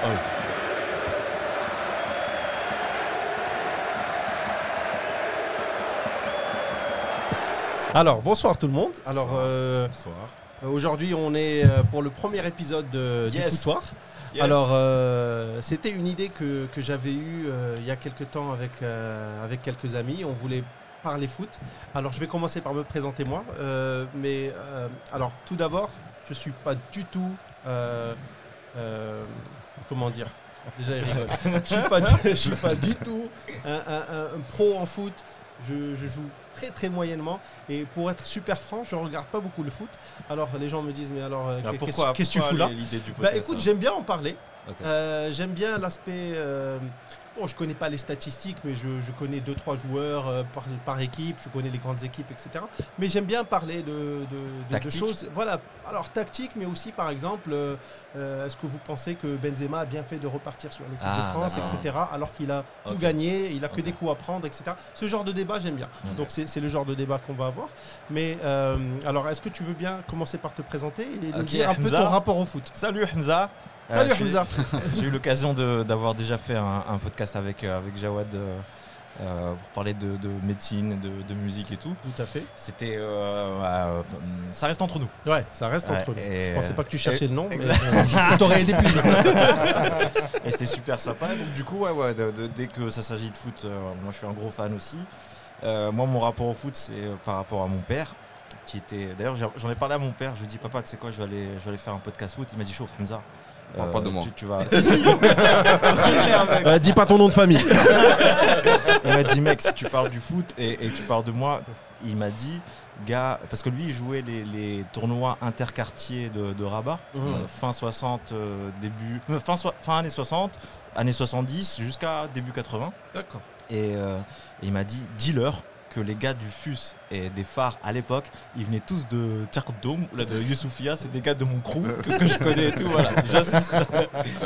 Oh. Alors, bonsoir tout le monde. Alors, Bonsoir. aujourd'hui, on est pour le premier épisode du Yes. foutoir. Yes. Alors, c'était une idée que j'avais eue il y a quelques temps avec quelques amis. On voulait parler foot. Alors, je vais commencer par me présenter moi. Alors, tout d'abord, je suis pas du tout... comment dire ? Déjà, il rigole. Je suis pas du tout un pro en foot. Je joue très très moyennement et pour être super franc, je ne regarde pas beaucoup le foot. Alors les gens me disent mais alors qu'est-ce que tu fous là ? L'idée du Bah podcast, écoute, hein. j'aime bien en parler. Ok. J'aime bien l'aspect. Bon, je connais pas les statistiques, mais je connais 2-3 joueurs par équipe. Je connais les grandes équipes, etc. Mais j'aime bien parler de Tactique. choses. Voilà. Alors tactique, mais aussi par exemple, est-ce que vous pensez que Benzema a bien fait de repartir sur l'équipe de France, d'accord. etc. Alors qu'il a tout Ok. gagné, il a que Ok. des coups à prendre, etc. Ce genre de débat, j'aime bien. Ok. Donc c'est le genre de débat qu'on va avoir. Mais alors, est-ce que tu veux bien commencer par te présenter et nous Ok, dire un peu Hamza. ton rapport au foot ? Salut Hamza. Salut j'ai- Hamza. J'ai eu l'occasion d'avoir déjà fait un podcast avec Jawad pour parler de médecine, de musique et tout. Tout à fait. C'était, ça reste entre nous. Ouais, ça reste Ouais, entre nous. et- Je pensais pas que tu cherchais le nom, mais Exact. je t'aurais aidé plus vite. Et c'était super sympa. Donc du coup, dès que ça s'agit de foot, moi je suis un gros fan aussi. Moi, mon rapport au foot, c'est par rapport à mon père, qui était. D'ailleurs, j'en ai parlé à mon père. Je lui ai dit, papa, tu sais quoi, je vais aller faire un podcast foot. Il m'a dit, chaud, Hamza. Parle pas de moi. Tu vas. Dis pas ton nom de famille. Il m'a dit, mec, si tu parles du foot et tu parles de moi, il m'a dit, gars, parce que lui, il jouait les tournois interquartiers de Rabat, fin 60, fin années 60, années 70 jusqu'à début 80. D'accord. Et il m'a dit, dis-leur que les gars du FUS et des phares à l'époque, ils venaient tous de Tchakdoum ou là de Youssoufia, c'est des gars de mon crew que je connais et tout, voilà, j'insiste.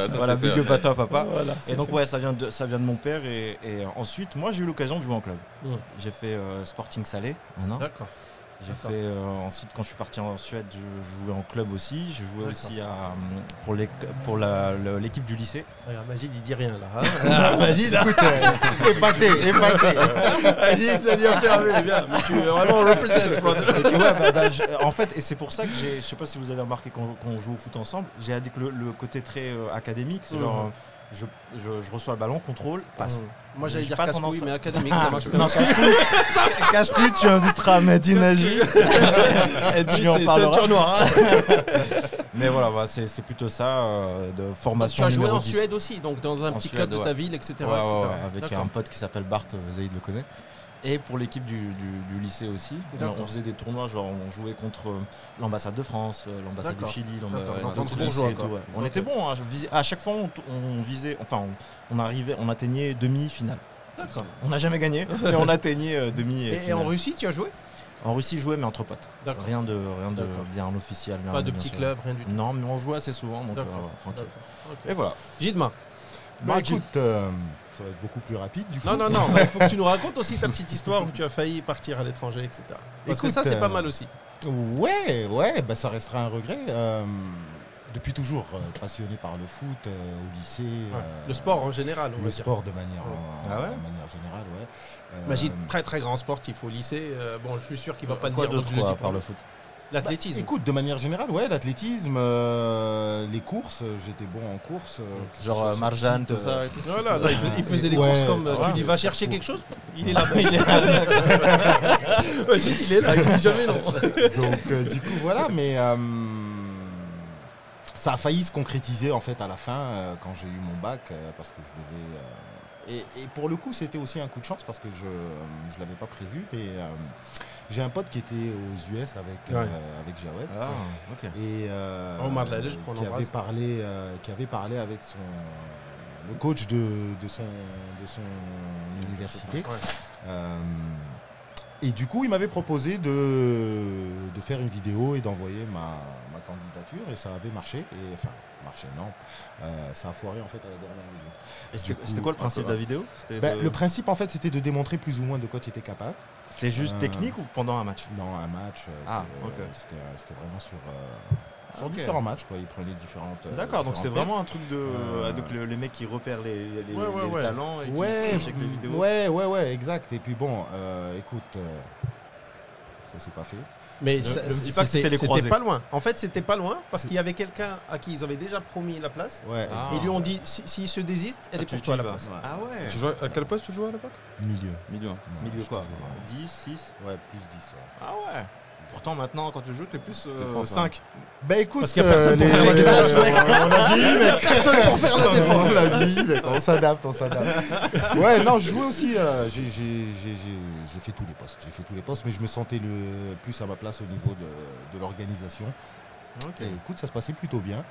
Voilà, big up à toi papa. Voilà, Et donc ouais, ça vient de mon père et ensuite moi j'ai eu l'occasion de jouer en club. J'ai fait Sporting Salé un an. D'accord. J'ai D'accord. fait ensuite quand je suis parti en Suède, je jouais en club aussi. Je jouais D'accord. aussi pour l'équipe du lycée. Regarde, Magid, il dit rien là. Hein. Magid, Épaté. Magid, ça dit fermé. Bien. Mais tu es vraiment represent, brother. Et ouais, en fait, et c'est pour ça que je sais pas si vous avez remarqué quand on joue au foot ensemble, j'ai dit que le côté très académique, c'est genre je reçois le ballon, contrôle, passe. Moi j'allais J'ai dire pas casse-couille, tendance à- mais académique, ça marche pas. Non, casse-couille, tu inviteras Mehdi Nagy et tu lui en C'est parleras. ceinture noire. Hein. Mais voilà, c'est plutôt ça, de Tu formation as joué numéro en 10. Suède aussi, donc dans un En petit Suède, club de ta ville, etc. Ouais, ouais, etc. ouais, avec D'accord. un pote qui s'appelle Bart, Zaïd le connaît. Et pour l'équipe du lycée aussi, D'accord. on faisait des tournois, genre on jouait contre l'ambassade de France, l'ambassade du D'accord. Chili, D'accord. Donc, d'autres bon lycées joueur, et tout, quoi. ouais. On Ok. était bons, hein. À chaque fois on visait, enfin on atteignait demi-finale. D'accord. On n'a jamais gagné, mais on atteignait demi Et en Russie, tu as joué ? En Russie, jouait mais entre potes. D'accord. Rien de D'accord. bien officiel. Pas de bien petit sûr. club, rien du tout. Non, mais on jouait assez souvent, donc D'accord. tranquille. D'accord. Et voilà. Gidma. Bah Magid. écoute, ça va être beaucoup plus rapide du coup. Non, mais il faut que tu nous racontes aussi ta petite histoire où tu as failli partir à l'étranger, etc. Parce que Écoute, ça, c'est pas mal aussi. Ouais, bah ça restera un regret. Depuis toujours passionné par le foot au lycée. Le sport en général, on va Le dire. sport de manière, Ah ouais de manière générale, ouais. Magid, très très grand sportif au lycée. Bon, je suis sûr qu'il va pas te Quoi dire d'autre donc je le dis par pas. le foot? L'athlétisme. Écoute, de manière générale, ouais, l'athlétisme, les courses, j'étais bon en course. Genre Marjan, tout ça et tout. Voilà, non, il faisait des Ouais, courses comme voilà. tu dis va chercher quelque chose, il est là. Il est là, il est là, il dit jamais non. Donc du coup voilà, mais ça a failli se concrétiser en fait à la fin quand j'ai eu mon bac parce que je devais et pour le coup c'était aussi un coup de chance parce que je l'avais pas prévu et j'ai un pote qui était aux US avec Jawed Ah, ok. et Omar Ladej, qu'on qui embrasse. avait parlé avec le coach de son université. Ouais. Et du coup, il m'avait proposé de faire une vidéo et d'envoyer ma candidature et ça avait marché. Et enfin, marché non, ça a foiré en fait à la dernière minute. Et Du coup, c'était quoi le principe de la vidéo? Le principe en fait, c'était de démontrer plus ou moins de quoi tu étais capable. C'était juste technique ou pendant un match? Dans un match, Ah, ok. c'était vraiment sur sur Ok. différents matchs, quoi. Ils prenaient différentes. D'accord, donc c'est différentes vraiment un truc de. donc les mecs qui repèrent les Ouais. talents et qui Ouais, checkent les vidéos. ouais, exact. Et puis bon, écoute, ça s'est pas fait. Mais Ne ça- me dis pas que c'était les c'était croisés. pas loin. En fait, c'était pas loin parce qu'il y avait quelqu'un à qui ils avaient déjà promis la place. Ouais, Ah. Et ils lui ont dit s'il se désiste, elle est pour toi la place. Ouais. Ah ouais. Tu jouais à quel poste tu jouais à l'époque? Milieu. Milieu. Milieu je quoi te jure, 10, 6 ouais, plus 10. Ouais. Ah ouais. Pourtant maintenant quand tu joues t'es plus Défense, 5. Bah écoute, Parce qu'il y a personne pour faire la défense, mec. on a vu, mec. Personne pour faire la défense. On l'a dit, mec, on s'adapte. Ouais, non, je jouais aussi. J'ai fait tous les postes. J'ai fait tous les postes, mais je me sentais le plus à ma place au niveau de l'organisation. Ok. Et écoute, ça se passait plutôt bien.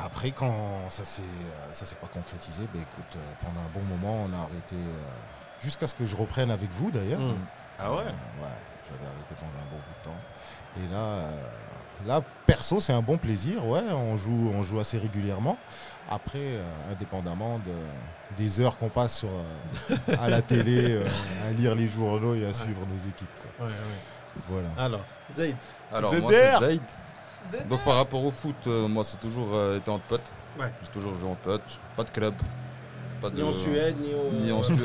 Après, quand ça s'est pas concrétisé, bah écoute, pendant un bon moment, on a arrêté jusqu'à ce que je reprenne avec vous d'ailleurs. Ah ouais. Ouais, j'avais arrêté pendant un bon bout de temps. Et là, perso, c'est un bon plaisir. Ouais, on joue assez régulièrement. Après, indépendamment des heures qu'on passe à la télé, à lire les journaux et à suivre nos équipes, quoi. Voilà. Alors, Zaid. Alors, moi, ZDR. c'est Zaid. Donc, par rapport au foot, moi, c'est toujours été entre potes. Ouais. J'ai toujours joué en potes. Pas de club. Pas de... Ni en Suède, ni Ni en au. Suède.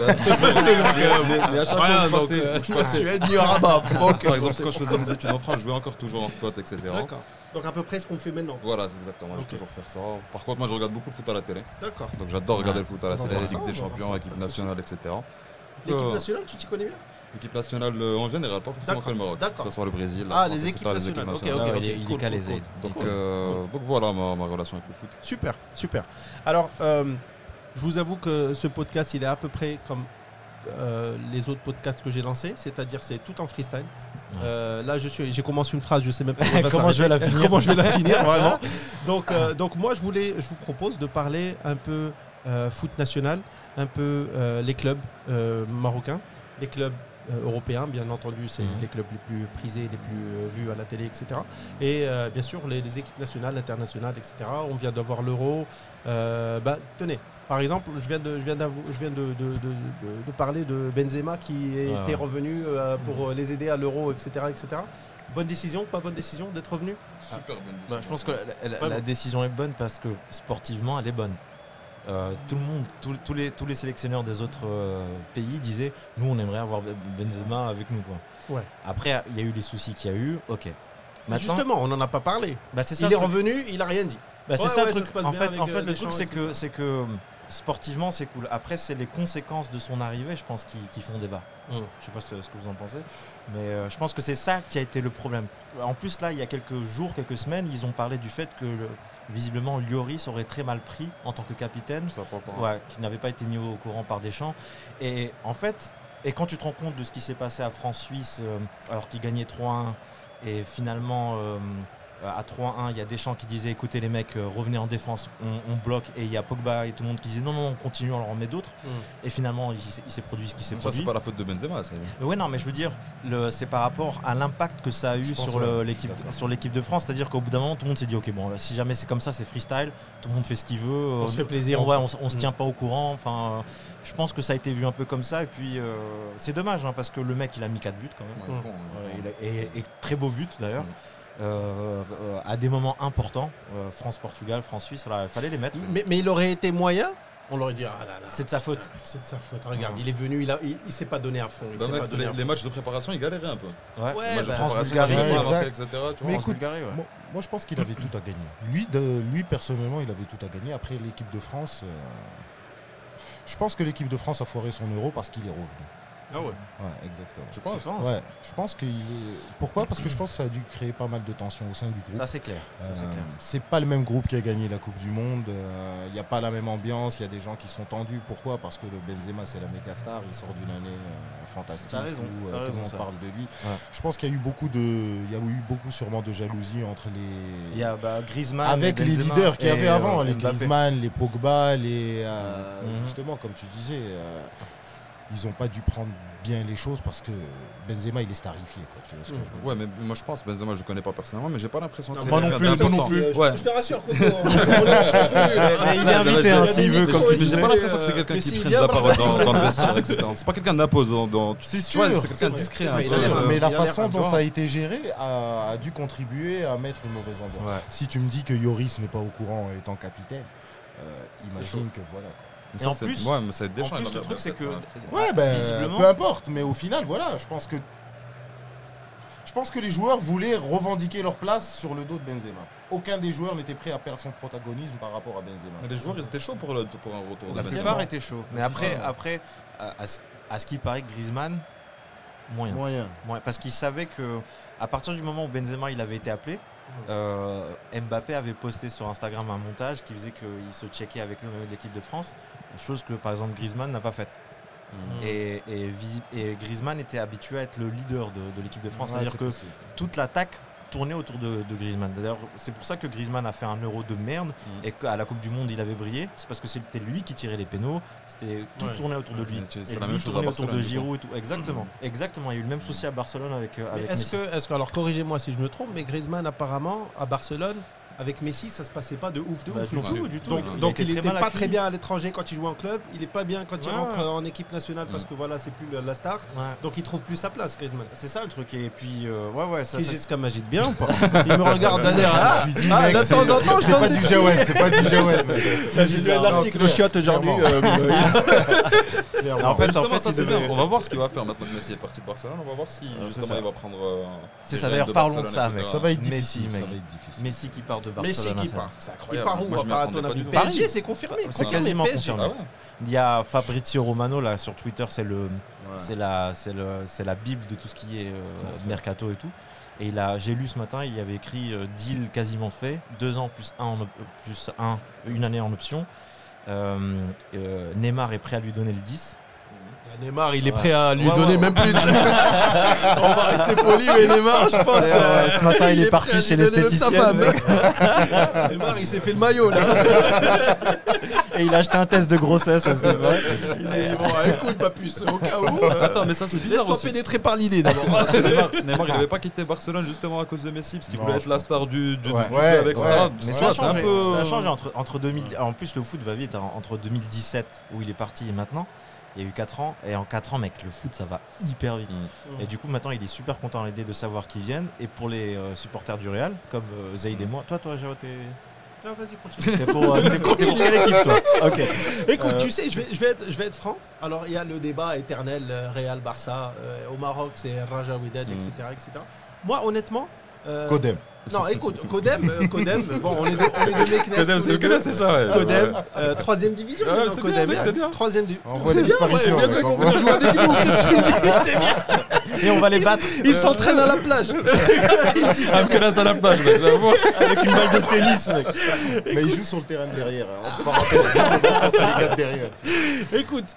mais à chaque fois, Rien, je donc, partais- ni en Suède, ni au Rabat. Donc, Par exemple, quand je faisais mes études en France, je jouais encore toujours en potes, etc. D'accord. Donc, à peu près ce qu'on fait maintenant. Voilà, c'est exactement. Je Ok. vais toujours faire ça. Par contre, moi, je regarde beaucoup le foot à la télé. D'accord. Donc, j'adore regarder le foot à la ça télé, va, la ça Ligue va, des ça va, Champions, ça va, l'équipe pas de souci. nationale, etc. L'équipe nationale, tu t'y connais bien? L'équipe nationale en général, pas forcément D'accord, que le Maroc. d'accord. Que ce soit le Brésil, la Ah, France, les etc., équipes nationales. Ok, Ah ouais, il est cool, calé cool, Zaid. Donc, Cool. donc voilà ma relation avec le foot. Super, super. Alors, je vous avoue que ce podcast, il est à peu près comme les autres podcasts que j'ai lancés, c'est-à-dire c'est tout en freestyle. Là, j'ai commencé une phrase, je sais même pas Comment je vais la finir. Comment je vais la finir, vraiment. Donc moi, je vous propose de parler un peu foot national, un peu les clubs marocains, les clubs européens, bien entendu, c'est les clubs les plus prisés, les plus vus à la télé, etc. Et bien sûr, les équipes nationales, internationales, etc. On vient d'avoir l'Euro. Tenez, par exemple, je viens de parler de Benzema qui était revenu pour les aider à l'Euro, etc., etc. Bonne décision, pas bonne décision d'être revenu? Super bonne décision. Bah, je pense que la décision est bonne parce que sportivement elle est bonne. Tout le monde, tous les sélectionneurs des autres pays disaient nous on aimerait avoir Benzema avec nous, quoi. Ouais. Après il y a eu les soucis qu'il y a eu, ok. Mais justement, on n'en a pas parlé. Bah, c'est ça, Il est revenu, il a rien dit. Bah, c'est Ouais, ça ouais, le ça truc. se passe En bien fait, avec, le Deschamps, truc etc. c'est que sportivement c'est cool. Après c'est les conséquences de son arrivée, je pense, qui font débat. Je sais pas ce que vous en pensez, mais je pense que c'est ça qui a été le problème. En plus là, il y a quelques jours, quelques semaines, ils ont parlé du fait que visiblement Lloris aurait très mal pris en tant que capitaine, Ça va pas encore. ouais, qui n'avait pas été mis au courant par Deschamps. Et en fait, quand tu te rends compte de ce qui s'est passé à France-Suisse, alors qu'il gagnait 3-1, et finalement à 3-1, il y a Deschamps qui disait écoutez les mecs, revenez en défense, on bloque, et il y a Pogba et tout le monde qui disait non, on continue, on leur en met d'autres. Et finalement, il s'est produit ce qui s'est Ça, produit. c'est pas la faute de Benzema, ça. Ouais, non, mais je veux dire, c'est par rapport à l'impact que ça a eu Je pense, sur ouais, l'équipe, je suis d'accord. sur l'équipe de France. C'est-à-dire qu'au bout d'un moment, tout le monde s'est dit, ok, bon, si jamais c'est comme ça, c'est freestyle, tout le monde fait ce qu'il veut. On se fait plaisir. Ouais, on se tient pas au courant. Enfin, je pense que ça a été vu un peu comme ça. Et puis, c'est dommage, hein, parce que le mec, il a mis 4 buts quand même. Ouais, bon, Et très beau but d'ailleurs. À des moments importants, France-Portugal, France-Suisse, il fallait les mettre. Mais il aurait été moyen, on l'aurait dit ah là là. C'est de sa faute. C'est de sa faute. Regarde, il est venu, il s'est pas donné à fond. Il Bah, s'est mec, pas donné à les fond. matchs de préparation, ils galéraient un peu. Ouais. Ouais, Les matchs de bah, préparation, France-Bulgarie, ils galéraient, exact. etc. Tu Mais vois. écoute, Bulgarie, ouais. moi je pense qu'il avait tout à gagner. Lui personnellement, il avait tout à gagner. Après l'équipe de France, je pense que l'équipe de France a foiré son euro parce qu'il est revenu. Ah ouais. Ouais, exactement. Tu penses? Ouais, je pense qu'il est... Pourquoi? Parce que je pense que ça a dû créer pas mal de tensions au sein du groupe. Ça, c'est clair. C'est clair. C'est pas le même groupe qui a gagné la Coupe du Monde. Il n'y a pas la même ambiance. Il y a des gens qui sont tendus. Pourquoi? Parce que le Benzema, c'est la méga star. Il sort d'une année fantastique T'as raison, où t'as tout le raison, monde ça. parle de lui. Ouais. Je pense qu'il y a eu beaucoup sûrement de jalousie entre les. Il y a Griezmann. Avec et les Benzema leaders qu'il y et, avait avant, les Mbappé. Griezmann, les Pogba, Mhm. justement, comme tu disais, ils n'ont pas dû prendre bien les choses parce que Benzema il est starifié. Quoi, tu vois ce que je veux dire. Ouais, mais moi je pense, Benzema je connais pas personnellement, mais j'ai pas l'impression que c'est moi non quelqu'un plus, d'important. moi non plus. Ouais. Je te rassure, Coco. Mais il est invité, hein, s'il veut, comme tu J'ai disais. pas l'impression que c'est quelqu'un Mais qui s'il prenne vient, la parole bravo. dans le vestiaire, etc. C'est pas quelqu'un d'imposant. C'est Tu vois, sûr, c'est quelqu'un de discret. vrai. un Il peu, a l'air, Mais la il a l'air façon dont adorant. ça a été géré a dû contribuer à mettre une mauvaise ambiance. Ouais. Si tu me dis que Yoris n'est pas au courant étant capitaine, imagine que voilà. Et en plus, ouais, mais ça va être En Deschamps, plus, il va le truc, c'est que. Ouais, ben, visiblement. peu importe, mais au final, voilà, je pense que les joueurs voulaient revendiquer leur place sur le dos de Benzema. Aucun des joueurs n'était prêt à perdre son protagonisme par rapport à Benzema. Mais les joueurs, ils étaient chauds pour un retour de La Benzema. plupart étaient chauds. Mais après, Ouais. à ce qui paraît, Griezmann, moyen. Moyen. Ouais, parce qu'il savait que à partir du moment où Benzema il avait été appelé, Mbappé avait posté sur Instagram un montage qui faisait qu'il se checkait avec l'équipe de France, chose que par exemple Griezmann n'a pas faite. Et Griezmann était habitué à être le leader de l'équipe de France, Ouais, c'est-à-dire c'est que possible. toute l'attaque tournait autour de Griezmann. D'ailleurs, c'est pour ça que Griezmann a fait un euro de merde et qu'à la Coupe du Monde il avait brillé. C'est parce que c'était lui qui tirait les pénaux. C'était tout Ouais. tournait autour de lui. C'est Et la lui même chose à tournait autour de Barcelone, Giroud et tout. Exactement. Exactement. Il y a eu le même souci à Barcelone avec Mais Messi. est-ce que, alors corrigez-moi si je me trompe, mais Griezmann apparemment à Barcelone avec Messi ça se passait pas de ouf Bah, non du plus. tout, du tout. Donc il était était très mal pas accueilli. très bien à l'étranger quand il joue en club, il est pas bien quand il Ouais, rentre ouais. en équipe nationale parce que voilà c'est plus la star. Ouais. Donc il trouve plus sa place Griezmann. C'est ça le truc. Et puis, ouais, ça. Jessica m'agite bien ou pas? Il me regarde d'un air. Ah, Je me suis dit, ah, mec, de temps en temps, je c'est pas donne du des petits- Jawed, c'est pas du Jawed, mec. J'ai lu un article de Chiotte aujourd'hui. Clairement. En fait, Justement, ça il c'est devait- bien. On va voir ce qu'il va faire maintenant que Messi est parti de Barcelone. On va voir si c'est justement ça. il va prendre. C'est les ça, rênes d'ailleurs, de parlons de Barcelone, ça, etc. mec. Ça va être Messi, difficile. mec. Ça va être difficile. Messi qui part de Messi Barcelone. qui ça. part. C'est Il incroyable. part où Moi, je à m'y part à attendais ton pas avis du tout. PSG, c'est confirmé. C'est confirmé, quasiment PSG. confirmé. Ah ouais. Il y a Fabrizio Romano là sur Twitter, c'est Ouais. la bible de tout ce qui est mercato et tout. Et j'ai lu ce matin, il y avait écrit deal quasiment fait, 2 ans plus une année en option. Neymar est prêt à lui donner le 10. Neymar, il est Ouais. prêt à lui Ouais, donner ouais. même plus. On va rester poli, mais Neymar, je pense. Ce matin, il est prêt parti à chez lui donner même sa l'esthéticienne. femme. Neymar, il s'est fait le maillot là. Et il a acheté un test de grossesse à ce que Il a dit, bon, écoute, ma puce, au cas où. Attends, mais ça c'est bizarre Laisse-toi aussi. pénétrer par l'idée d'abord. Neymar, il n'avait pas quitté Barcelone justement à cause de Messi parce qu'il Non, voulait être je la pense star du jeu Ouais, avec ouais. ça. Mais Ça, ça a c'est un changé. peu. Ça a changé entre 2000. En plus, le foot va vite. Entre 2017 où il est parti et maintenant, il y a eu 4 ans. Et en 4 ans, mec, le foot ça va hyper vite. Et du coup, maintenant, il est super content à l'idée de savoir qu'ils viennent. Et pour les supporters du Real, comme Zaïd et moi, toi, Jao, Ah, vas-y, continue. t'es pour quelle équipe, toi? Ok. Écoute, tu sais, je vais être franc. Alors, il y a le débat éternel Real-Barça. Au Maroc, c'est Raja Wydad, etc., etc. Moi, honnêtement. Codem. Non, écoute, Codem, bon, on est deux mecs. Codem, c'est le Codem, c'est ça, ouais. Codem, 3ème division, Ouais, non, c'est Codem, bien, mec, c'est bien. 3ème division. On voit des disparitions, bien mec, qu'on on va voit. jouer avec nous, qu'est-ce que tu me dis? C'est bien. Et on va les battre Ils s'entraînent à la plage. Il me dit, Ça me connaisse à la plage, mec, j'avoue. avec une balle de tennis, mec. Mais il joue sur le terrain de derrière. Entre parenthèses, entre les gars de derrière. Écoute,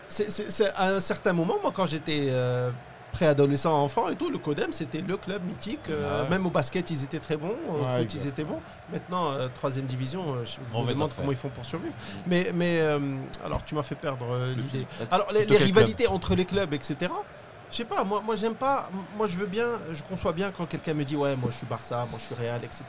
c'est à un certain moment, moi, quand j'étais préadolescent, enfant et tout, le Codem, c'était le club mythique. Ouais. Même au basket, ils étaient très bons. Au Ouais, foot, exact. ils étaient bons. Maintenant, 3ème division, je me Mauvaise demande affaire. comment ils font pour survivre. Mais alors, tu m'as fait perdre l'idée. fil. Alors, les Plutôt quel rivalités entre les clubs, etc. Je sais pas, moi j'aime pas, moi je veux bien, je conçois bien quand quelqu'un me dit ouais moi je suis Barça, moi je suis Real, etc.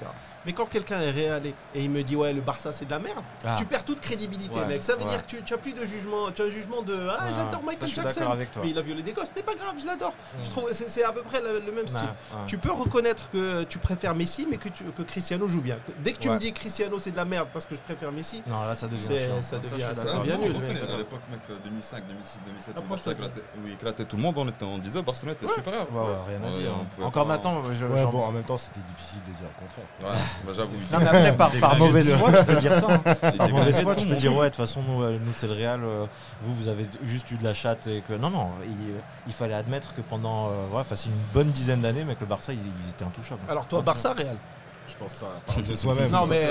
Mais quand quelqu'un est Réalais et il me dit ouais le Barça c'est de la merde, Ah. tu perds toute crédibilité Ouais, mec. Ça veut ouais. dire que tu as plus de jugement, tu as un jugement de ah Ouais, j'adore ça, Michael je suis Jackson, d'accord avec toi. mais il a violé des gosses, c'est pas grave, je l'adore. Je trouve c'est à peu près le même style. Ouais. Tu peux reconnaître que tu préfères Messi mais que Cristiano joue bien. Dès que tu Ouais. me dis Cristiano c'est de la merde parce que je préfère Messi, Non, là, ça devient C'est- chiant. ça devient- je suis ça d'accord. devient nul, On mec. reconnaît, à l'époque, mec, 2005, 2006, 2007, Ah, le Barça franchement. éclatait tout le monde. On disait Barcelone était supérieur. Ouais, rien à Ouais, dire. on pouvait Encore pas- maintenant, Ouais, j'en- bon, en même temps, c'était difficile de dire le contraire. Ouais, bah, j'avoue. Non, mais après, par mauvaise foi, tu peux dire ça. Hein. Par Il mauvaise était foi, tu tout peux le dire, monde. ouais, de toute façon, nous c'est le Real, vous avez juste eu de la chatte. Et que... Non, il fallait admettre que pendant c'est une bonne dizaine d'années, mec, le Barça, ils étaient intouchables. alors toi Barça Real. Je pense que ça parle de soi-même. Non mais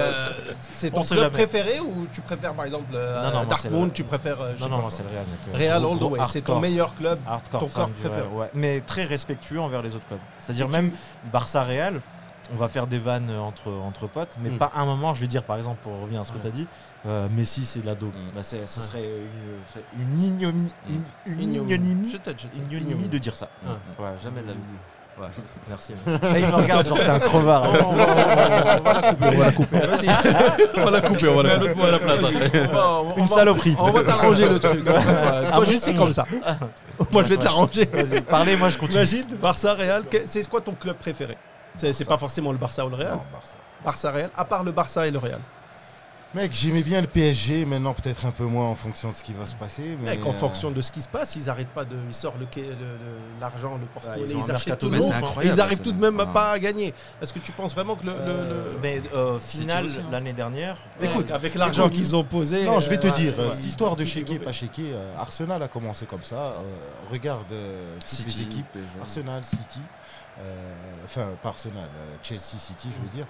c'est ton On sait club jamais. préféré ou tu préfères par exemple Non, moi, c'est Dortmund, le- tu préfères je sais Non, pas moi, quoi. c'est le Real, mec. Real Gros, all the gros way, c'est ton hardcore. meilleur club. Hardcore ton fan club du Real, préféré. ouais. Mais très respectueux envers les autres clubs. C'est-à-dire même Barça-Real, on va faire des vannes entre potes, mais Mm. pas à un moment, je vais dire, par exemple, pour revenir à ce que Ouais. tu as dit, Messi, c'est de la daube. Mm. Bah, ce serait une ignomie, une ignomie, une ignomie de dire ça. Ouais. Ouais, jamais de la vie. Ouais, merci. Là, il me regarde, genre, t'es un crevard. hein. On va la couper. Vas-y. On va la couper. On va la mettre à la place. Une saloperie. On va t'arranger le truc. Toi, je suis comme ça. Moi, je vais te l'arranger. Vas-y, parlez, moi je continue. Imagine, Barça, Real. C'est quoi ton club préféré? C'est pas forcément le Barça ou le Real. Non, Barça. Barça, Real. À part le Barça et le Real. Mec, j'aimais bien le PSG, maintenant peut-être un peu moins en fonction de ce qui va se passer. Mais Mec, en fonction de ce qui se passe, ils arrêtent pas de. Ils sortent l'argent, le portefeuille, ils ont un ils achètent mercato tout de le ouf, monde. hein. Et incroyable, ils arrivent ça. tout de même Ah. pas à gagner. Est-ce que tu penses vraiment que Mais finale aussi, hein. l'année dernière. Écoute, avec l'argent qu'ils ont posé. Non, je vais te dire, ouais. cette histoire de Tout est chéquer, mauvais. pas chéquer, Arsenal a commencé comme ça. Regarde toutes City, les équipes, PSG. Arsenal, City, enfin pas Arsenal, Chelsea, City, je veux dire.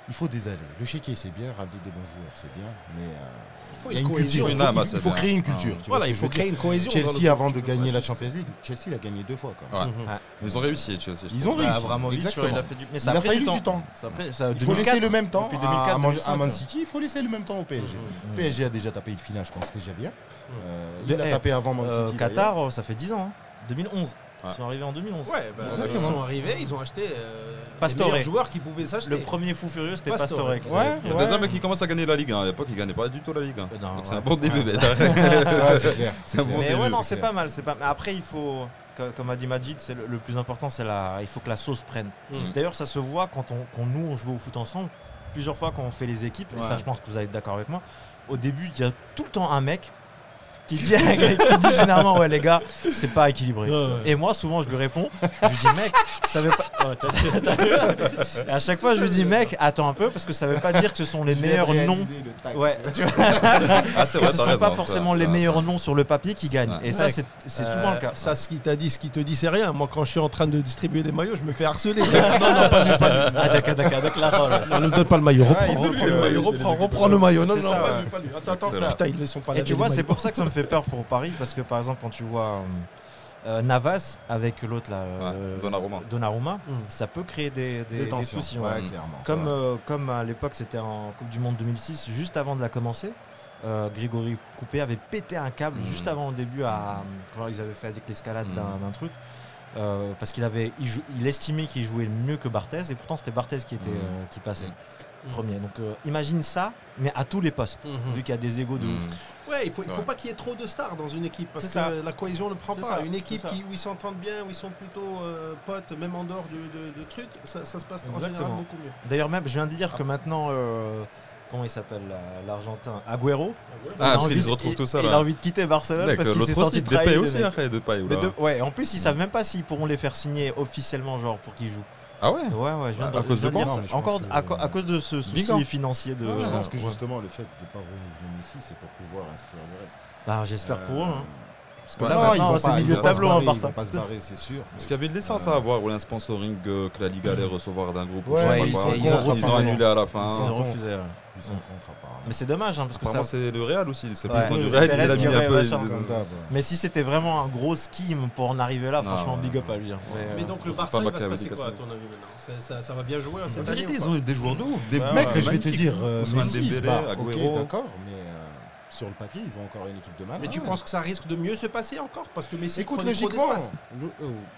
Il faut des allées. Le chéquier, c'est bien, ramener des bons joueurs, c'est bien, mais faut il y a une une cohésion. culture. Une âme, Il c'est faut bien. créer une culture. Ah. tu vois Voilà, ce il que faut je veux créer dire. une cohésion. dans le Chelsea, avant de club. gagner la Champions League, Chelsea l'a gagné 2 fois quand même. Ouais. Mhm. Ils ont réussi, Chelsea. je Ils trouve. ont réussi. Abramovich, exactement. il a fait du. Mais Il ça a a pris fallu du du temps. temps. Ça a pris- Il faut 2004, laisser le même temps depuis à 2004, Man 2005, City, il faut laisser le même temps au PSG. Mhm. PSG a déjà tapé une finale, je pense déjà bien. De- Il a tapé avant Man City. Qatar, ça fait 10 ans. hein. 2011. Ouais. Ils sont arrivés en 2011. Ouais, bah, Exactement. ils sont arrivés, ils ont acheté Pastore. les meilleurs joueurs qui pouvaient s'acheter. Le premier fou furieux, c'était Pastore. Pastore. qu'ils Ouais, avaient pris. Il y a des hommes qui commencent à gagner la Ligue 1. À l'époque, ils ne gagnaient pas du tout la Ligue 1. Non, Donc c'est ouais. un bon début. Ouais. mais- Ouais, c'est clair. C'est un bon Mais début. ouais, non, c'est c'est clair. pas mal. Mais après, il faut, comme a dit Majid, c'est le plus important, il faut que la sauce prenne. Mhm. D'ailleurs, ça se voit quand nous, on joue au foot ensemble. Plusieurs fois, quand on fait les équipes, et Ouais. ça, je pense que vous allez être d'accord avec moi, au début, il y a tout le temps un mec qui dit, qui dit généralement, ouais, les gars, c'est pas équilibré. Ouais, ouais. Et moi, souvent, je lui réponds, je lui dis, mec, ça veut pas. Ouais, t'as vu Et à chaque fois, je lui dis, mec, attends un peu, parce que ça veut pas dire que ce sont les meilleurs noms. Ouais, tu vois, Ah, c'est que vrai, ce t'as sont raison, pas ça, forcément ça, les ça. meilleurs noms sur le papier qui gagnent. Ouais. Et ça, Ouais. c'est souvent le cas. Ça, ce qu'il te dit, c'est rien. Moi, quand je suis en train de distribuer des maillots, je me fais harceler. Non, pas lui, pas lui. Ah, d'accord, la parole. Non, ne me donne pas le maillot. il veut Reprends plus, le ouais, maillot. Reprends le maillot. Non, C'est non, ça, pas ouais. lui, pas lui. Attends, C'est putain, ils ne sont pas là. Et tu vois, c'est pour ça que ça me fait peur pour Paris, parce que par exemple, quand tu vois Navas avec l'autre là, Donnarumma, ça peut créer des soucis. Ouais, Ouais. clairement. Comme à l'époque, c'était en Coupe du Monde 2006, juste avant de la commencer. Grégory Coupé avait pété un câble juste avant le début quand ils avaient fait avec l'escalade d'un truc. Parce il estimait qu'il jouait mieux que Barthez, et pourtant c'était Barthez qui passait premier. Donc imagine ça, mais à tous les postes, vu qu'il y a des égos de ouf. Ouais, il faut pas qu'il y ait trop de stars dans une équipe, parce C'est que ça. la cohésion ne prend C'est pas. ça, Une équipe c'est ça. où ils s'entendent bien, où ils sont plutôt potes, même en dehors de trucs, ça se passe en général Exactement. beaucoup mieux. D'ailleurs, même, je viens de dire que maintenant, comment il s'appelle, l'Argentin, Agüero, Ah, parce qu'ils se retrouvent tout ça il a là. envie de quitter Barcelone Mec, parce qu'il s'est l'autre senti aussi, trahi. Depay le aussi, mec. après, Depay. Mais ouais, en plus, ils savent même pas s'ils pourront les faire signer officiellement, genre pour qu'ils jouent. Ah ouais. Ouais, je viens À de, cause je viens de dire quoi? ça. Non, mais je Encore pense que- à cause de ce souci Bigan. financier de. Je pense que ouais. justement, le fait de ne pas renouveler Messi, c'est pour pouvoir inscrire le reste. Bah, j'espère pour eux. Hein. Parce que Ouais, là, non, maintenant, ils vont c'est pas- ils milieu vont de pas se tableau, hein, barrer, par ils ça. vont pas se barrer, c'est sûr. Parce qu'il y avait une licence à avoir, ou un sponsoring que la Ligue allait recevoir d'un groupe. Ouais, je sais pas ils quoi. ont- Ils refusé. ont annulé à la fin. Ils ont refusé. Ouais. Ils sont contre apparemment. Mais c'est dommage, hein, parce que Apparemment, ça. c'est le Real aussi. C'est le Ouais. président du C'est Real, il Pérez a qui mis un aurait peu. vachement- Comme d'hab, ouais. Mais si c'était vraiment un gros scheme pour en arriver là, Non, franchement, big up ouais. à lui. hein. Mais donc le faut Barça, pas il va se Machiavelli passer quoi à ton avis maintenant ça va bien jouer En cette vérité, année ils ou ont des joueurs de ouf. Des Ouais, Mec, ouais, je vais te dire, Ousmane Messi, il se Dembélé, bat, Agüero. ok, d'accord, mais sur le papier, ils ont encore une équipe de pas malades. Mais tu penses que ça risque de mieux se passer encore parce que Messi Écoute, prenait trop logiquement, d'espace.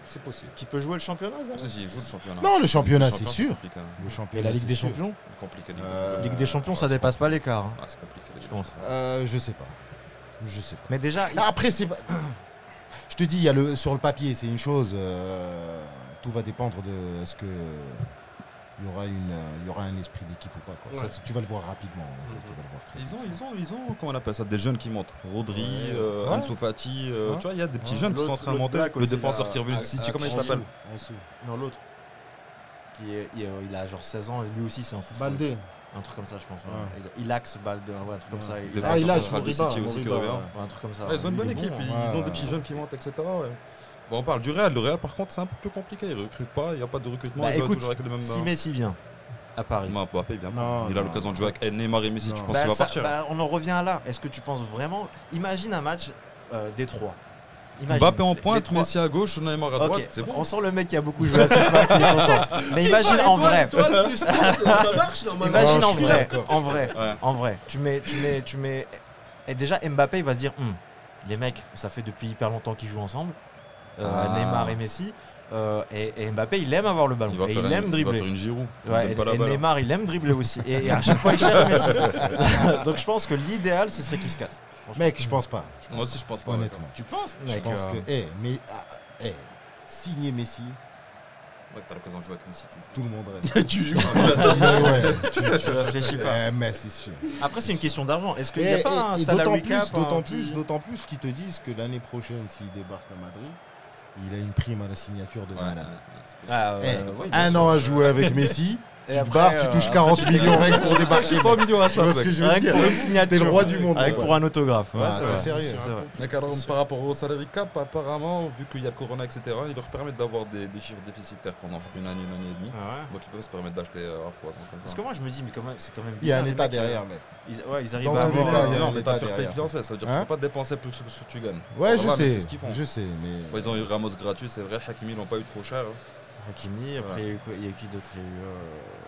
c'est possible. Qui peut jouer le championnat, ça Si, il joue le championnat. Non, le championnat, Le c'est championnat, sûr. compliqué, hein. Le Et championnat, la Ligue c'est des sûr. Champions Compliqué. Ligue des Champions, ça dépasse pas l'écart, hein, Ah, c'est compliqué. je pense. Je sais pas. Je sais pas. Mais déjà, Après, c'est pas. Je te dis, il y a sur le papier, c'est une chose. Tout va dépendre de est-ce que il y aura un esprit d'équipe ou pas. Quoi. Ouais. Ça, tu vas le voir rapidement. Tu vas le voir très vite. Ils ont, comment on appelle ça, des jeunes qui montent. Rodri, Ouais. Ansu Fati, Ouais. tu vois, il y a des petits Ouais. jeunes qui sont en train de monter. Black Le aussi, défenseur là, qui est revenu de City, comment il s'appelle En dessous. non, l'autre. Il a genre 16 ans et lui aussi c'est un fou. Baldé. Un truc comme ça, je pense. Ouais. Il axe Balde, ouais, un truc comme ça. Des Il défenseurs il a central du City aussi qui revient. un truc comme ça. Ouais, ils ont une bonne Il est équipe, bon, hein. ils ont Ouais. des petits jeunes qui montent, etc. ouais. Bon, on parle du Real. Le Real, par contre, c'est un peu plus compliqué. Ils recrutent pas, il n'y a pas de recrutement. Bah, Ils jouent écoute, toujours avec le même. Si Messi vient à Paris. Mbappé vient pas. Non, Il a non, l'occasion de non. jouer avec Neymar et Messi. Non. Tu penses Bah, qu'il va ça- partir bah, on en revient à là. Est-ce que tu penses vraiment. Imagine un match Détroit. Imagine, Mbappé en les pointe, trois- Messi à gauche, Neymar à droite, Ok, c'est bon. on sent le mec qui a beaucoup joué à FIFA qui est content. Mais imagine en vrai. Étoile plus France, ça marche normalement. Imagine Non, en je suis vrai. d'accord. En vrai. Ouais. En vrai. Tu mets. Et déjà Mbappé il va se dire les mecs, ça fait depuis hyper longtemps qu'ils jouent ensemble. Neymar et Messi. Et Mbappé il aime avoir le ballon. Et il aime Il va dribbler. faire une Giroud. Ouais, Il donne pas la et balle. Neymar il aime dribbler aussi. Et à chaque fois il cherche Messi. Donc je pense que l'idéal ce serait qu'il se casse. Franchement. Mec, je pense pas. Moi aussi, je pense pas. Honnêtement. Tu penses Je mec, pense que. Signer Messi, Ouais, t'as l'occasion de jouer avec Messi, tu tout le monde reste. Tu joues. Ouais, Je réfléchis pas. mais c'est sûr. Après c'est une question d'argent. Est-ce qu'il n'y a Et- pas un et salary cap d'autant un petit- plus, d'autant plus qu'ils te disent que l'année prochaine, s'il débarque à Madrid, il a une prime à la signature de Ouais, malade. Ah, Eh, ouais, bien un sûr. an à jouer avec Messi, Et tu te après, barres, tu touches 40 millions rien que pour débarquer. 100 millions à Tu ça, vois ce que mec. je veux Rien que dire pour une signature. T'es le roi du monde. Avec quoi. pour un autographe. Ouais, Ah, c'est t'es vrai. sérieux. C'est vrai. Mec, alors par rapport au salary cap, apparemment, vu qu'il y a le Corona, etc., ils leur permettent d'avoir des chiffres déficitaires pendant une année et demie. Ah ouais. Donc ils peuvent se permettre d'acheter à fois. Parce que moi je me dis mais quand même c'est quand même Il y a un bizarre, état les mecs, derrière, mec. ils arrivent Dans à tous les avoir cas, il y a non, un mais état t'as fair play derrière. financier, ça veut dire que Hein tu peux pas dépenser plus que ce que tu gagnes. Ouais, je Voilà, mais sais. c'est ce qu'ils font. Je sais, mais. Ouais, ils ont eu Ramos gratuit, c'est vrai, Hakimi, ils l'ont pas eu trop cher. Hakimi, après il y a eu quoi- il y a eu qui d'autre? Il y a eu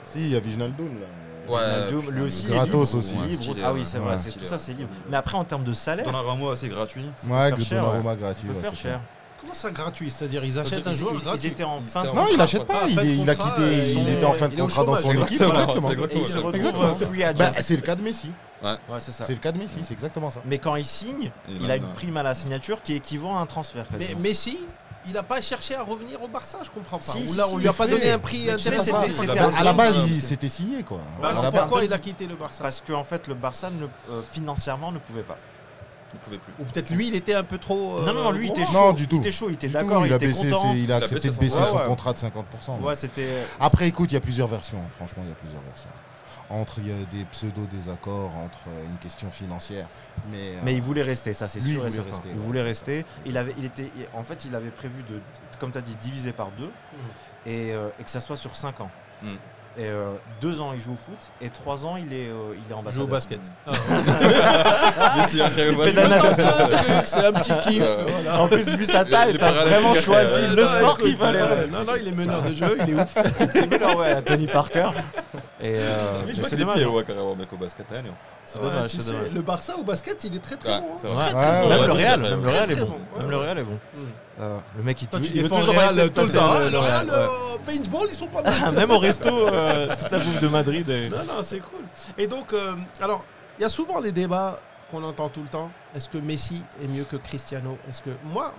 Si, il y a Viginaldoum là. Ronaldo, lui aussi. Gratos est libre. aussi. Libre. Stylé, Ah oui, ouais. c'est vrai, Ouais. c'est tout ça c'est libre. Mais après en termes de salaire, Donnarumma, c'est gratuit. Ouais, faire cher, Donnarumma gratuit. tu peux ouais, faire c'est cher. Comment ça gratuit? C'est-à-dire ils achètent un Ils- joueur ils gratuit. étaient en fin de ça. Non, il achète pas. Ah, Il fin de il a contrat, quitté. ils sont- Il était en fin de il est au contrat dans son chômage, équipe. exactement. Exactement. Et il se retrouve Exactement. free Bah, agent. c'est le cas de Messi. Ouais, c'est ça. C'est le cas de Messi, c'est exactement ça. Mais quand il signe, Et il là, a une prime à la signature qui équivaut à un transfert. Mais quasiment. Messi, il n'a pas cherché à revenir au Barça, je comprends pas. Si, Ou si, là, si, on lui a si, pas si. donné un prix Mais tu sais, intéressant. c'était À la base, un- il s'était signé quoi. Bah, À alors la base- pourquoi il a quitté le Barça? Parce qu'en fait, le Barça financièrement ne pouvait pas. Ils pouvaient plus. Ou peut-être lui, il était un peu trop. Non, lui, il était gourmand. chaud. Non, du tout. Il était chaud, il était Du d'accord, tout, il était content. il a accepté de baisser Ouais, son ouais. contrat de 50%. Ouais, c'était. Après, écoute, il y a plusieurs versions. Franchement, il y a plusieurs versions. Il y a des pseudo-désaccords entre une question financière. Mais il voulait rester, ça c'est Lui, sûr il et voulait certain. rester, Il ouais. voulait rester. En fait, il avait prévu de, comme tu as dit, diviser par deux et que ça soit sur 5 ans. Mm. Et 2 ans, il joue au foot et 3 ans, il est Il joue ambassadeur. au basket. Messi, après, Il vas-y. fait de la natation. C'est un petit kiff. voilà. En plus, vu sa taille, Les t'as Paralympiques, vraiment choisi le Non, sport écoute, qu'il fallait. Non, il est meneur de jeu, il est ouf. Non, ouais, Tony Parker. Et Mais mais je vois c'est qu'il est dommage. pieds, ouais, carrément, mec, au basket. Hein, C'est Ouais, dommage, tu c'est sais, dommage. le Barça au basket, il est très très Ouais, bon. c'est Ouais. vrai. Ouais, Même ouais, le c'est Real, vrai. même le Real est Très bon. bon. Même le Real est bon. Le mec, Toi, tu il veut défends le toujours Real essayer de tout le passer temps. le Le Real, ouais. paintball, ils sont pas mal. Même au resto, toute la bouffe de Madrid. Non, c'est cool. Et donc, alors, il y a souvent les débats qu'on entend tout le temps. Est-ce que Messi est mieux que Cristiano? Est-ce que moi,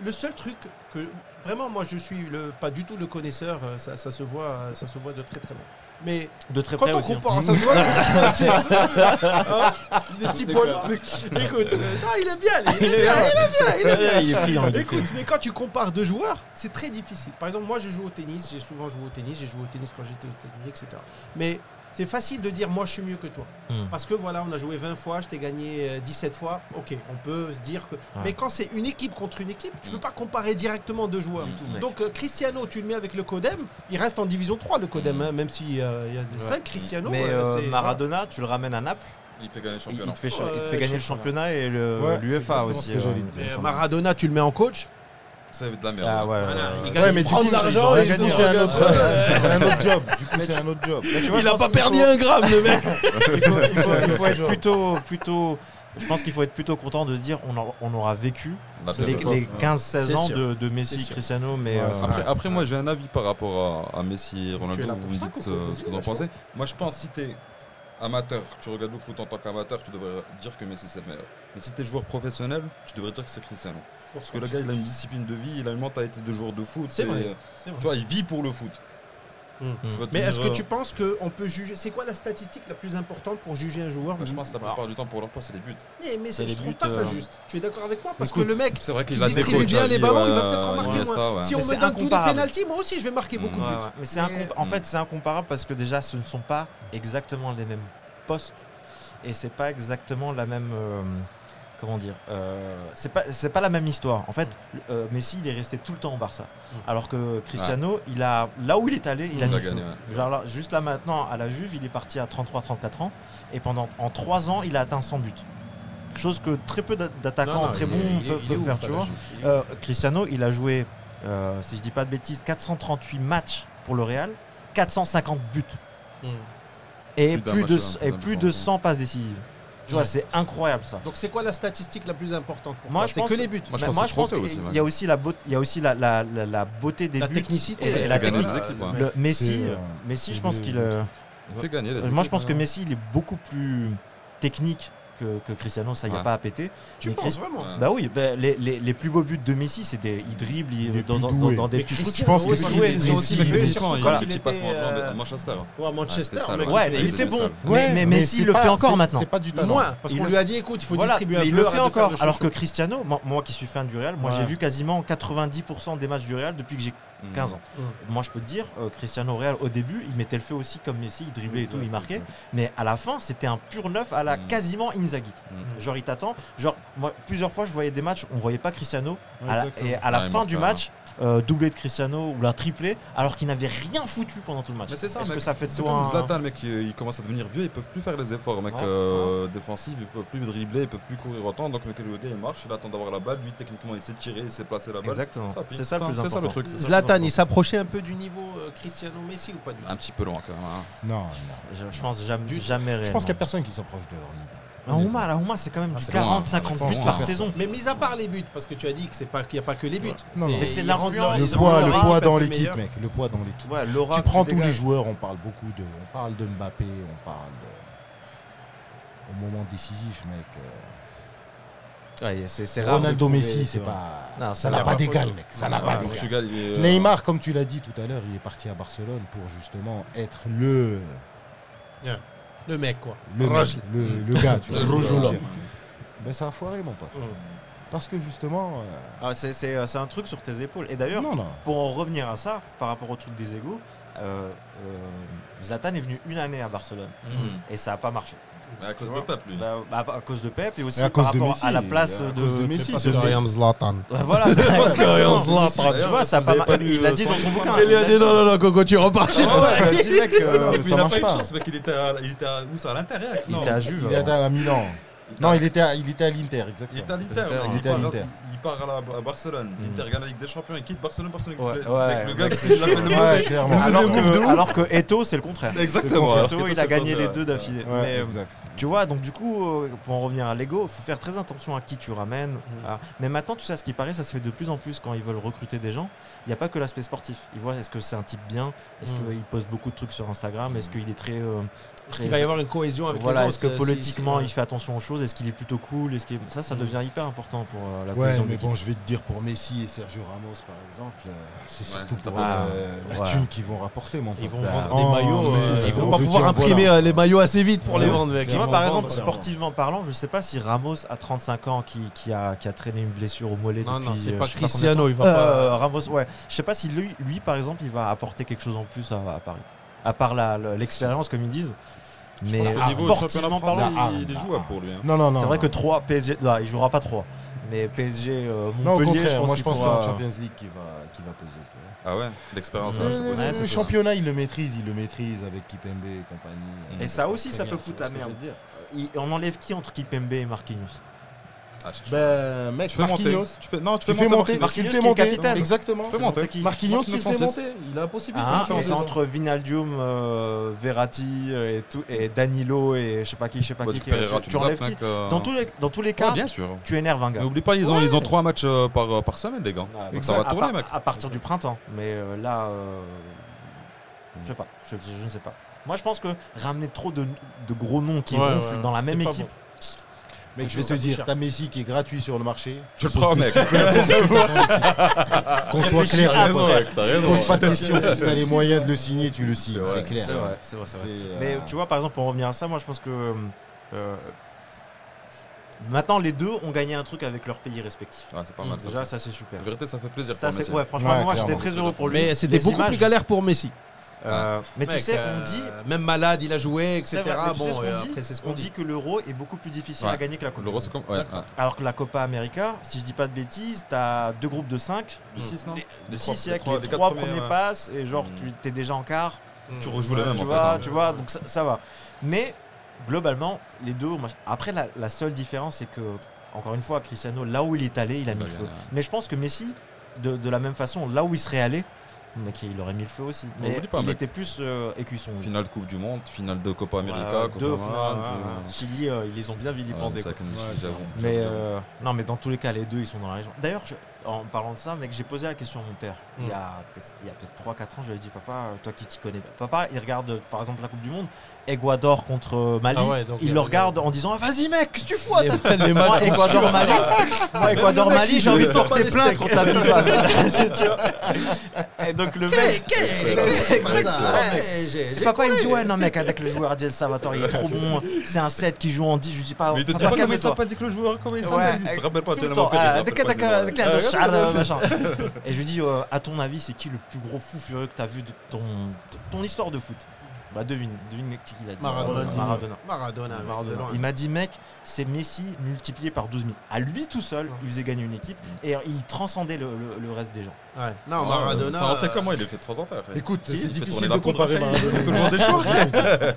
le seul truc que vraiment, moi, je suis pas du tout le connaisseur. Ça se voit de très très loin. Mais De très quand près on aussi. compare, ça se voit. Hein, des petits poils. Écoute, il est bien, il est bien. Il est friand. il est Écoute, friand. mais quand tu compares deux joueurs, c'est très difficile. Par exemple, moi, je joue au tennis, j'ai souvent joué au tennis, j'ai joué au tennis quand j'étais aux États-Unis, etc. Mais c'est facile de dire, moi, je suis mieux que toi. Parce que voilà, on a joué 20 fois, je t'ai gagné 17 fois. Ok, on peut se dire que. Ouais. Mais quand c'est une équipe contre une équipe, tu peux pas comparer directement deux joueurs. Du tout, mec. Donc, Cristiano, tu le mets avec le Codem, il reste en division 3, le Codem, hein, même s'il y a des 5. Cristiano, Mais c'est. Maradona, tu le ramènes à Naples, Il fait gagner le il championnat. te fait, Ouais, il te fait gagner le championnat et Ouais, c'est l'UEFA exactement aussi. ce que j'allais te Mais dire. Maradona, tu le mets en coach. C'est de la merde. Ah hein. ouais. Voilà, ouais. il Ouais, gagne, mais il du prend coup, de l'argent, ouais, il du se coup, c'est un regarde. autre, c'est un autre job. Du coup, c'est un autre job. Mais tu vois, Il je a pense pas qu'il perdu faut- un gramme, le mec. il faut être plutôt. Je pense qu'il faut être plutôt content de se dire on aura vécu La les, période. les 15-16 C'est ans sûr. de Messi, C'est sûr. Cristiano, mais Ouais, Après, moi, j'ai un avis par rapport à Messi et Tu es Ronaldo. là Vous pour me ça, dites Coco, ce vas-y, que vous en lâche-moi. pensez. Moi, je pense que si t'es amateur, que tu regardes le foot en tant qu'amateur, tu devrais dire que Messi c'est le meilleur. Mais si t'es joueur professionnel, tu devrais dire que c'est Cristiano. Parce que le gars, il a une discipline de vie, il a une mentalité de joueur de foot. C'est et, vrai. C'est vrai. Tu vois, il vit pour le foot. Tu vas te Mais dire, est-ce que tu penses qu'on peut juger? C'est quoi la statistique la plus importante pour juger un joueur? bah, je pense que la plupart du temps, pour leur poste, c'est les buts. Mais c'est je les trouve buts, pas ça juste. Tu es d'accord avec moi? Parce Écoute, que le mec, C'est vrai qu'il qui a distribue des bien coachs, les ballons, il va ouais, peut-être en marquer Iniesta, moins. ouais. Si Mais on c'est me donne tous les incomparable. pénaltys, moi aussi je vais marquer beaucoup de Ouais, buts. ouais. Mais c'est Mais- en fait, c'est incomparable parce que déjà, ce ne sont pas exactement les mêmes postes et c'est pas exactement la même. Comment dire c'est pas la même histoire. En fait, Messi, il est resté tout le temps au Barça, alors que Cristiano, il a là où il est allé, il a Il a mis feu. gagné, ouais. Genre là, juste là maintenant, à la Juve, il est parti à 33-34 ans et en 3 ans, il a atteint 100 buts. chose que très peu d'attaquants Non, très il bons est- il est peuvent ouf, faire, tu là, vois. il est ouf. Cristiano, il a joué, si je dis pas de bêtises, 438 matchs pour le Real, 450 buts et Plus d'un plus match, de, hein, et plus plus d'un de match. 100 passes décisives. Tu vois, Ouais. c'est incroyable ça. Donc c'est quoi la statistique la plus importante pour Moi, toi? je C'est pense- que les buts. Moi, je Mais pense que c'est trophée qu'il aussi, y ouais. a aussi la beauté des La buts technicité. et il la fait gagner technique. les équipes, ouais. Le Messi, C'est, Messi, je c'est pense le- qu'il. le truc. Il fait gagner les Moi, je équipes, pense que hein. Messi, il est beaucoup plus technique que Cristiano, ça y a Ouais. pas à péter. Tu Mais penses Chris- vraiment? Ouais. Bah oui, bah, les plus beaux buts de Messi, c'est il dribble, Il est dans, plus dans- doué. dans des Mais petits trucs. Cristiano Je pense que aussi, si il est Messi- aussi il fait est sur voilà. quand il petit était passement à Manchester. ou à Manchester. c'était ça, mais le- quand Ouais, il mais était il était bon. ça. Mais Messi c'est le fait pas- encore c'est- maintenant. C'est pas du talent. Moins, parce Il qu'on le- lui a dit écoute, il faut Voilà, distribuer un mais il peu. le fait arrête de faire encore. le Alors que chouchou. Cristiano, moi qui suis fan du Real, moi Ouais. j'ai vu quasiment 90% des matchs du Real depuis que j'ai 15 ans. Moi je peux te dire, Cristiano Real au début, il mettait le feu aussi comme Messi, il driblait et tout, il marquait. Mais à la fin, c'était un pur neuf à la quasiment Inzaghi. Genre il t'attend. Genre moi plusieurs fois je voyais des matchs, on voyait pas Cristiano. Et à la Ah, il fin du marque pas, match, doublé de Cristiano ou la triplé, alors qu'il n'avait rien foutu pendant tout le match. Mais c'est ça, Est-ce mec. que ça fait de C'est toi comme un- Zlatan, mec, il commence à devenir vieux, ils peuvent plus faire les efforts, mec, Ouais. défensifs, ils peuvent plus dribbler, ils peuvent plus courir autant. Donc mec, le gars il marche, il attend d'avoir la balle, lui techniquement il sait tirer, il sait placer la balle. Exactement. Ça finit. C'est ça le plus Enfin, important. c'est ça le truc. C'est ça le plus Zlatan, important. il s'approchait un peu du niveau Cristiano-Messi ou pas du tout? Un petit peu loin quand même. Hein. Non, non. Je pense jamais réellement. Je pense qu'il n'y a personne qui s'approche de leur niveau. La Houma, c'est quand même du c'est loin. 40-50 Je pense buts que par personne. saison. Mais mis à part les buts, parce que tu as dit que c'est pas qu'il n'y a pas que les buts. Non, non. Mais c'est ils rendent l'influence. leur- Le ils poids, rendent le leur poids équipe dans un peu l'équipe, meilleure. mec. Le poids dans l'équipe. Ouais, l'aura Tu que prends tous les dégages. joueurs, on parle beaucoup de. On parle de Mbappé, on parle de. Au moment décisif, mec. Ouais, c'est rare. Ronaldo de trouver, Messi, tu c'est vois. pas. Non, Ça ça n'a n'a pas pas d'égal, photo. mec. Ça n'a Ouais, pas ouais, d'égal. Portugal, il est, Neymar, comme tu l'as dit tout à l'heure, il est parti à Barcelone pour justement être le Le mec, quoi. mec, Rajl. le gars, tu vois. Le ce que je veux Rojola. dire. Ben ça a foiré, mon pote. Parce que justement. Ah, c'est un truc sur tes épaules. Et d'ailleurs, Non, non. pour en revenir à ça, par rapport au truc des égos, Zlatan est venu une année à Barcelone et ça n'a pas marché. Mais à cause Tu de vois. Pep, lui. Bah, à cause de Pep et aussi Et à par cause de rapport Messi. à la place À cause de Messi. Parce ce que mec. Ryan Zlatan. Voilà, c'est Parce que Ryan exactement. Zlatan. Tu vois, ça a pas mar- il l'a dit dans son bouquin. Il lui a dit non, Coco, tu repars chez toi. Ouais, il a dit, mec, Non, Et mais puis ça il a marche pas eu de pas. chance, mec, il était à où ça, à l'intérieur. il était à Juve. Il était à Milan. Non, il était à l'Inter, Il exactement. était à l'Inter, Inter, mec, il était à l'Inter. il part à Barcelone. L'Inter gagne la Ligue des Champions, il quitte Barcelone, Ouais, mec, ouais, le gars mec, il a fait le Ouais, mauvais. clairement. Alors que Eto'o, c'est le contraire. Exactement. C'est Eto'o, il a gagné les deux d'affilée. Ouais, Mais, exact. tu vois, donc du coup, pour en revenir à l'ego, il faut faire très attention à qui tu ramènes. Mais maintenant, tu sais, à ce qui paraît, ça se fait de plus en plus quand ils veulent recruter des gens. Il n'y a pas que l'aspect sportif. Ils voient est-ce que c'est un type bien, est-ce qu'il poste beaucoup de trucs sur Instagram, est-ce qu'il est très. Il va y avoir une cohésion avec Voilà, les est-ce autres. que politiquement il fait attention aux choses, est-ce qu'il est plutôt cool, ça devient hyper important pour la Ouais, cohésion de mais l'équipe. bon, je vais te dire pour Messi et Sergio Ramos, par exemple, c'est surtout pour Ah, la ouais. thune qu'ils vont rapporter, mon pote. Ils vont Bah, vendre oh, des maillots. mais Ils vont on pas veut pouvoir dire, imprimer voilà. les maillots assez vite pour les Ouais, vendre, mec. Tu vois, clairement, par vendre, exemple, clairement. sportivement parlant, je sais pas si Ramos à 35 ans qui a traîné une blessure au mollet Non, depuis. non, c'est pas je sais combien de Cristiano, temps. il va pas. Ramos, ouais. Je sais pas si lui, par exemple, il va apporter quelque chose en plus à Paris. À part l'expérience, comme ils disent. Mais Au niveau du championnat sportivement français, parlant, il est jouable pour lui. hein. Non, non, non. c'est vrai non. que 3 PSG, non, il jouera pas 3. Mais PSG Non, au Montpellier, contraire, moi je qu'il pense que c'est pourra- en Champions League qui va peser. tu vois. Ah ouais, l'expérience, Ouais, ouais, c'est ouais, possible. c'est Le possible. championnat, il le maîtrise avec Kipembe et compagnie. Et ça aussi, Très ça bien, peut tu foutre vois la ce que je merde. veux dire. On enlève qui entre Kipembe et Marquinhos? Ah, je- Ben, mec, tu fais monter. Marquinhos. Tu fais monter. Tu fais monter. Marquinhos Tu le qui fais est monter. capitaine. Exactement. Tu fais monter. Marquinhos, tu le fais 906. monter. Il a la possibilité. Ah, de changer c'est ça. entre Vinaldium, Verratti et Danilo et je sais pas qui, Bah, tu tu enlèves qui? Dans tous les cas, bien sûr. tu énerves un gars. N'oublie pas, ils ont 3 matchs par semaine, les gars. Ah, Donc ça va tourner, mec. À partir du printemps. Mais là, je sais pas. Je ne sais pas. Moi, je pense que ramener trop de gros noms qui Ouais, ronflent ouais, dans la c'est même pas équipe. Mec, je vais te Ça coûte dire, cher. t'as Messi qui est gratuit sur le marché. Tu le prends, mec. Qu'on soit clair. T'as mon pote. raison, mec, t'as Tu raison. poses pas de questions. Si t'as les moyens de le signer, tu le signes. C'est vrai, C'est clair. C'est vrai. C'est, Mais tu vois, par exemple, pour revenir à ça, moi, je pense que maintenant, les deux ont gagné un truc avec leur pays respectifs. Ah, c'est pas mal ça. Déjà, ça, c'est super. En vérité, ça fait plaisir. Ça, pour c'est Messi. ouais, franchement, Ouais, moi, j'étais clairement. très heureux pour lui. Mais c'était Les beaucoup images, plus galère pour Messi. mais tu Mec, sais, on dit. même malade, il a joué, C'est etc. vrai, mais tu sais ce Bon, qu'on dit après, c'est ce On qu'on dit dit. que l'euro est beaucoup plus difficile Ouais. à gagner que la Coupe. L'euro, du c'est Monde. comme. Ouais, D'accord. Alors que la Copa América, si je dis pas de bêtises, t'as 2 groupes de 5. Le 6, non Le trois- 6, il y a que trois- les les 3 quatre premiers ouais. passes et genre Mm. tu t'es déjà en quart. Tu rejoues les mêmes, Tu en vois, fait, hein. tu vois, donc ça va. Mais globalement, les deux. Après, la seule différence, c'est que, encore une fois, Cristiano, là où il est allé, il a mis le feu. Mais je pense que Messi, de la même façon, là où il serait allé, mec, il aurait mis le feu aussi. Mais il était plus écusson. Finale Coupe du Monde, finale de Copa América, deux finales. Chili, ils les ont bien vilipendés. Mais non, mais dans tous les cas, les deux, ils sont dans la région. D'ailleurs, en parlant de ça, mec, j'ai posé la question à mon père. Il y a peut-être 3-4 ans, je lui ai dit, papa, toi qui t'y connais. Papa, il regarde par exemple la Coupe du Monde, Ecuador contre Mali. Il le regarde en disant, vas-y mec, qu'est-ce que tu fous à ça? Moi, Ecuador-Mali, j'ai envie de porter plainte contre la FIFA. Et donc le mec. Papa, il me dit, ouais, non, mec, avec le joueur Adel Salvatore, il est trop bon. C'est un 7 qui joue en 10. Je lui dis pas. Mais il te dit pas comment il s'appelle que le joueur, comment il s'appelle? Tu te rappelles pas, tu et je lui dis, à ton avis, c'est qui le plus gros fou furieux que tu as vu de ton histoire de foot? Bah devine qui il a dit. Maradona. Il m'a dit, mec, c'est Messi multiplié par 12 000. À lui tout seul, il faisait gagner une équipe et il transcendait le reste des gens. Ouais. Non, Maradona. Ça, on sait comment il est fait 3 ans après. Écoute, c'est difficile de comparer Maradona. Tout le monde est chaud.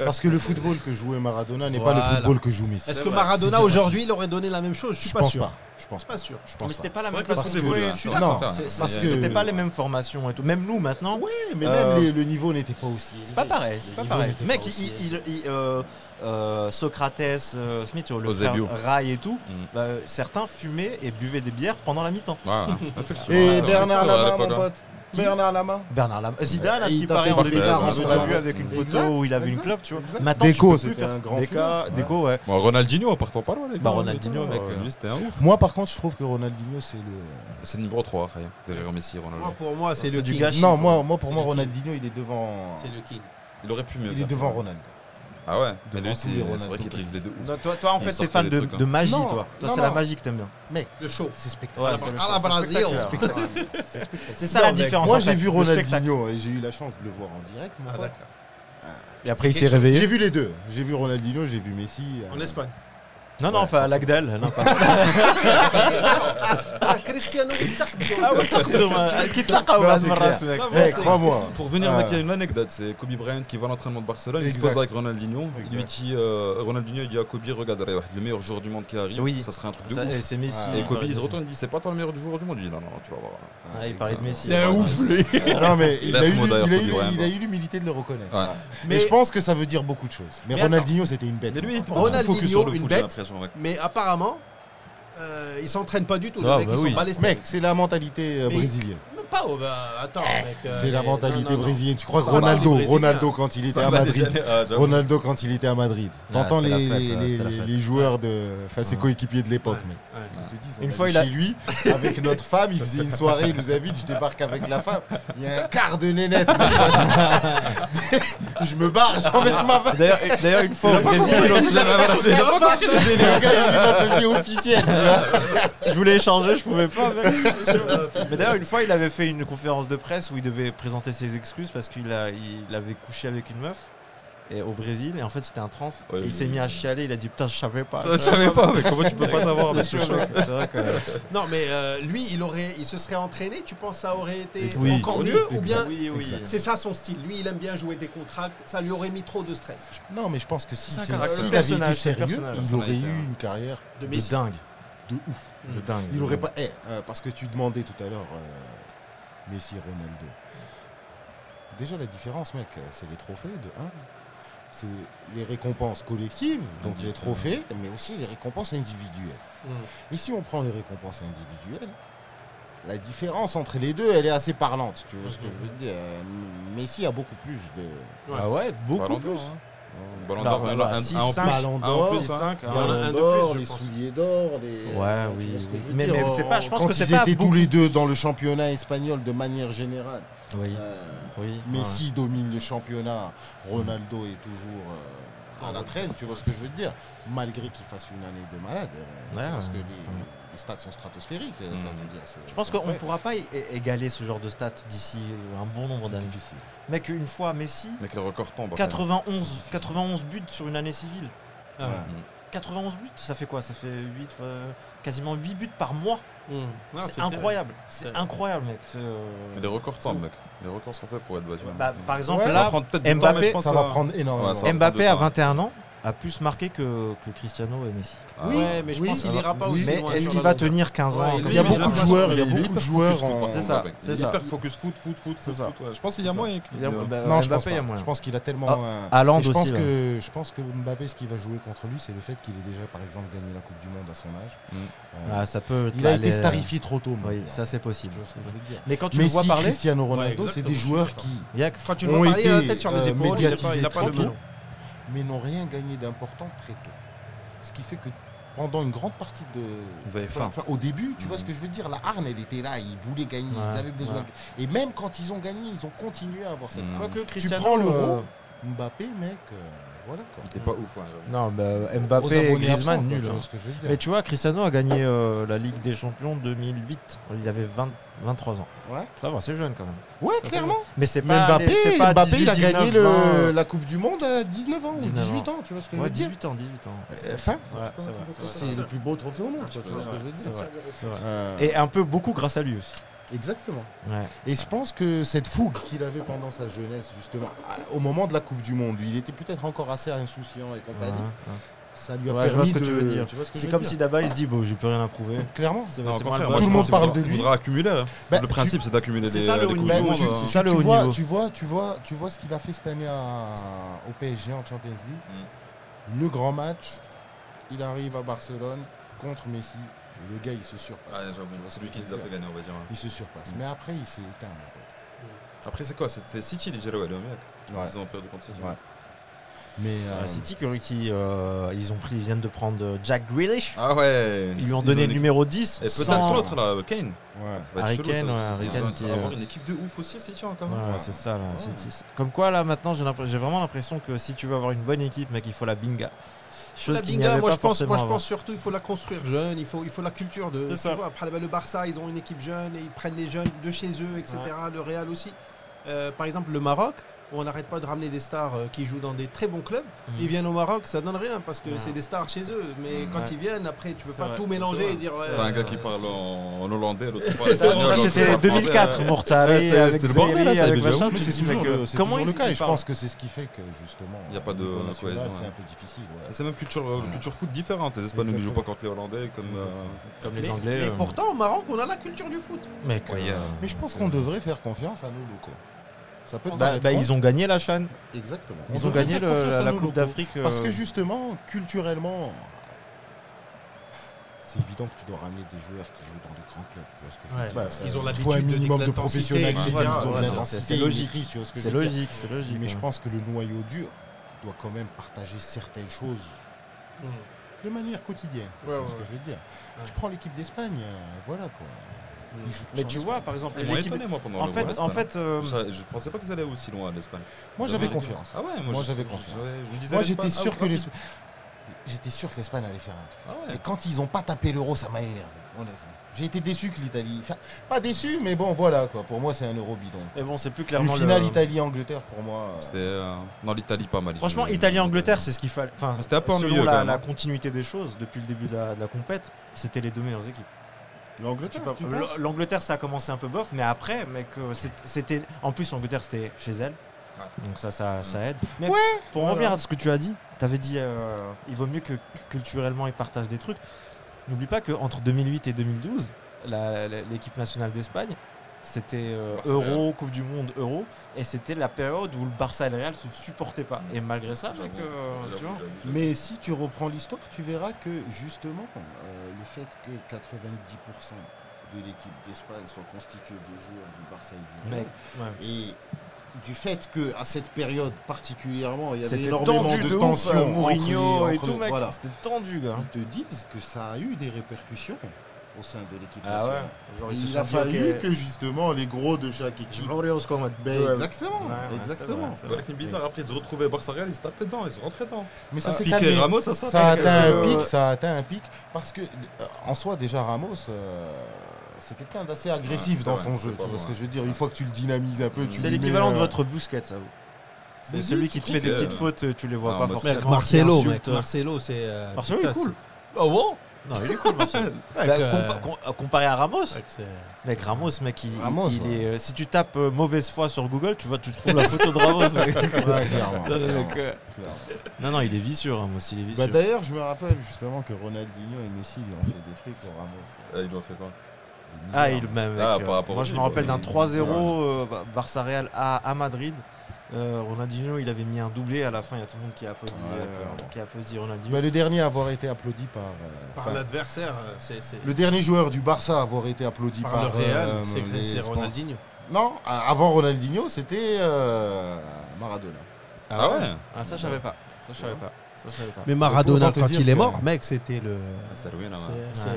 Parce que le football que jouait Maradona n'est pas le football que joue Messi. Est-ce que Maradona aujourd'hui, il aurait donné la même chose? Je suis pas sûr. Je pense pas sûr. Mais c'était pas la C'est même vrai que façon ça de jouer. s'évolue, hein. Non, parce que c'était pas les mêmes formations et tout. Même nous maintenant. Oui, mais même le niveau n'était pas aussi élevé. C'est pas pareil. C'est pas pareil. Mec, Socrates, Smith, le frère Rai et tout, certains fumaient et buvaient des bières pendant la mi-temps. Et Bernard Lama, mon pote. Bernard Lama. Zidane, à ce qui paraît, en 2015, on l'a vu avec une photo où il avait une clope, tu vois. Maintenant, Deco, c'était un grand Deco, ouais. Bon, Ronaldinho, en partant pas loin, les gars. Ronaldinho, mec. Lui, c'était un ouf. Moi, par contre, je trouve que Ronaldinho, c'est le. C'est le numéro 3, derrière Messi, Ronaldo. Pour moi, c'est le du king. gâchis. Non, pour moi, Ronaldinho, il est devant. C'est le king. Il aurait pu mieux. Il est devant Ronaldo. Ah ouais, devant lui, tous les Ronaldo. c'est vrai qu'il drible de ouf. Toi, en fait, t'es fan de magie, toi. Toi, c'est la magie que t'aimes bien. Mec, le show. c'est spectaculaire. À la Brasil. C'est ça la différence. Moi, j'ai vu Ronaldinho et j'ai eu la chance de le voir en direct. Ah, d'accord. Et après, il s'est réveillé. J'ai vu les deux. J'ai vu Ronaldinho, j'ai vu Messi. En Espagne. Non, enfin, à l'Agdal. Cristiano. Crois-moi. Pour venir, mec, il y a une anecdote. C'est Kobe Bryant qui va à l'entraînement de Barcelone. Il se pose avec Ronaldinho. Il lui dit, Ronaldinho, il dit à Kobe, regarde, le meilleur joueur du monde qui arrive. Oui. Ça serait un truc de ouf. C'est Messi. Et Kobe, il se retourne, il dit, c'est pas toi le meilleur joueur du monde. Il dit, non, tu vas voir. Il parlait de Messi. C'est un ouf, lui. Non, mais il a eu l'humilité de le reconnaître. Mais je pense que ça veut dire beaucoup de choses. Mais Ronaldinho, c'était une bête. Mais lui, Ronaldinho, une bête. Mais apparemment, il s'entraîne pas du tout. Le mec, ils sont pas les mec, c'est la mentalité brésilienne. Pas, attends, mec. C'est la mentalité brésilienne. Tu crois que Ronaldo quand il était à Madrid, t'entends les joueurs ses coéquipiers de l'époque, mec. Une fois, chez lui, avec notre femme, il faisait une soirée, il nous invite, je débarque avec la femme. Il y a un quart de nénette. Je me barre, j'en vais ma femme. D'ailleurs, une fois au Brésil, officiel. Je voulais échanger, je pouvais pas. Mais d'ailleurs, une fois, il avait fait une conférence de presse où il devait présenter ses excuses parce qu'il avait couché avec une meuf. Et au Brésil, et en fait c'était un trans. Il s'est mis à chialer, il a dit putain, je savais pas. Je savais pas, mais comment tu peux pas savoir? C'est vrai que... Non, mais lui, il se serait entraîné, tu penses que ça aurait été encore mieux? Exact. Ou bien c'est ça son style? Lui, il aime bien jouer des contracts, ça lui aurait mis trop de stress. Non, mais je pense que s'il avait personnage, été sérieux, il aurait eu une carrière de dingue. De ouf. De dingue. Il aurait pas. Parce que tu demandais tout à l'heure Messi, Ronaldo. Déjà, la différence, mec, c'est les trophées de 1. C'est les récompenses collectives, donc les trophées, mais aussi les récompenses individuelles. Et si on prend les récompenses individuelles, la différence entre les deux, elle est assez parlante. Tu vois ce que je veux dire? Messi a beaucoup plus de... Ah ouais, beaucoup plus. Ballon d'or, Ballon d'or, les souliers d'or, Ouais, oui. Mais c'est pas, je pense quand que c'est ils pas étaient tous les deux dans le championnat espagnol de manière générale. Oui. Messi domine le championnat, Ronaldo est toujours à la traîne, tu vois ce que je veux te dire? Malgré qu'il fasse une année de malade, parce que les stats sont stratosphériques. Ça, je pense qu'on ne pourra pas égaler ce genre de stats d'ici un bon nombre d'années. Mec, une fois Messi, mec, le record tombe. 91 buts sur une année civile. 91 buts, ça fait quoi? Ça fait quasiment 8 buts par mois. C'est incroyable. C'est incroyable, mec. Les records tombent, mec. Les records sont faits pour être battus. Par exemple, là, Mbappé, ça va prendre énormément. Mbappé a 21 ans. a plus marqué que Cristiano et Messi. Ah, Ouais, mais je pense qu'il n'ira pas aussi Mais loin est-ce sur qu'il la va longueur. tenir 15 ans Ouais, comme Il y a Mais beaucoup j'ai de joueurs, il y a l'impression beaucoup de qu'il est joueurs hyper focus en. foot, C'est ça, Mbappé. c'est Il est ça. hyper focus foot. C'est ça. Ouais. Je pense qu'il y a moyen. Il y a- bah, Non, je pense Mbappé, il y a pas. moyen. Je pense qu'il a tellement. Haaland Et je pense aussi, là. je pense que Mbappé, ce qui va jouer contre lui, c'est le fait qu'il ait déjà, par exemple, gagné la Coupe du Monde à son âge. Ah, ça peut Il a aller- été starifié trop tôt. Oui, maintenant. ça c'est possible. Tu vois ce que je veux dire. Mais quand tu le vois Messi, parler, Cristiano Ronaldo, Ouais, c'est exactement, des je suis joueurs d'accord. qui il y a Quand tu le ont vois parler, il a la été tête sur les épaules, il médiatisés n'a pas trop de tôt, melon. mais n'ont rien gagné d'important très tôt. Ce qui fait que pendant une grande partie de. Ils avaient faim. Au début, tu vois ce que je veux dire, la hargne, elle était là, ils voulaient gagner, Ouais, ils avaient besoin. ouais. Et même quand ils ont gagné, ils ont continué à avoir cette hargne. quoique Tu Cristiano, prends l'euro, Mbappé, mec, voilà quoi. T'es pas ouf. Ouais. non, bah, Aux Mbappé et abonnés Griezmann, absents, quoi, nul. tu hein. vois ce que je veux dire. Mais tu vois, Cristiano a gagné la Ligue des Champions 2008. Il avait 23 ans. Ouais. Ça va, c'est jeune quand même. Ouais, clairement. Mais c'est Mais pas, Mbappé, c'est pas Mbappé, il a 18, gagné 19, 20. la Coupe du Monde à 19 ans ou 19 18 ans, tu vois ce que je Ouais, veux dire. 18 ans, 18 ans. Enfin, Ouais, c'est vrai, c'est vrai. c'est le plus beau trophée au monde, tu vois ce que je veux C'est dire. vrai, c'est vrai. Euh, Et un peu beaucoup grâce à lui aussi. Exactement. Ouais. Et je pense que cette fougue qu'il avait pendant sa jeunesse, justement, au moment de la Coupe du Monde, il était peut-être encore assez insouciant et compagnie. Ouais. Ça lui a Ouais, je vois permis ce que de. tu veux dire. Tu vois ce que je C'est veux comme dire si Daba il se dit bon, j'ai plus rien à prouver. Clairement. C'est Non, c'est au moi le contraire, boss. Tout le je monde pense parle qu'il de lui. faudra accumuler. Hein. Bah, Le principe, c'est d'accumuler c'est des ça, le des haut Coupes niveau. du Monde. C'est ça, le haut vois, niveau. tu vois ce qu'il a fait cette année au PSG en Champions League. Le grand match, il arrive à Barcelone contre Messi. Le gars, il se surpasse. Ah, j'avoue, c'est lui qui les a fait gagner, on va dire. Il se surpasse. Mais après, il s'est éteint. mon pote. Après, c'est quoi? C'est City, les Gelo, le mec. Ouais. Ils ont perdu contre City. Ouais. Mais City ils viennent de prendre Jack Grealish. Ah ouais. Ils lui ont donné le numéro 10. Et sans- peut-être l'autre, là, Kane. ouais. Ça va être Harry chelou, Kane, ça. ouais, Harry Ils Kane vont qui avoir une équipe de ouf aussi, City, encore. Ouais, c'est ça là, Ouais. City. Comme quoi là maintenant j'ai vraiment l'impression que si tu veux avoir une bonne équipe, mec, il faut la binga. Chose La qu'il n'y binga, avait moi pas je pense, forcément avant. surtout il faut la construire jeune, il faut la culture de. C'est Tu ça. vois, après le Barça, ils ont une équipe jeune et ils prennent des jeunes de chez eux, etc. Le Real aussi. Par exemple, le Maroc, où on n'arrête pas de ramener des stars qui jouent dans des très bons clubs. Ils viennent au Maroc, ça donne rien parce que Ouais. c'est des stars chez eux. Mais quand Ouais. ils viennent, après, tu peux C'est pas vrai, tout c'est mélanger vrai. et dire. ouais, T'as un gars qui parle en hollandais, l'autre parle espagnol. Ça l'autre c'était parle 2004, français. Mortali Ouais, c'était avec le bordel, Zeri, là, ça, avec déjà, machin. Mais tu te c'est dis, toujours, mec, c'est comment toujours ils le cas. Et je parlent pense que c'est ce qui fait que justement. Il y a pas au niveau de national, cohésion, c'est ouais. un peu difficile. ouais. C'est même culture foot différente. Les Espagnols ne jouent pas contre les Hollandais comme. comme les Mais, Anglais. mais pourtant, au Maroc, on a la culture du foot. Mec, Ouais, Mais je pense qu'on devrait faire confiance à nos locaux. Ça peut te bah, paraître con. ils ont gagné la CHAN. Exactement. On Ils ont devrait gagné faire confiance à la nos Coupe locaux. d'Afrique. Parce que justement, culturellement, c'est évident que tu dois ramener des joueurs qui jouent dans de grands clubs. Tu vois ce que je veux Ouais, dire. bah, ils ont Il l'habitude faut un de minimum de l'intensité, professionnalisme, voilà, ils ont de voilà, l'intensité, c'est une logique. maîtrise, tu vois ce que je c'est veux dire. logique, c'est logique. Mais je ouais. pense que le noyau dur doit quand même partager certaines choses de manière quotidienne. Tu vois ce que je veux dire. Tu prends l'équipe d'Espagne, voilà quoi. Ils jouent tous Mais en tu Espagne. vois, par exemple, Ils m'ont l'équipe. étonné, moi, pendant En le fait, World en Cup, fait, Je pensais pas qu'ils allaient aussi loin à l'Espagne. Moi j'avais confiance. Ah ouais, Moi, j'avais confiance. Je me disais Moi l'Espagne, j'étais sûr ah, que rapide. J'étais sûr que l'Espagne allait faire un truc. Ah ouais. Et quand ils ont pas tapé l'euro, ça m'a énervé, honnêtement. J'ai été déçu que l'Italie. Enfin, pas déçu, mais bon, voilà quoi. Pour moi, c'est un euro bidon. mais bon, c'est plus Le clairement final le. Italie-Angleterre, pour moi. C'était dans l'Italie pas mal. Franchement, Italie-Angleterre, c'est ce qu'il fallait. Enfin, C'était un peu ennuyeux, selon quand même, la hein. continuité des choses, depuis le début de la compète, c'était les deux meilleures équipes. L'Angleterre, tu penses L'Angleterre, ça a commencé un peu bof, mais après, mec, c'était. En plus, l'Angleterre, c'était chez elle. Ouais. Donc ça aide. Mais Ouais, pour en revenir à ce que tu as dit, tu avais dit il vaut mieux que culturellement ils partagent des trucs. N'oublie pas qu'entre 2008 et 2012, l'équipe nationale d'Espagne, c'était Barça Euro, Coupe du Monde, Euro, et c'était la période où le Barça et le Real se supportaient pas. Et malgré ça, mec, tu vois. Mais si tu reprends l'histoire, tu verras que justement, le fait que 90% de l'équipe d'Espagne soit constituée de joueurs du Barça et du Real, Mec, ouais. et du fait qu'à cette période particulièrement, il y avait C'était énormément tendu de de ouf, tensions Mourinho et entre tout, les- mec. voilà. C'était tendu, gars. Ils te disent que ça a eu des répercussions au sein de l'équipe Ah ouais. nationale. Genre, Et ils se il sont a dit, fallu ok, que justement les gros de chaque équipe. Ben, exactement, Ouais, exactement. c'est vrai. Voilà qui est bizarre, après ils se retrouvaient Barça Real, ils se tapaient dedans, ils se rentraient dedans. Mais ça s'est Piqué calmé. Ramos, ça Ça a atteint un que- pic, ça a atteint un pic parce que en soi déjà Ramos c'est quelqu'un d'assez agressif Ouais, dans c'est son vrai, jeu, c'est tu pas vois bon, ce que ouais. je veux dire. Une fois que tu le dynamises un peu, tu C'est lui l'équivalent mets, de votre Bousquet, ça. C'est Mais celui qui te fait des Piqué, petites fautes, tu les vois non, pas mais forcément. Mec, Marcelo, qui mec, insulte. Marcelo, c'est. Marcelo, il est cool. Oh bon Non, il est cool, Marcelo. Ouais, Comparé à Ramos, ouais, c'est- mec, Ramos, mec, Ramos, il ouais. est. Si tu tapes mauvaise foi sur Google, tu trouves la photo de Ramos, mec. Ouais, clairement. Non, mec, clairement. non, il est vicieux, Ramos, il est Bah, vicieux. d'ailleurs, je me rappelle justement que Ronaldinho et Messi lui ont fait des trucs pour Ramos. Il doit faire quoi? Ah, il même. Ah, par rapport moi, au je me Real, rappelle d'un ouais. 3-0 Barça Real à Madrid. Ronaldinho, il avait mis un doublé à la fin. Il y a tout le monde qui a applaudi, Ouais, clairement. qui a applaudi Ronaldinho. Bah, le dernier à avoir été applaudi par. Par enfin, l'adversaire, le dernier joueur du Barça à avoir été applaudi par par le Real, les c'est sports- Ronaldinho. Non, avant Ronaldinho, c'était Maradona. Ah ouais? Ah, ça, je savais pas. Ça, je savais pas. Mais Maradona, Autant te quand dire il est que- mort, mec, c'était le. C'est ruiné, là.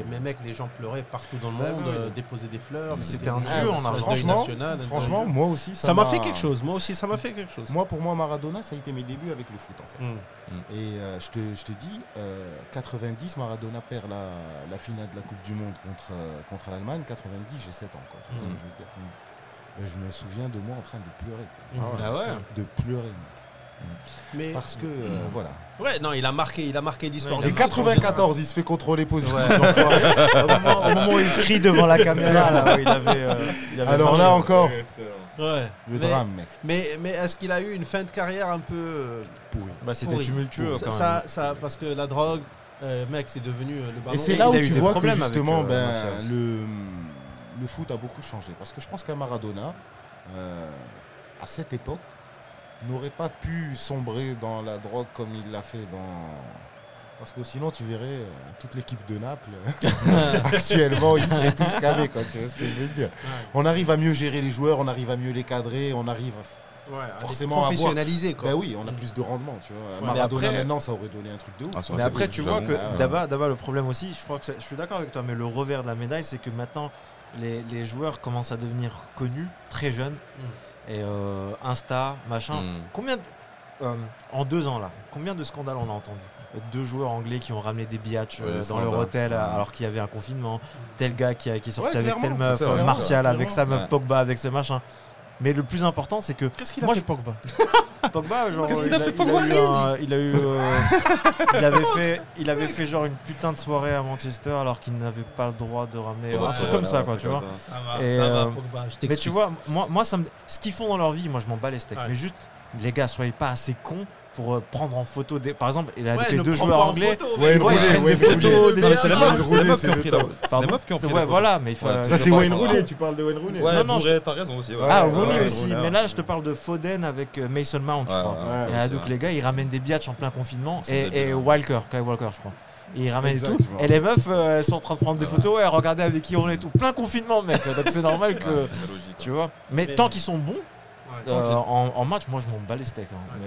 Mais mec, les gens pleuraient partout dans le Bah monde, oui. déposaient des fleurs. Mais mais c'était un le jeu, on a- deuil Franchement, national, franchement, moi aussi, ça m'a fait quelque chose. Moi aussi, ça m'a fait quelque chose. Moi, pour moi, Maradona, ça a été mes débuts avec le foot, en fait. Mm. Et je te dis, 90, Maradona perd la finale de la Coupe du Monde contre l'Allemagne. 90, j'ai 7 ans. Quoi. Tu vois ce que je veux dire. Je me souviens de moi en train de pleurer. Quoi. Ah ouais. De pleurer, mec. Mais Parce que, voilà. ouais, non, il a marqué l'histoire. Ouais, Et du foot. 94, il se fait contrôler positif. Ouais. l'enfoiré. Au moment où il crie devant la caméra, là, où il avait Alors là encore, Ouais. le drame, mec. Mais est-ce qu'il a eu une fin de carrière un peu Pourri. Bah, c'était pourrie tumultueux quand même. ça, parce que la drogue, mec, c'est devenu le ballon. Et c'est il là a où eu tu des vois que problèmes avec, justement, Martial. le foot a beaucoup changé. Parce que je pense qu'un Maradona, à cette époque, n'aurait pas pu sombrer dans la drogue comme il l'a fait dans... Parce que sinon, tu verrais toute l'équipe de Naples, actuellement, ils seraient tous camés, quoi, tu vois ce que je veux dire. On arrive à mieux gérer les joueurs, on arrive à mieux les cadrer, on arrive forcément à avoir... professionnalisé, quoi. Ben oui, on a plus de rendement, tu vois. mais Maradona, après- maintenant, ça aurait donné un truc de ouf. Ah, ça Mais aurait après, fait tu du vois jalon. que Ah ouais. Daba, le problème aussi, je crois que je suis d'accord avec toi, mais le revers de la médaille, c'est que maintenant, les joueurs commencent à devenir connus très jeunes. Et Insta, machin. Combien, en 2 ans là, combien de scandales on a entendu? 2 joueurs anglais qui ont ramené des biatchs Ouais, dans leur scandales. hôtel alors qu'il y avait un confinement. Tel gars qui est sorti Ouais, avec telle clairement, meuf, c'est vrai, Martial c'est avec sa meuf, Ouais. Pogba avec ce machin. Mais le plus important, c'est que Qu'est-ce qu'il a Moi, fait, Pogba? Pogba, genre, Qu'est-ce qu'il il a fait, Pogba? il avait fait genre une putain de soirée à Manchester alors qu'il n'avait pas le droit de ramener un truc Ouais, comme là, ça, c'est quoi, tu vois. Ça va, Et, Pogba, je Mais t'excuse. tu vois, moi ce qu'ils font dans leur vie, moi je m'en bats les steaks. Ouais. Mais juste, les gars, soyez pas assez cons pour prendre en photo des. Par exemple, il a Ouais, les ne 2 prends joueurs pas en anglais. photo, Ouais, mec. une Ouais, ils roulée, prennent ouais, des une photos, roulée. des Non, trucs c'est comme la ça. meuf, roulée, C'est c'est les meufs le qui ont pris top. la. C'est les meufs qui ont pris Ouais, la photo. voilà, mais il faut. Ouais, Ça, c'est pas- Wayne Rooney, tu parles de Wayne Rooney. Ouais, Non, non, Bourget, t'as raison aussi. ouais. Ah, Ouais, Rooney ouais, aussi. Rooney, Mais là, je te parle de Foden avec Mason Mount, je Ouais, crois. ouais, Et c'est donc vrai. les gars, ils ramènent des biatchs en plein confinement. Ils sont Et débiles, hein. Walker, Kyle Walker, je crois. Et ils ramènent et tout. Exactement. Et les meufs, elles sont en train de prendre des photos. Ouais, regardez avec qui on est et tout. Plein confinement, mec. Donc c'est normal que. Ouais, c'est logique, Tu ouais. vois. Mais Mais- tant qu'ils sont bons Ouais. en match, moi je m'en bats les steaks. hein.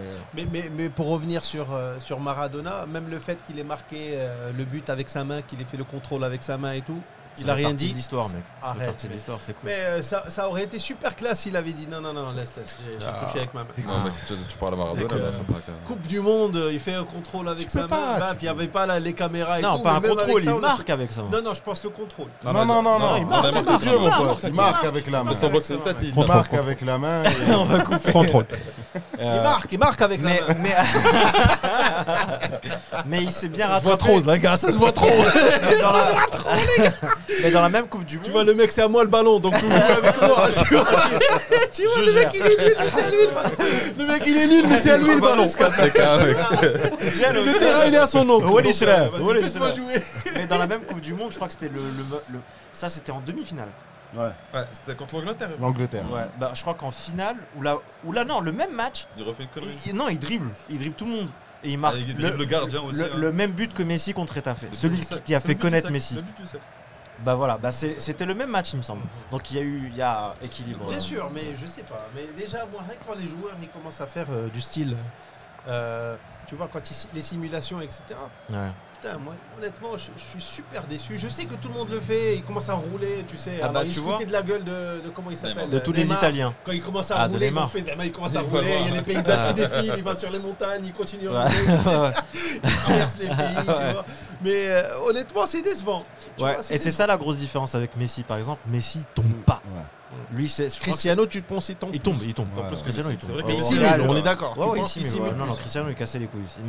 Mais pour revenir sur Maradona, même le fait qu'il ait marqué le but avec sa main, qu'il ait fait le contrôle avec sa main et tout, Ça il a fait rien partie dit. de l'histoire, mec. Ça fait Arrête, partie de mec. l'histoire, c'est cool. Mais ça aurait été super classe s'il avait dit non, laisse, j'ai Ah. touché avec ma main. Non, mais tu parles à Maradona, Avec, là, ça me traque. Coupe du monde, il fait un contrôle avec Tu sa peux pas, main, bah, tu puis il n'y avait pas les caméras et Non, tout. pas mais un même avec contrôle, ça, il on a- marque avec ça. Non, je pense le contrôle. Non, mais- non, il marque, Nom il de marque, Dieu, il mon marque, pote. Il marque avec la main. C'est bloc, c'est peut-être. Il marque avec la main. et- On va couper. Contrôle. Euh, Il marque avec mais, la main. mais il s'est bien Ça se voit rattrapé. trop, les gars, ça se voit trop. Mais dans la même Coupe du Tu Monde. vois, le mec, c'est à moi le ballon, donc vous jouez avec moi. Tu vois, Je le mec, gère. il est nul, mais c'est à lui le ballon. Le mec, il est nul, mais c'est à lui le ballon. Se casse les cas, mec. Tiens, Le terrain, il est à son oncle. Wally Donc, Schreiber, vas-y, Wally fais-moi Schreiber. jouer. Mais dans la même Coupe du Monde, je crois que c'était ça c'était en demi-finale. Ouais, Ouais, c'était contre l'Angleterre. l'Angleterre. Ouais. Bah je crois qu'en finale ou là non, le même match, Il refait une connerie. il dribble tout le monde et il marque Il dribble le gardien aussi. hein. le même but que Messi contre Retafe. Le Celui but du siècle. qui a C'est fait le but du connaître siècle. Messi. Le but du siècle. Bah voilà, bah c'était le même match il me semble. Donc il y a équilibre. Bien sûr, mais je sais pas. Mais déjà, moi, rien que quand les joueurs ils commencent à faire du style, tu vois, quand les simulations, etc. Ouais. Putain, moi, honnêtement, je suis super déçu. Je sais que tout le monde le fait, il commence à rouler, tu sais. Ah bah, Alors, il tu se vois. foutait de la gueule de comment il s'appelle De tous les Neymar. Italiens. Quand il commence à Ah, de rouler, ils ont Neymar. fait, il commence à Il va rouler, il y a voir. les paysages Ah. qui défilent, il va sur les montagnes, il continue à Ouais. rouler, il traverse les pays, tu Ouais. vois. Mais honnêtement, c'est décevant. Tu Ouais, vois, et c'est ça la grosse différence avec Messi par exemple. Messi tombe pas. Ouais. Lui, je crois que Cristiano, tu penses il tombe? il tombe. Ouais, En plus, ouais, Cristiano, il c'est tombe. vrai que Mais Au ici, Real, on est d'accord. Ouais, Tu ouais, penses ici, ici, mais mais non, plus. Cristiano, il cassait les couilles aussi.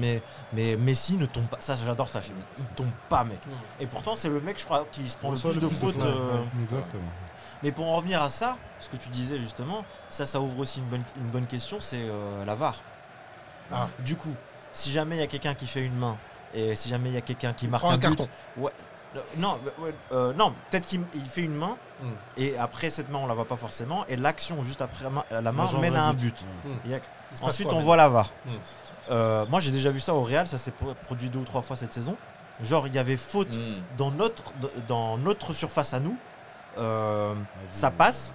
Mais Messi ne tombe pas. Ça, j'adore ça chez lui. Il tombe pas, mec. Et pourtant, c'est le mec, je crois, qui se prend le plus de fautes. Exactement. Mais pour en revenir à ça, ce que tu disais justement, ça ouvre aussi une bonne question, c'est la VAR. Ah. Du coup, si jamais il y a quelqu'un qui fait une main et si jamais il y a quelqu'un qui marque prend un but, carton. ouais, non, non, peut-être qu'il fait une main et après cette main on la voit pas forcément et l'action juste après la main mène à un but. Ensuite on voit la VAR. Moi j'ai déjà vu ça au Real, ça s'est produit 2 ou 3 fois cette saison. Genre il y avait faute dans notre surface à nous. Ça passe.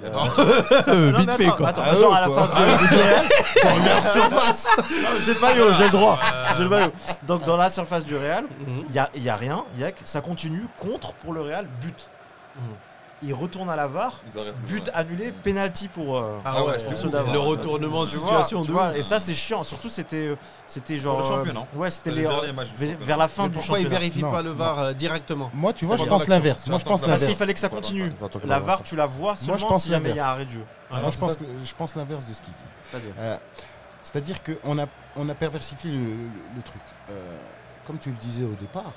Vite fait quoi. Attends, genre à la face du Real. Première surface. Non, j'ai le maillot, j'ai le droit. J'ai le maillot. Donc dans la surface du Real, il y a rien, ça continue contre pour le Real, but. Il retourne à la VAR, but annulé, penalty pour Ah ouais, pour c'était ceux ouf, d'avant. le retournement de Tu vois, situation tu de vois, ouf. et ça c'est chiant, surtout c'était genre le championnat. ouais, c'était C'était les le dernier match du vers la fin Mais du pourquoi il championnat. vérifie Non. pas le VAR directement? Moi, tu vois, je C'est pense bon, l'inverse. Moi, je pense Parce Parce qu'il l'inverse. fallait que ça continue. Il va te La voir VAR, ça. tu la vois je seulement pense si jamais il y a l'inverse. arrêt de jeu. Moi, je pense l'inverse de ce qu'il dit. C'est-à-dire C'est-à-dire qu'on a perversifié le truc. Comme tu le disais au départ,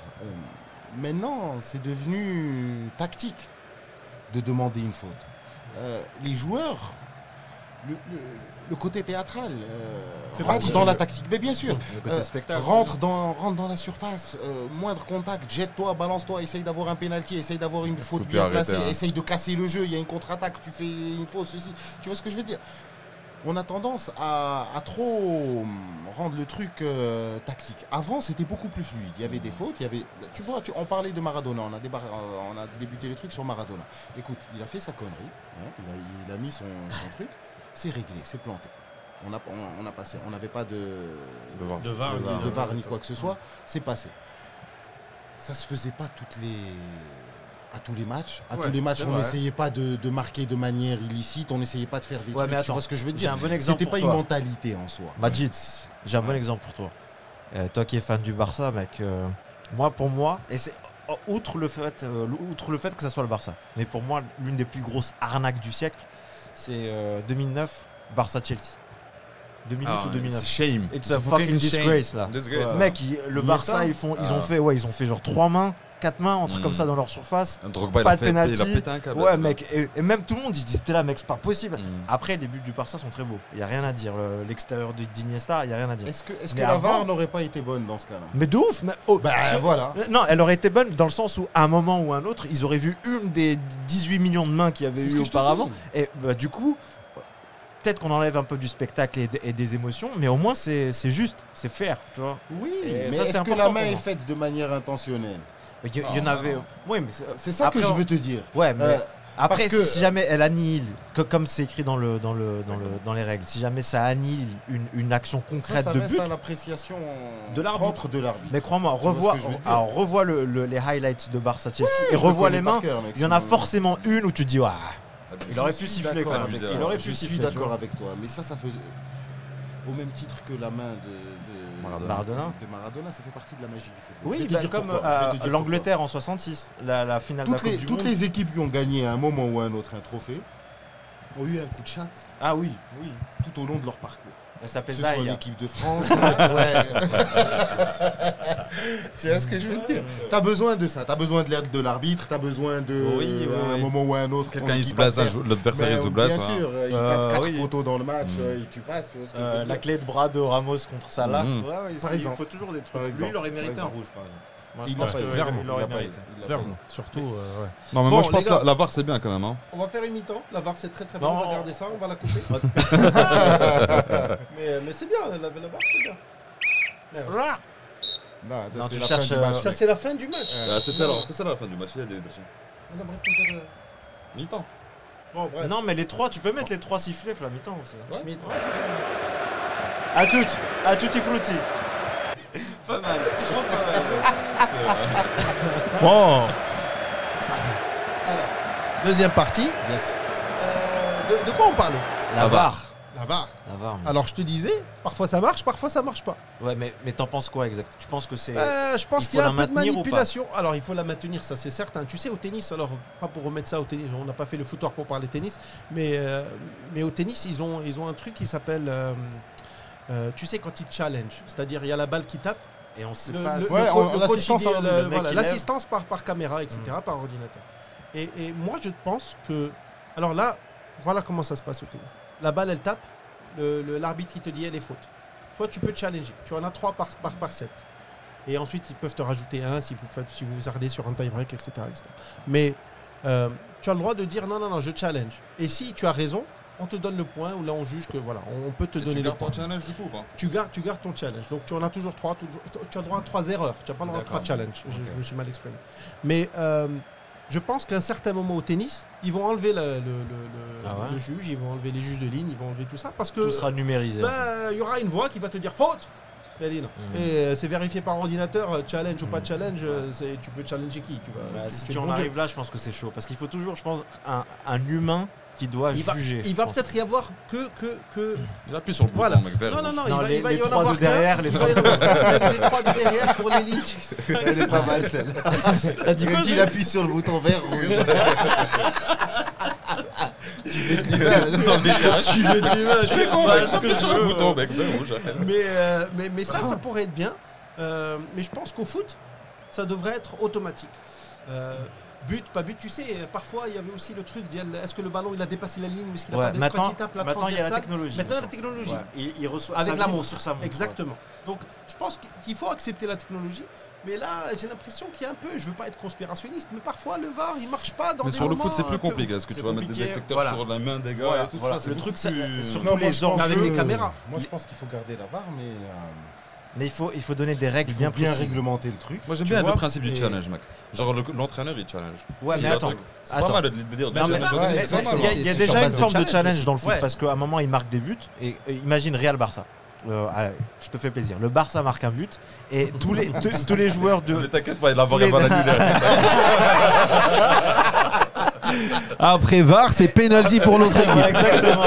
maintenant, c'est devenu tactique de demander une faute. Les joueurs, le côté théâtral, rentrent dans la tactique. Mais bien sûr, le côté spectacle. rentre dans la surface, moindre contact, jette-toi, balance-toi, essaye d'avoir un penalty, essaye d'avoir une faute plus bien arrêter, placée, hein. essaye de casser le jeu, il y a une contre-attaque, tu fais une faute, ceci. Tu vois ce que je veux dire? On a tendance à trop rendre le truc tactique. Avant, c'était beaucoup plus fluide. Il y avait des fautes, il y avait... Tu vois, on parlait de Maradona, on a débuté le truc sur Maradona. Écoute, il a fait sa connerie, hein, il a mis son truc, c'est réglé, c'est planté. On a passé, on n'avait pas de VAR ni quoi que ce soit, c'est passé. Ça se faisait pas à tous les matchs. À tous les matchs, on n'essayait pas de marquer de manière illicite, on n'essayait pas de faire des trucs. mais Tu attends, vois ce que je veux j'ai dire? un bon exemple C'était pour pas toi. une mentalité en soi. Majid, j'ai un bon exemple pour toi. Toi qui es fan du Barça, mec, pour moi, et c'est outre le fait que ça soit le Barça, mais pour moi, l'une des plus grosses arnaques du siècle, c'est 2009, Barça-Chelsea. 2008 ou 2009. Shame. It's a fucking disgrace là. Disgrace. Mec, le Barça, Iniesta ils ont fait genre 3 mains, 4 mains, un truc comme ça dans leur surface. Drogba, Pas il de penalty. a pété un câble. Ouais, mec, et même tout le monde, ils se disaient là, mec, c'est pas possible. Mm. Après, les buts du Barça sont très beaux. Il y a rien à dire. L'extérieur d'Iniesta, il y a rien à dire. Est-ce que Mais la avant- VAR n'aurait pas été bonne dans ce cas-là? Mais de ouf. Bah voilà. Non, elle aurait été bonne dans le sens où, à un moment ou un autre, ils auraient vu une des 18 millions de mains qu'il y avait C'est ce eu que je te auparavant. dis. Et bah, du coup, peut-être qu'on enlève un peu du spectacle et des émotions, mais au moins, c'est juste, c'est fair, tu vois. Oui, Et mais ça, c'est est-ce que important la main pour est moi. faite de manière intentionnelle? Il y en avait. Oui, mais C'est ça après, que je veux te dire. Ouais, mais Euh, après, parce que- si jamais elle annihile, comme c'est écrit dans les règles, si jamais ça annihile une action concrète ça de reste but, à l'appréciation De l'arbitre. propre de l'arbitre. mais crois-moi, Tu vois revois, ce que je veux dire alors, revois les highlights de Barça-Chelsea et Je le revois connais les par mains. cœur, mec, Il y en a c'est- forcément une où tu te dis, il aurait Je pu suis siffler quand d'accord même. avec Il aurait pu Je suis siffler. tu d'accord vois. avec toi, mais ça faisait au même titre que la main de Maradona. ça fait partie de la magie du football. Je Oui, vais te bah, dire comme pourquoi. Je vais te dire l'Angleterre en 66, la finale de la pourquoi. Coupe du Toutes Monde. les équipes qui ont gagné à un moment ou à un autre un trophée ont eu un coup de chatte Ah oui, tout au long de leur parcours. elle s'appelle Que ce soit Zaya. l'équipe de France. Ouais. Tu vois ce que je veux te dire? T'as besoin de ça, t'as besoin de l'aide de l'arbitre, t'as besoin de Oui, à un oui. moment ou à un autre. Quelqu'un ton il se équipe blesse, adverse. l'adversaire il se Mais, blesse. bien voilà. sûr, il tape 4 oui. poteaux dans le match, et tu passes. Tu vois ce que je veux La dire? clé de bras de Ramos contre Salah. Mhm. Ouais, Par il exemple. faut toujours des trucs. Par Lui, exemple. il aurait mérité Par un exemple. rouge, par exemple. Moi, je Il pense l'a pas eu, qu'il il l'aurait l'a pas eu, mérité. il l'a pas Clairement, eu. surtout. Ouais. Non, mais Bon, moi je pense les gars. la VAR c'est bien quand même. Hein. On va faire une mi-temps. La VAR c'est très très bien. Non, On va on- regarder ça, on va la couper. mais c'est bien, la VAR c'est bien. Merde. Non, Non, c'est tu la cherches, fin du match. Ça c'est la fin du match. Ah, c'est ça la fin du match. Il y a des On aimerait qu'on fasse, mi-temps. Bon, bref. Non, mais les trois, tu peux mettre les trois sifflets, la mi-temps aussi. Ouais. Mi-temps, À tutti frutti. Pas mal. Bon. Alors, deuxième partie. Yes. De quoi on parle? La VAR. La VAR. La VAR. Alors je te disais, parfois ça marche pas. Ouais, mais t'en penses quoi exact? Tu penses que c'est. Je pense il qu'il y a faut un la peu de maintenir ou pas? manipulation. Alors il faut la maintenir, ça c'est certain. Tu sais, au tennis, alors pas pour remettre ça au tennis, on n'a pas fait le footoir pour parler tennis, mais au tennis, ils ont un truc qui s'appelle, tu sais, quand ils challenge, c'est-à-dire il y a la balle qui tape. Et on sait Le- pas. le- Ouais, le coach, l'assistance, il dit, hein, le mec, voilà, il l'assistance par caméra, etc., par ordinateur. Et moi, je pense que... Alors là, voilà comment ça se passe au tennis. La balle, elle tape, l'arbitre, il te dit, elle est faute. Toi, tu peux challenger. Tu en as 3 par set. Et ensuite, ils peuvent te rajouter un si vous ardez sur un tie-break, etc., etc. Mais tu as le droit de dire, non, je challenge. Et si tu as raison, on te donne le point, ou là, on juge que, voilà, on peut te donner Tu le gardes point. ton challenge du coup ou pas? Tu gardes ton challenge. Donc tu en as toujours 3. Tu as droit à 3 erreurs. Tu n'as pas le droit à 3 D'accord. challenges. Ok. Je me suis mal exprimé. Mais je pense qu'à un certain moment au tennis, ils vont enlever le juge, ils vont enlever les juges de ligne, ils vont enlever tout ça. Parce que Tout sera numérisé. il y aura une voix qui va te dire faute. C'est-à-dire, non. Et c'est vérifié par ordinateur, challenge ou pas challenge, tu peux challenger qui Si tu es tu le en bon Dieu. arrives là, je pense que c'est chaud. Parce qu'il faut toujours, je pense, un humain qui doit juger. Il je va pense. peut-être y avoir que Il appuie sur le Voilà. bouton, mec, vert. Non, Non, il va y en 3 avoir de derrière, qu'un. les Il va y en avoir les 3 de derrière pour les lignes. Elle est pas mal celle. T'as dit quoi? Il appuie sur le bouton vert rouge. Tu fais du mal. Je fais quoi ce que je veux. Bouton, mec, vert, rouge. mais ça pourrait être bien. Mais je pense qu'au foot, ça devrait être automatique. But, pas but, tu sais, parfois il y avait aussi le truc, est-ce que le ballon il a dépassé la ligne ou est-ce qu'il a pas dépassé quand il tape la maintenant il y a la transversale. technologie. Maintenant, la technologie. Ouais, il reçoit Avec ça la vibre montre. sur sa montre. Exactement. Donc je pense qu'il faut accepter la technologie. Mais là, j'ai l'impression qu'il y a un peu, je veux pas être conspirationniste, mais parfois le VAR il marche pas dans Mais des sur le moments foot, c'est plus que- compliqué. Est-ce que c'est tu vas mettre des compliqué, détecteurs voilà. sur la main des gars Voilà, et tout voilà. ça? Le truc, c'est surtout Non, moi, les je pense avec enjeux. les caméras. Moi, je pense qu'il faut garder la VAR, mais Mais il faut donner des règles bien bien précises. réglementer le truc. Moi, j'aime Tu bien vois, le principe du et- challenge, mec. Genre, l'entraîneur, il challenge. Ouais, Si mais il attends. attaque, C'est attends. pas mal de dire. Non, mais c'est pas- mais c'est il pas y a- mal. il y a C'est déjà sur une base de forme de challenge. challenge dans le foot Ouais. parce qu'à un moment il marque des buts et imagine Real Barça. Allez, je te fais plaisir. Le Barça marque un but et tous les joueurs Mais de t'inquiète pas, il a tous les- pas l'annulaire. Après VAR, c'est penalty pour l'autre équipe. Ouais, exactement.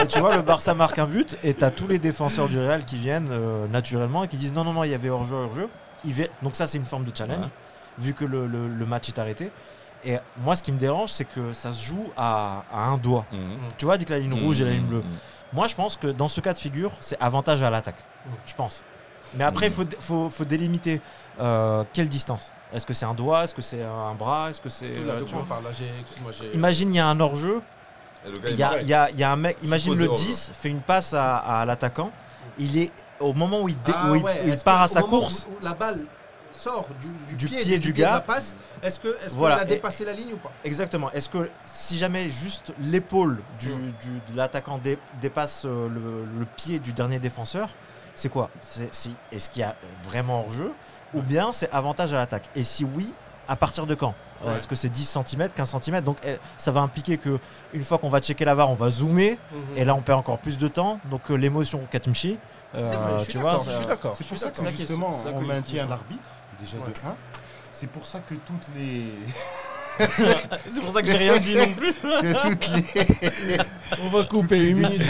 Et tu vois, le Barça marque un but et t'as tous les défenseurs du Real qui viennent naturellement et qui disent non, il y avait hors-jeu. Donc ça, c'est une forme de challenge, Ouais. vu que le match est arrêté. Et moi, ce qui me dérange, c'est que ça se joue à un doigt. Tu vois, dit que la ligne rouge et la ligne bleue. Moi, je pense que dans ce cas de figure, c'est avantage à l'attaque. Je pense. Mais après, il faut délimiter quelle distance. Est-ce que c'est un doigt? Est-ce que c'est un bras? Est-ce que c'est. Là, de tu quoi on vois. parle là, excuse-moi, Imagine, il y a un hors-jeu. Et le gars, Il il y a, marque. il y a- il y a un mec, imagine Supposé le hors-jeu. 10 fait une passe à l'attaquant. Il est au moment où il est-ce part que à au sa moment course. où la balle sort du pied pied du de la gars. passe, est-ce Voilà, qu'elle a et- dépassé la ligne ou pas? Exactement. Est-ce que si jamais juste l'épaule de l'attaquant dépasse le pied du dernier défenseur, c'est quoi? Est-ce qu'il y a vraiment hors-jeu ou bien c'est avantage à l'attaque? Et si oui, à partir de quand? Ouais. Est-ce que c'est 10 cm, 15 cm? Donc ça va impliquer que une fois qu'on va checker la VAR, on va zoomer et là on perd encore plus de temps. Donc l'émotion Katimchi, C'est vrai, je suis tu vois, d'accord, ça- je suis d'accord. C'est pour Je ça suis que d'accord. justement, c'est ça on que- maintient l'arbitre, déjà Ouais. de 1. C'est pour ça que toutes les... c'est pour ça que j'ai rien dit non plus. que toutes les... On va couper toutes les une minute.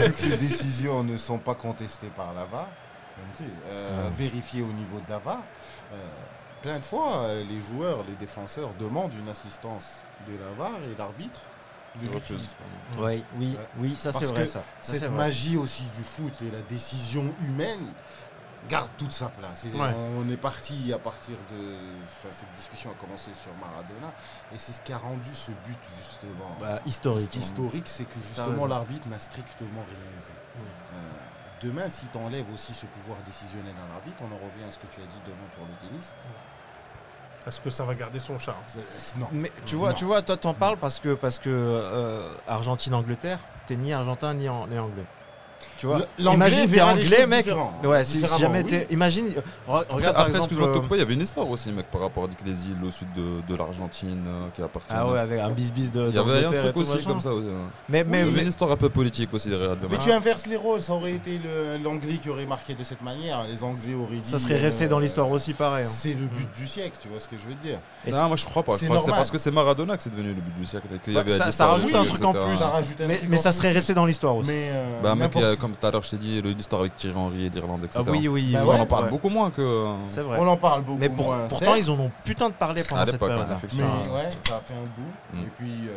toutes les décisions ne sont pas contestées par la VAR, vérifiées au niveau de la VAR. Plein de fois, les joueurs, les défenseurs demandent une assistance de la VAR et l'arbitre ne refuse. l'utilise pas. Oui, ça c'est Parce vrai que ça. Ça, Cette c'est vrai. magie aussi du foot et la décision humaine garde toute sa place. Et Ouais. on est parti à partir de... cette discussion a commencé sur Maradona et c'est ce qui a rendu ce but justement Historique. historique, c'est que T'as justement raison. l'arbitre n'a strictement rien vu. Demain, si tu enlèves aussi ce pouvoir décisionnel à l'arbitre, on en revient à ce que tu as dit demain pour le tennis. Est-ce que ça va garder son charme? Non. Mais tu Non. vois, toi t'en parles parce que Argentine-Angleterre, t'es ni argentin ni anglais. Tu vois, L'anglais imagine t'es verra les anglais, choses mec. différemment. Ouais, si Différemment, jamais oui. t'es. Imagine. Regarde par Après, exemple. excuse-moi, Tokpo, il y avait une histoire aussi, mec, par rapport à les îles au sud de l'Argentine qui appartiennent. Ah ouais, avec un bis de. Il y avait un d'Angleterre et truc tout, aussi machin. comme ça. Ouais. Mais Il y avait une histoire un peu politique aussi derrière. Mais tu inverses les rôles, ça aurait été l'anglais qui aurait marqué de cette manière. Les anglais auraient dit. ça serait resté dans l'histoire aussi pareil. Hein. C'est le but du siècle, tu vois ce que je veux te dire. Et Non, moi je crois pas. Je c'est crois que c'est normal. parce que c'est Maradona que c'est devenu le but du siècle. et qu'il y Bah, avait ça Adi Sarr, rajoute un etc. truc en plus. Ça rajoute un truc Mais en ça plus. serait resté dans l'histoire aussi. Mais Bah, mec, n'importe- comme tout à l'heure, je t'ai dit, l'histoire avec Thierry Henry et d'Irlande, etc. Ah oui, oui. Bah oui, ouais, On en parle ouais. beaucoup moins que. C'est vrai. on en parle beaucoup. Mais moins, pourtant, certes, ils en ont putain de parlé pendant À cette l'époque, période-là. ouais, effectivement. Mais ouais, ça a fait un bout. Mm. Et puis.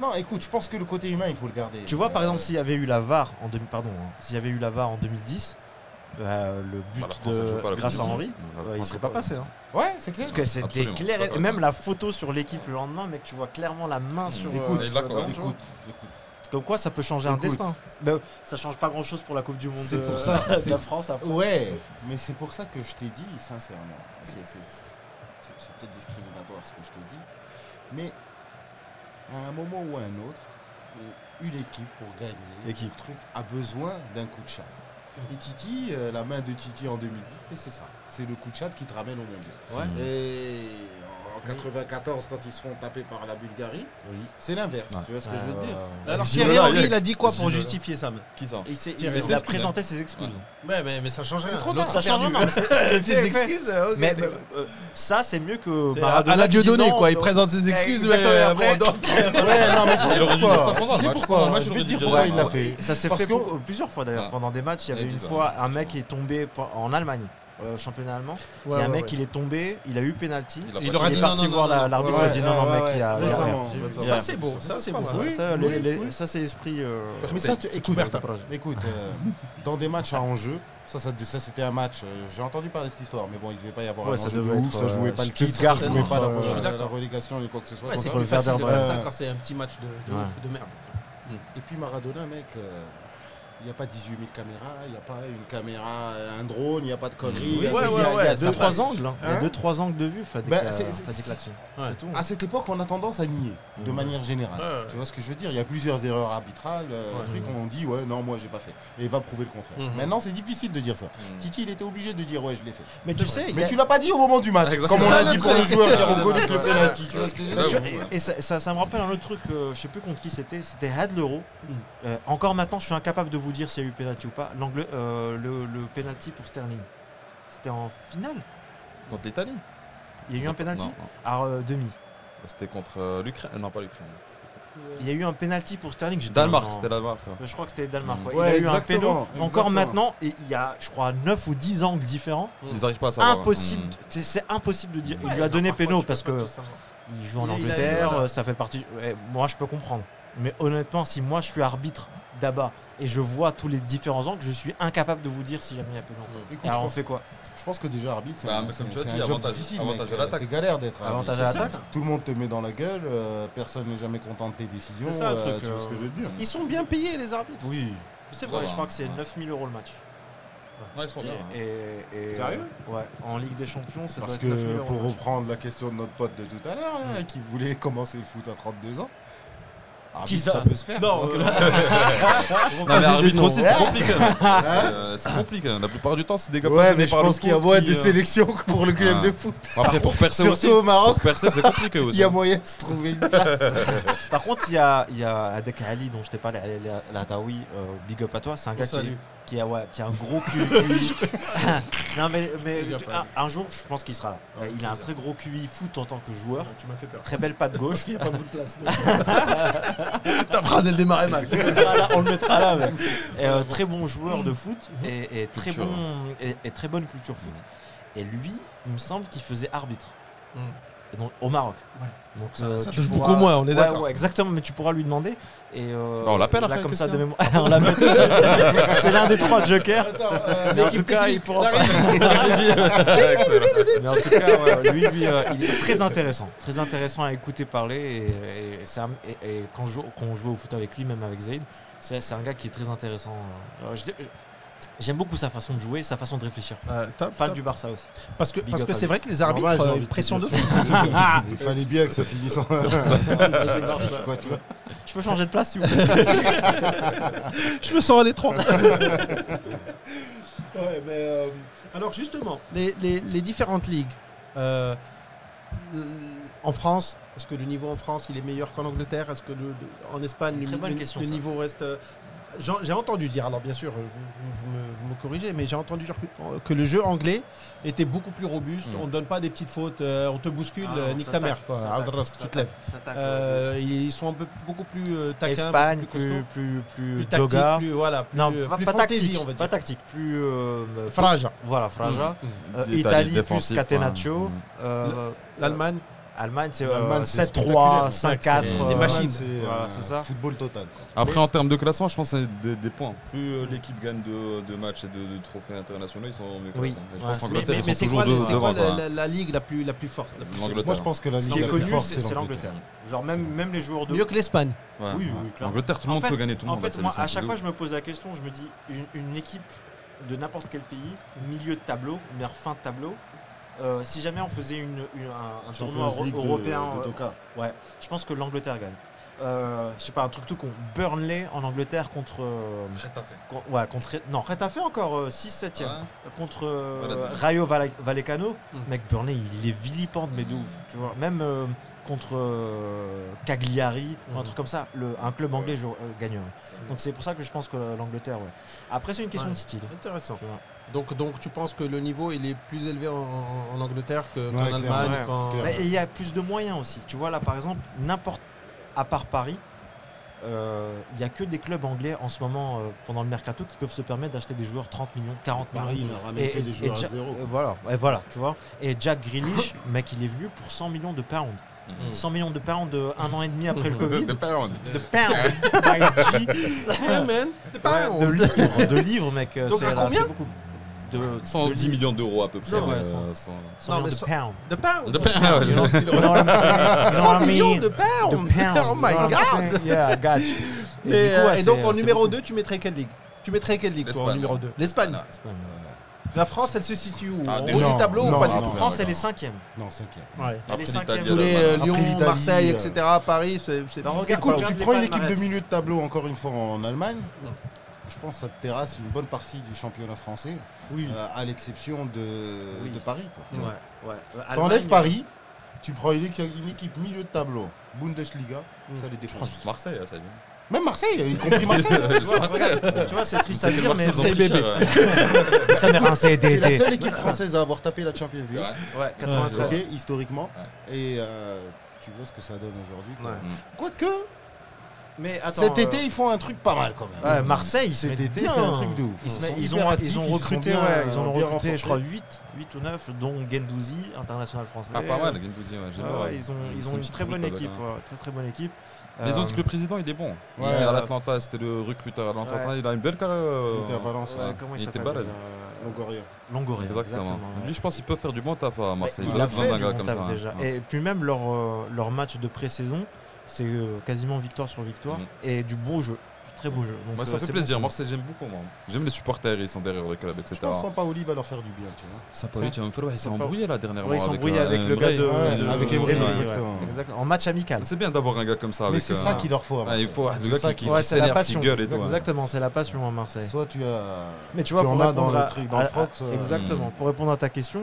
Non, écoute, je pense que le côté humain, il faut le garder. Tu vois, par exemple, s'il y avait eu la VAR en s'il y avait eu la VAR en 2010, le but Bah, la France, elle joue pas à la grâce à Coupe du Henry, Monde. La il France serait joue pas passé. Hein. Ouais, c'est clair. Parce que c'était Absolument. clair. Et D'accord. même la photo sur l'équipe le lendemain, mec, tu vois clairement la main sur. Écoute, sur là, le quoi, ballon, tu vois. Écoute. Comme quoi, ça peut changer un Écoute. destin. Ben, ça change pas grand-chose pour la Coupe du Monde C'est pour ça, de c'est- la France. Après. Ouais, mais c'est pour ça que je t'ai dit, sincèrement, c'est peut-être discriminatoire ce que je te dis, mais à un moment ou à un autre, une équipe pour gagner, Équipe. le truc a besoin d'un coup de chat. Et Titi, la main de Titi en 2010, et c'est ça, c'est le coup de chat qui te ramène au mondial. Ouais. Et en 94, quand ils se font taper par la Bulgarie, Oui. c'est l'inverse, Ouais. tu vois ce que je veux te dire. Alors Ginola, Thierry Henry, il y a- il a dit quoi pour Ginola. justifier ça même Qui ça Thierry Il a Henry. présenté ses excuses. Ouais, mais ça change rien. trop L'autre tard. a perdu. Non, mais c'est Tes fait. excuses, ok. Mais d'accord. ça, c'est mieux que C'est Maradona à la qui dit Dieudonné, non, quoi. Il non. présente ses excuses, mais Exactement, après- bon, donc. Ouais, non, mais tu sais Il aurait dû dire ça pourquoi, pendant tu le sais match. pourquoi, Pendant le match, je il vais aurait te dire dû pourquoi dire, il l'a ouais. fait. Ça s'est Parce fait que- plusieurs fois d'ailleurs. Ah. Pendant des matchs, il y avait Il y a une 10 ans, fois un effectivement. mec qui est tombé en Allemagne, championnat allemand. Ouais, Il y a un ouais, mec, ouais. il est tombé, il a eu penalty. Il a Il pas aura Il dit est non, parti non, voir non, non. l'arbitre, Ouais, il a dit non, non, ouais, mec, il y a ouais, rien. récemment, J'ai vu. récemment. Ça, c'est beau. Ça, c'est beau. Oui, Ça, oui. ça, c'est esprit. Mais ça, écoute, Bertin. écoute, dans des matchs à enjeu, ça c'était un match. J'ai entendu parler de cette histoire, mais bon, il ne devait pas y avoir Ouais, un ça enjeu de devait ouf, être, ça jouait pas le titre, Stuttgart ça jouait pas contre, je suis la d'accord. relégation ni quoi que ce soit. Ouais, c'est Donc, plus Werder facile de Bremen. faire ça quand c'est un petit match de Ouais. ouf, de merde. Et puis Maradona, mec, il n'y a pas 18 000 caméras, il n'y a pas une caméra, un drone, il n'y a pas de conneries. Oui, il y a ouais, ceci, ouais, il y a il y a ça 2-3 passe. angles. Il y a Hein 2-3 angles de vue, Fadik Bah, là-dessus. Ouais. C'est tout. À cette époque, on a tendance à nier, de Mhm. manière générale. Ouais. Tu vois ce que je veux dire? Il y a plusieurs erreurs arbitrales, Ouais. trucs on dit, ouais, non, moi, j'ai pas fait. Et va prouver le contraire. Mhm. Maintenant, c'est difficile de dire ça. Titi, il était obligé de dire, ouais, je l'ai fait. Mais tu sais, il y Mais a- tu l'as pas dit au moment du match, Exactement. comme on C'est l'a ça, dit le pour le truc. joueur qui a reconnu que le penalty. Tu vois ce que je veux Ouais, dire? Tu vois, et ça me rappelle un autre truc, je sais plus contre qui c'était Hadlero. Mm. Encore maintenant, je suis incapable de vous dire s'il y a eu penalty ou pas. Le penalty pour Sterling, c'était en finale. Contre l'Italie. Il y a eu un penalty Non, non. à demi. C'était contre l'Ukraine. Non, pas l'Ukraine. Il y a eu un penalty pour Sterling. j'étais Danemark, en- c'était la marque. Je crois que c'était Danemark. Mm. Ouais. Ouais, il y a eu un exactement, péno. Encore exactement. maintenant, et il y a, je crois, 9 ou 10 angles différents. Ils n'arrivent pas à savoir. Impossible. Mm. C'est impossible de dire. Ouais, il lui a donné parfois, péno tu peux parce pas que tout savoir. il joue en Il a- Angleterre. voilà. Ça fait partie. Ouais, moi, je peux comprendre. Mais honnêtement, si moi je suis arbitre d'ABA et je vois tous les différents angles, je suis incapable de vous dire si jamais il y a péno. Écoute, Alors je on pense- fait quoi? Je pense que déjà arbitre, c'est Bah, un, mais comme tu as c'est dit, un job avantage- difficile. avantage mec. à l'attaque. C'est galère d'être Avantage arbitre. à l'attaque. Tout le monde te met dans la gueule, personne n'est jamais content de tes décisions. C'est ça, le truc, Tu vois ce que je veux dire? Ils sont bien payés, les arbitres. Oui. C'est Ouais, vrai. je crois que c'est Ouais. 9 000 € le match. Ouais, ils sont bien. Et- Sérieux? Ouais, en Ligue des Champions, c'est Parce que pour reprendre la question de notre pote de tout à l'heure, là, qui voulait commencer le foot à 32 ans, Qui arbitre, ça ça peut se faire. Non, quoi. Non, mais arbitre aussi, c'est compliqué. Hein C'est compliqué. La plupart du temps, c'est des gars Ouais, passionnés mais je par le pense qu'il y a foot moins qui, de sélections que pour le club Ah. de foot. Après, pour percer aussi. Surtout au Maroc, Pour percer, c'est compliqué il aussi. y a moyen de se trouver une place. Par contre, il y a Adek Ali dont je t'ai parlé, la Taoui, big up à toi, c'est un gars Salut. qui a un gros QI. Non, mais Big up à lui. un jour, je pense qu'il sera là. Ouais, Il a un plaisir. très gros QI foot en tant que joueur. Tu m'as fait peur. Très belle patte gauche. Parce qu'il n'y a pas beaucoup de place. Ta phrase, elle démarrait mal. On le mettra là. Mais. Et, très bon joueur de foot et très Culture. et très bonne culture foot. Et lui, il me semble qu'il faisait arbitre. Mm. Et donc, au Maroc. Ouais. Donc, Ça tu touche pourras- beaucoup moins, on est Ouais, d'accord. ouais, exactement, mais tu pourras lui demander. Et on l'appelle là, après, comme ça de Christian. mémoire. On l'appelle tout de suite. C'est l'un des 3 jokers. Mais en tout cas, il pourra pas. Mais en tout cas, ouais, lui, il est très intéressant à écouter parler. Et quand on jouait au foot avec lui, même avec Zaid, c'est un gars qui est très intéressant. J'aime beaucoup sa façon de jouer, sa façon de réfléchir. Top, Fan top. du Barça aussi. Parce que Big up à c'est lui. vrai que les arbitres, Normal, j'ai envie de pression de te fou. Il fallait bien que ça finisse en. Quoi, tu vois. Je peux changer de place s'il vous plaît. Je me sens à l'étroit. Ouais, mais, alors justement, les différentes ligues en France, est-ce que le niveau en France il est meilleur qu'en Angleterre? Est-ce que en Espagne Très bonne question, le ça. niveau reste j'ai entendu dire, alors bien sûr, vous me corrigez, mais j'ai entendu dire que le jeu anglais était beaucoup plus robuste. On ne donne pas des petites fautes, on te bouscule, nique ta mère, quoi. Tu te lèves. Ils sont beaucoup plus taquins, Espagne, beaucoup plus plus tactique, joga. plus voilà, Non, plus pas fantasy, tactique, on va dire. pas tactique, plus Fraja. Voilà, Fraja. L'Italie, Italie plus défensif, Catenaccio. L'Allemagne. Allemagne, c'est L'Allemagne, c'est 7-3, spectaculaire. 5-4. Des machines. Voilà, c'est ça. Football total. Quoi. Après, en termes de classement, je pense que c'est des points. Plus l'équipe gagne de matchs et de trophées internationaux, ils sont mieux Oui. classés. Et je Ouais, pense qu'Angleterre, Mais ils c'est sont quoi, toujours c'est quoi devant. la ligue la plus forte L'Angleterre. Moi, je pense que la Ce ligue qui est la plus connu, forte, c'est l'Angleterre. Genre même les joueurs de. Mieux que l'Espagne. Ouais. Oui, clairement. L'Angleterre, tout le monde En fait- peut gagner tout le En monde. fait, c'est moi, le à chaque de fois, ouf. je me pose la question, je me dis, une équipe de n'importe quel pays, milieu de tableau, meilleure fin de tableau, si jamais on faisait un tournoi Champions League européen, de Doka. ouais, je pense que l'Angleterre gagne. Je sais pas, un truc tout con. Burnley en Angleterre contre. Ouais, contre. Non, Retafe encore 6-7e. Contre Voilà. Rayo Vallecano. Mm. Mec, Burnley, il est vilipende, mais de ouf. Tu vois. Même contre Cagliari, un truc comme ça, un club anglais gagnerait. Donc c'est pour ça que je pense que l'Angleterre, ouais. Après, c'est une question Ouais. de style. Intéressant. Tu vois. Donc tu penses que le niveau il est plus élevé en Angleterre qu'en Ouais, Allemagne clairement. Ouais. qu'en- Clairement. Mais il y a plus de moyens aussi. Tu vois, là, par exemple, à part Paris, il n'y a que des clubs anglais en ce moment, pendant le mercato, qui peuvent se permettre d'acheter des joueurs 30 millions, 40 millions. Paris, il a ramené que des joueurs à zéro. Voilà, tu vois. Et Jack Grealish, mec, il est venu pour 100 millions de pounds. 100 millions de pounds un an et demi après le Covid. De pound. De pounds, my G. Yeah, man. Ouais, de livres, mec. Donc, c'est à là, combien c'est beaucoup. De 110 millions d'euros à peu près. Non, ouais, 100. 100 Non, millions mais de so- pounds. De pounds. De pound. You know what I'm saying? 100 millions de De pounds. pounds. Oh my You know what I'm god. saying? Yeah, I got you. Et, du coup, ouais, et donc c'est- en c'est numéro beaucoup. 2, tu mettrais quelle ligue? Tu mettrais quelle ligue toi, en L'Espagne. numéro 2? L'Espagne. Ah, C'est pas- La France, elle se situe où? Ah, En des- haut du non, tableau ou non, pas du non, tout? non. France, elle est 5e. Non, 5e. Ouais. Elle Après est l'Italie, 5e. Tous les Après Lyon, l'Italie, Marseille, etc. Paris, c'est Bah, regarde, Écoute, regarde tu les prends une équipe de palmarès. milieu de tableau, encore une fois, en Allemagne. Je pense que ça te terrasse une bonne partie du championnat français, Oui. à l'exception de Paris. Quoi. Ouais. T'enlèves Allemagne, Paris, tu prends une équipe milieu de tableau, Bundesliga, ça les Je défonce. prends juste Marseille, ça y est. Même Marseille, y compris Marseille. Tu vois, regarde, tu vois, c'est triste à dire, mais C'est bébé. ça mérite un C'est la CDD. seule équipe française à avoir tapé la Champions League, Ouais, 93. ok, historiquement. Et tu vois ce que ça donne aujourd'hui. quoi. Ouais. Quoique, Mais attends, cet été, ils font un truc pas mal quand même. ouais, Marseille, ils se Cet mettent été, bien. c'est un truc de ouf. Ils, se Ils mettent- sont ils hyper ont, actifs, ils ont ils recruté, sont bien, ouais, ils ont bien recruté, je crois, renforcés. 8 ou 9, dont Gendouzi, international français. Ah, pas mal, Gendouzi, ouais, j'aime Ouais, bien. ouais, ils ont une très bonne équipe, très bonne équipe. Les ont dit que le président il est bon. Ouais, À l'Atlanta, c'était le recruteur à l'Atlanta. Ouais. Il a une belle carrière. Il était à Valence, Ouais, ouais. comment Il il était s'appelle balèze. Longoria. Longoria, Exactement. ouais. Lui, je pense qu'il peut faire du bon taf à Marseille. Il Ils a ont besoin fait d'un du gars bon comme taf ça. déjà. Ouais. Et puis même leur match de pré-saison, c'est quasiment victoire sur victoire. Mhm. Et du beau jeu. Très beau jeu. Donc, Moi, ça fait c'est plaisir. bon, Marseille, j'aime beaucoup. Moi. J'aime les supporters, ils sont derrière le club, etc. Je pense que Sampaoli va leur faire du bien, tu vois. Sampaoli, tu vas me faire. Il s'est embrouillé là dernièrement. Ouais, ils sont brouillés avec le Emre. gars de. Ouais, de- avec de- Emery, Emery, exactement. ouais. Exactement. En match amical. C'est bien d'avoir un gars comme ça. Mais avec, c'est ça qu'il leur faut. à Ouais, il faut Marseille. le gars C'est ça qui Ouais, c'est la s'énerve, qui passion. gueule et tout. Exactement, c'est la passion à Marseille. Soit tu as. Mais tu vois, tu pour en as dans répondre le à- truc, dans le froc. soit- Exactement. Pour répondre à ta question,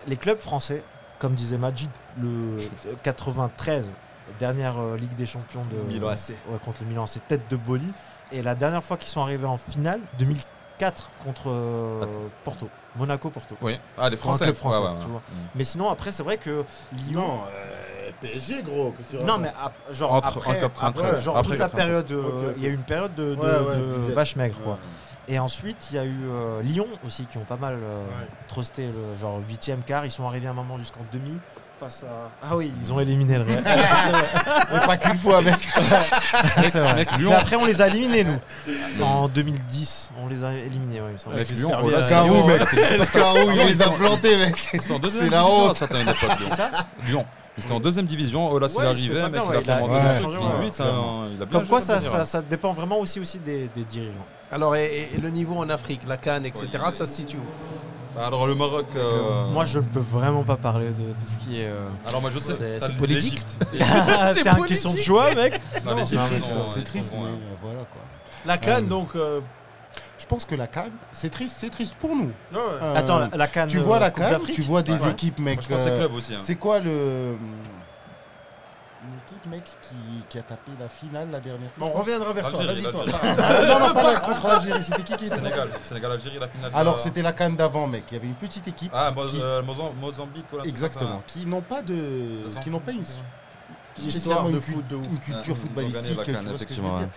les clubs français, comme disait Majid, le 93, dernière Ligue des Champions de Milan AC. Ouais, contre le Milan AC, tête de Boli. Et la dernière fois qu'ils sont arrivés en finale, 2004 contre Porto, Monaco-Porto. Oui. Ah, les Pour un Français. club français, Ouais, ouais, tu vois. ouais. Mais sinon, après, c'est vrai que Lyon. Non, PSG, gros. qu'est-ce que tu Non, racontes mais genre Entre- après, en 93, après, genre après toute la 93. période, Ok, ok. il y a eu une période de Ouais, disette. vache maigre, quoi. Ouais. Et ensuite, il y a eu Lyon aussi qui ont pas mal trusté le genre 8e quart. Ils sont arrivés à un moment jusqu'en demi. face à. Ah oui, ils ont éliminé le Real. Mais pas qu'une fois, mec. C'est vrai. Mec, Lyon. Mais après, on les a éliminés, nous. En 2010, on les a éliminés, ouais, il me semble. Avec Lyon, J'espère oh là, bien. c'est Carou, Lyon, mec. hein. Le Carou, il les a plantés, mec. C'était en deuxième C'est la division honte. à certaines époques, Lyon. Lyon. C'était en deuxième division. Oh là, s'il Ouais, arrivait, c'était pas mec, bien, il a ouais, fait il a- monter il a le changé, truc. ouais, Oui, ça, il a bien Comme quoi, géré le délire. ça dépend vraiment aussi des dirigeants. Alors, et le niveau en Afrique, la CAN, etc., Ouais, ça se situe où? Alors, le Maroc. Moi, je ne peux vraiment pas parler de tout ce qui est. Alors, moi, je sais. C'est t'as politique. l'Égypte. C'est une question de choix, mec. Non, Non, les c'est Égyptiens, triste, ils sont- c'est ils triste, sont mais bons, hein. voilà quoi. La CAN, donc. Je pense que la CAN, c'est triste pour nous. Ouais. Attends, la CAN. Tu vois la Coupe CAN, d'Afrique tu vois des Ouais. équipes, Moi, mec. je pense que c'est club aussi. hein. C'est quoi le. Une équipe, mec, qui a tapé la finale la dernière fois. Bon, on reviendra vers toi. Algérie, Vas-y, toi. l'Algérie. Non, pas la contre l'Algérie, c'était qui était Sénégal-Algérie, la finale. Alors, c'était la CAN d'avant, mec. Il y avait une petite équipe. Ah, qui- Mozambique. voilà, Exactement. Qui n'ont pas une Histoire spécialement de une foot de ouf. une culture Ils ont footballistique, gagné la tu CAN, vois ce que je veux effectivement, dire.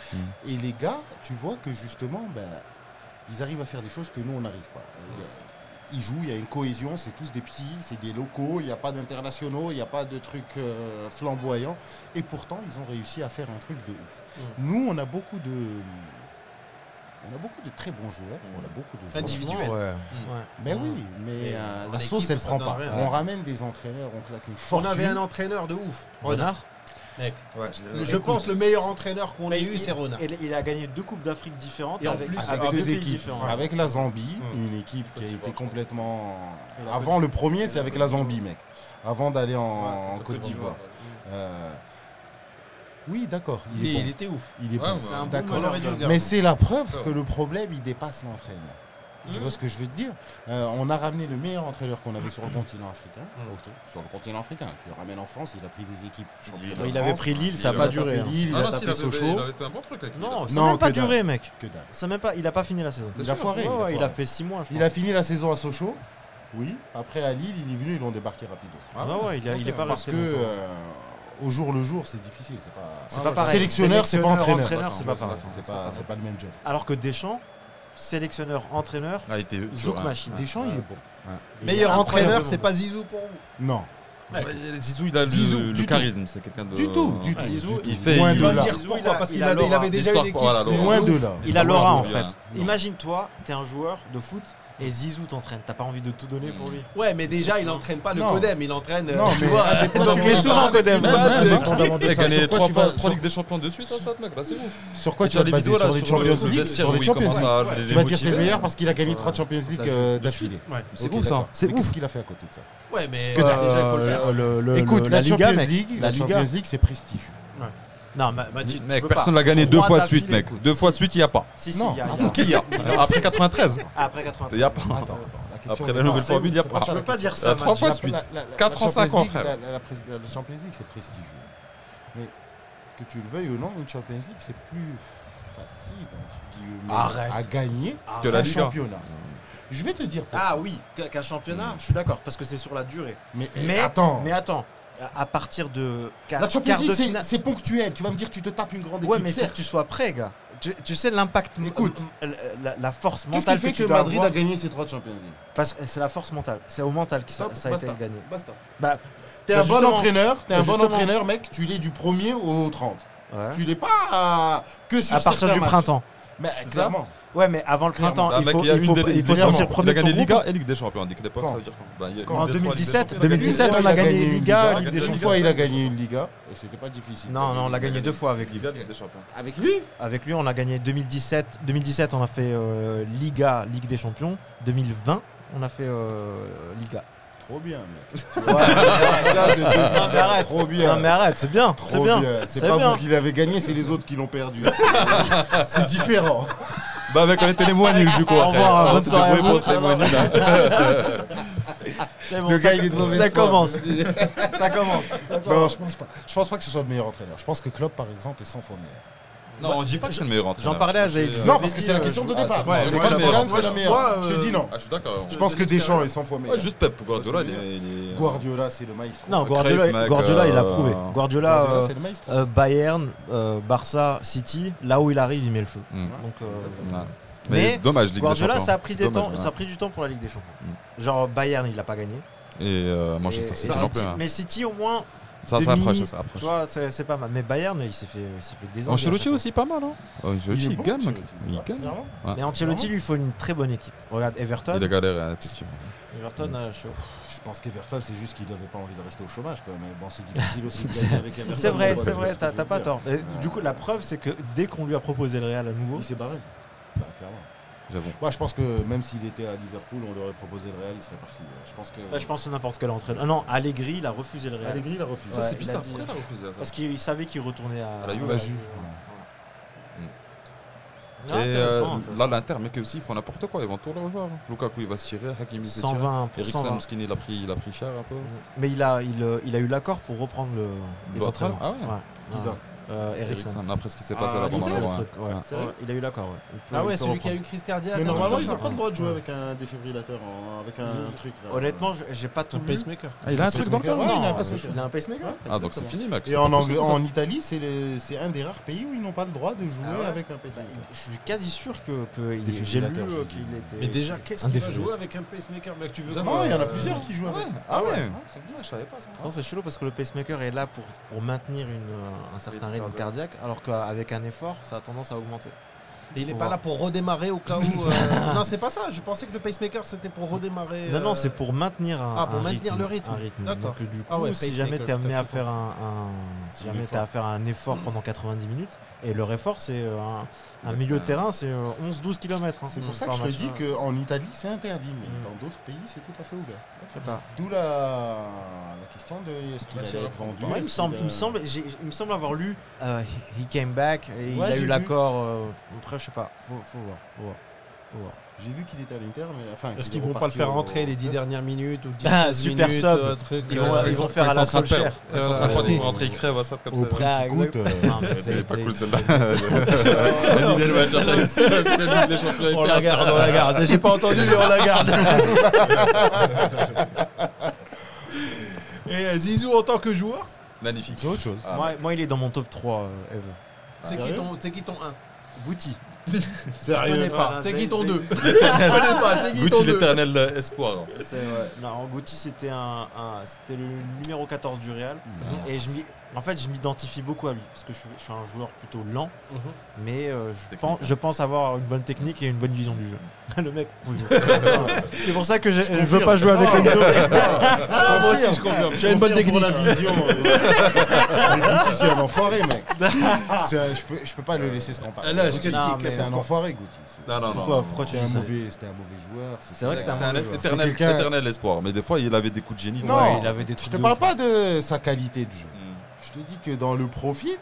ouais. Et les gars, tu vois que justement, ils arrivent à faire des choses que nous, on n'arrive pas. Ils jouent, il y a une cohésion, c'est tous des petits, c'est des locaux, il n'y a pas d'internationaux, il n'y a pas de trucs flamboyants. Et pourtant, ils ont réussi à faire un truc de ouf. Nous, on a beaucoup de très bons joueurs, on a beaucoup de joueurs. Individuels. Ouais. Ben oui, mais Et en la équipe, sauce, elle ça prend donne pas. rien. On ramène des entraîneurs, on claque une On fortune. avait un entraîneur de ouf. Renard. Mec. Ouais, Je pense le meilleur entraîneur qu'on ait eu, c'est Renard. Il a gagné 2 Coupes d'Afrique différentes Et en avec, plus, avec avec deux deux pays équipes, différents. avec la Zambie, une équipe qui a été complètement... Avant le premier, c'est avec la Zambie, mec. Avant d'aller en Côte d'Ivoire. Oui, d'accord, il est Il bon. était ouf. Il est Ouais, bon. ouais. C'est un bon D'accord. On aurait dû le garder. Mais c'est la preuve Ouais. que le problème, il dépasse l'entraîneur. Tu vois ce que je veux te dire? On a ramené le meilleur entraîneur qu'on avait sur le continent africain. Ok. Sur le continent africain. Tu le ramènes en France, il a pris des équipes championnes de Il avait France. pris Lille, ça n'a Il pas a duré. hein. Lille, il Ah a non, si, tapé Sochaux. il avait fait un bon truc avec Non, Lille. ça n'a même pas que dalle. duré, mec. Que dalle. Ça même pas, il a pas fini la saison. Il a foiré. Ouais, il a foiré. fait 6 mois, je Il pense. a fini la saison à Sochaux. Oui. Après à Lille, il est venu, ils l'ont débarqué rapido. Ah ouais, il est pas Parce resté que longtemps. au jour le jour, c'est difficile. C'est pas pareil. Sélectionneur, c'est pas entraîneur. Entraîneur, c'est pas pareil. C'est pas le même job. Alors que Deschamps, sélectionneur, entraîneur, Ah, il était Zouk dur, hein. machine. Deschamps, il est bon. Il Meilleur est entraîneur, incroyablement c'est bon. pas Zizou pour vous. Non. Ouais, Zizou, il a Zizou, le du tout. charisme, c'est quelqu'un de. Du tout, du tout. Zizou, du tout. il fait- Moins il de doit là. dire Zizou, pourquoi, parce il qu'il a avait l'aura. déjà L'histoire, une équipe. voilà, c'est l'aura. Moins ouf. de là. Il a l'aura en bien. fait. Non. Imagine-toi, t'es un joueur de foot et Zizou t'entraîne. T'as pas envie de tout donner pour lui. Ouais, mais déjà, il entraîne pas le Non. Codem, il entraîne. Non, tu mais vois, indépendamment donc de il est ça, souvent Codem. Même indépendamment de Il a ça, gagné sur quoi 3 tu vas- fois Ligue des Champions de suite, ça, mec, là, c'est ouf. Sur quoi Et tu vas te as des baser? vidéos, là, Sur les le Champions League? vestiaire Sur où les il Champions commence League. à les Tu vas dire c'est motiver. le meilleur parce qu'il a gagné 3 Champions League de d'affilée. Ouais. C'est Ok, ouf, ça. d'accord. C'est Mais ouf. qu'est-ce qu'il a fait à côté de ça? Ouais, mais Que dalle. déjà, il faut le faire. Écoute, la la Liga, Champions mec. League, La la Champions Liga. League, c'est prestigieux. Non, tu Mec, peux personne pas. l'a gagné 2 Trois fois de suite, d'affilée, mec. écoute. 2 fois de suite, il n'y a pas. Si, Non. il y a. Qui y a Après 93. Après 93. Il n'y a pas. Attends, la question Après la est- nouvelle non, formule, il n'y a c'est pas. ça, Je la peux pas question. dire ça. 3 fois de La- suite. la- 4 ans, la 5 ans, Champions League, frère. la Champions League, c'est prestigieux. Mais que tu le veuilles ou non, une Champions League, c'est plus facile, entre guillemets, Arrête. à gagner Que la qu'un Liga. championnat. Je vais te dire pourquoi. Ah oui, qu'un championnat, je suis d'accord, parce que c'est sur la durée. Mais attends, Mais attends, à partir de la Champions quart de League, finale. c'est ponctuel. Tu vas me dire, tu te tapes une grande équipe. Ouais, mais il faut certes. que tu sois prêt, gars. Tu sais l'impact, Écoute. la force Qu'est-ce mentale qui fait tu que dois Madrid avoir, a gagné ces 3 Champions League? parce que c'est la force mentale. C'est au mental que ça Stop, a été basta, gagné. basta. Bah, T'es Bah, un bon justement. entraîneur, Justement. mec, tu l'es du 1er au 30. ouais. Tu l'es pas que sur À partir certains du matchs. printemps. Mais ça clairement. Ouais, mais avant le Clairement. printemps, Ah, il mec, faut, il y a il faut, une des- il faut clairement. sortir Il premier a de son gagné groupe. Liga et Ligue des Champions. On dit que l'époque, Quand ça veut dire quoi Bah, il y a En une des trois Ligues des 2017, Champions, il a gagné. 2017, on a gagné une Liga, Ligue Liga. des Une Champions. fois, il a gagné une Liga et c'était pas difficile. Non, on l'a gagné 2 fois avec lui. Liga, Ligue des Champions. Avec lui Avec lui, on a gagné 2017. 2017, on a fait Liga, Ligue des Champions. 2020, on a fait Liga. Trop bien, mec. Non, mais arrête. Trop bien. Non, mais arrête, c'est bien. C'est Trop bien. bien. C'est C'est pas bien. vous qui l'avez gagné, c'est les autres qui l'ont perdu. C'est différent. Bah, mec, on était les moins nuls, du coup. Au revoir, après. bonne On soirée à s'est vous. débrouillé pour être les moins nuls, là. C'est bon, Le ça gars, il est de mauvaise ça foi. commence. Ça commence. Non, je pense pas. Je pense pas que ce soit le meilleur entraîneur. Je pense que Klopp, par exemple, est 100 fois meilleur. Non, on dit pas que c'est le meilleur entraîneur. J'en parlais à Zaïd. C'est- Je Non, l'avais parce que dit, c'est la question de ah, départ. c'est- ouais, C'est moi, pas je- Zidane, moi, c'est la je- meilleure. moi, Je te dis non. Ah, je suis d'accord. Je pense que Deschamps est 100 fois meilleur. Ouais, juste Pep. Guardiola, il est. Guardiola, c'est le maestro. Non, Cruyff, Guardiola, mec, Guardiola il l'a prouvé. Guardiola, Guardiola, c'est le maestro. Bayern, Barça, City, là où il arrive, il met le feu. Mm. Donc, Ouais. Mais Mais dommage, Ligue des Guardiola, Champions. ça a pris C'est dommage, ça ouais. a pris du temps pour la Ligue des Champions. Genre Bayern, il l'a pas gagné. Et Manchester City non plus. Mais City au moins, Ça demi, approche, ça tu approche. vois, c'est pas mal. Mais Bayern, il s'est fait des Ancelotti aussi pas mal, hein. Ancelotti, il gagne, mec. Il gagne. Clairement. Ouais. Mais Ancelotti, lui, il faut une très bonne équipe. Regarde Everton. Il a galéré, effectivement. Everton, Je pense qu'Everton, c'est juste qu'il n'avait pas envie de rester au chômage. Quoi. Mais bon, c'est difficile aussi de gagner avec Everton. c'est vrai, Voilà, t'as pas tort. Et du coup, la preuve, c'est que dès qu'on lui a proposé le Real à nouveau, Il s'est barré. Bah, clairement. J'avoue. Moi, je pense que même s'il était à Liverpool, on lui aurait proposé le Real, il serait parti. Je pense que. là, je pense que n'importe quel entraîneur. Ah non, Allegri, il a refusé le Real. Allegri, il a refusé. Ça, c'est il bizarre. a dit- Pourquoi il a refusé ça Parce qu'il savait qu'il retournait à la Juve. La Juve. Ah, Et intéressant. là, l'Inter, mec, aussi, ils font n'importe quoi. Ils vont tout leur joueur. Lukaku, il va se tirer. Hakimi, il se tire. 120 pour Eriksen, 120. Mskini, il a pris cher un peu. Mais il a eu l'accord pour reprendre les Doit entraînements. prendre. Ah ouais. Qui ça Eriksen. Eriksen, après ce qui s'est Ah, passé là pendant l'Inter, le Le mois. truc, ouais. Sérieux Ouais, il a eu l'accord, ouais. Il peut- Ah ouais, il peut celui qui a eu reprendre. une crise cardiaque. Mais un normalement, truc ils comme n'ont ça. pas le droit de jouer avec un défibrillateur, avec un truc. Là. Honnêtement, j'ai pas tout Un lu. pacemaker. Ah, il a un truc dans le pacemaker, cœur. ouais, Non, il a un pacemaker. il a un pacemaker. Ah, donc c'est fini, mec. Et en Italie, c'est un des rares pays où ils n'ont pas le droit de jouer Ah ouais avec un Bah, pacemaker. je suis quasi sûr que j'ai lu Défibrillateur, je qu'il dis. était. Mais déjà, qu'est-ce un qu'il va défibrillateur. jouer avec un pacemaker, mec? Tu veux Jamais. quoi Non, il y en a plusieurs qui jouent avec. Ah ouais. C'est bizarre, je savais pas ça. Non, c'est chelou parce que le pacemaker est là pour maintenir un certain rythme cardiaque, alors qu'avec un effort, ça a tendance à augmenter. Et il est Faut pas voir. là pour redémarrer au cas où. Non, c'est pas ça. Je pensais que le pacemaker c'était pour redémarrer. Non, c'est pour maintenir un, Ah, pour un maintenir rythme, le rythme. un rythme. D'accord. Donc, du coup, Ah ouais, si pacemaker, jamais tu es amené tout à à fait faire si jamais t'es à faire un effort pendant 90 minutes, et leur effort, c'est un milieu de terrain, c'est 11-12 km. C'est pour ça que je te dis qu'en Italie, c'est interdit, mais dans d'autres pays, c'est tout à fait ouvert. D'où la question de est-ce qu'il allait être vendu. Il me semble avoir lu He came back et il Ouais, a j'ai eu vu. l'accord. Après, je sais pas, faut voir. J'ai vu qu'il était à l'Inter, mais enfin. Est-ce qu'il qu'ils est vont pas le faire reparti rentrer les 10 dernières minutes ou 10 Ah, super minutes, sub. truc, Ils vont faire à la Solskjaer. Ils sont en train de rentrer, ils crèvent à ça comme au ça. prix Ah, qui coûte. Non, mais C'est pas cool celle-là. On la garde. J'ai pas entendu, mais on la garde. Et Zizou en tant que joueur, Magnifique. C'est autre chose. Ah, moi, il est dans mon top 3, Eve. c'est qui ton 1? Guti. Je connais pas. Voilà, C'est c'est- qui ton c'est- 2? Je connais pas. C'est qui ton Gucci 2? l'éternel espoir. C'est non, Guti c'était c'était le numéro 14 du Real et je m'identifie beaucoup à lui parce que je suis un joueur plutôt lent mais je pense avoir une bonne technique et une bonne vision du jeu. Le mec. Oui. C'est pour ça que je veux pas jouer avec Enzo. Moi aussi, je confirme. J'ai une bonne technique. Pour la vision. Mais Guti, c'est un enfoiré, mec. Je peux pas le laisser se comparer. Là, qu'est-ce Non, qu'il- mais- C'est un enfoiré, Guti. Non. Pourquoi tu C'était un dis ça mauvais joueur. C'est vrai que c'était un mauvais joueur. C'était quelqu'un- éternel espoir. Mais des fois, il avait des coups de génie. Non. Ouais, il avait des Je trucs te de parle ouf, pas hein. de sa qualité de jeu. Je te dis que dans le profil,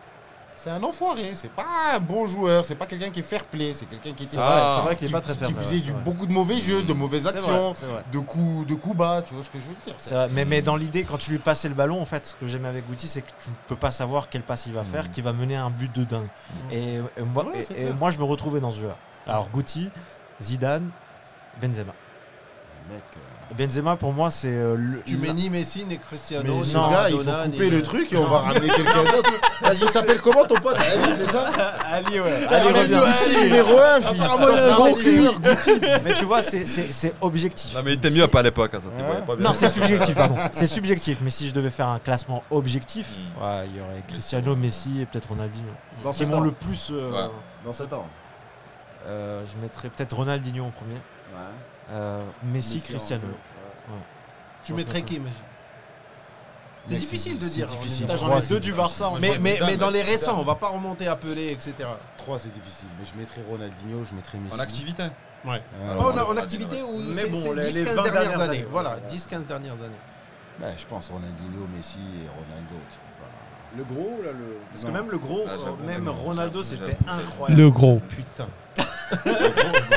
c'est un enfoiré. C'est pas un bon joueur. C'est pas quelqu'un qui est fair play. C'est quelqu'un qui était C'est vrai qu'il est qui- pas très fair qui play, faisait c'est vrai. beaucoup de mauvais jeux, de mauvaises C'est actions, vrai, c'est vrai. de coups bas. Tu vois ce que je veux dire C'est vrai, mais dans l'idée, quand tu lui passais le ballon, en fait, ce que j'aime avec Guti, c'est que tu ne peux pas savoir quel passe il va faire, qui va mener à un but de dingue. Et moi, Ouais, c'est et clair. moi, je me retrouvais dans ce jeu-là. Alors, Guti, Zidane, Benzema. Mec, Benzema, pour moi, c'est Tu mets ni Messi ni Cristiano. mais ni ce gars, il faut Maradona, couper ni- le truc et on va ramener quelqu'un d'autre. Il s'appelle comment ton pote Ali, c'est ça Ali, ouais. Ali revient. Guti, numéro 1, fils. Apparemment, il a un Non, gros mais cul. Mais tu vois, c'est objectif. Non, mais il était mieux à l'époque. Ça, tu Ouais. voyais pas bien. Non, c'est subjectif, pardon. C'est subjectif, mais si je devais faire un classement objectif, ouais, il y aurait Cristiano, Messi et peut-être Ronaldinho. Dans Qui ce m'ont temps. le plus. Ouais. Dans 7 ans. Je mettrais peut-être Ronaldinho en premier. Messi, Cristiano. Tu mettrais qui, imagine? C'est Mec, difficile de c'est dire. difficile. Putain, j'en Moi, ai c'est deux du Barça. Mais dans les récents, on va pas remonter à Pelé, etc. 3, c'est difficile. Mais je mettrais Ronaldinho, je mettrais Messi. En activité. Ouais. Alors, En activité ou Mais c'est bon, c'est les 10-15 20 dernières dernières années. années. Voilà, 10-15 dernières années. je pense Ronaldinho, Messi et Ronaldo. Tu peux pas... Le gros, là, parce que Non. même le gros, Ah, j'avoue, même non, Ronaldo, j'avoue, c'était j'avoue. incroyable. gros, putain.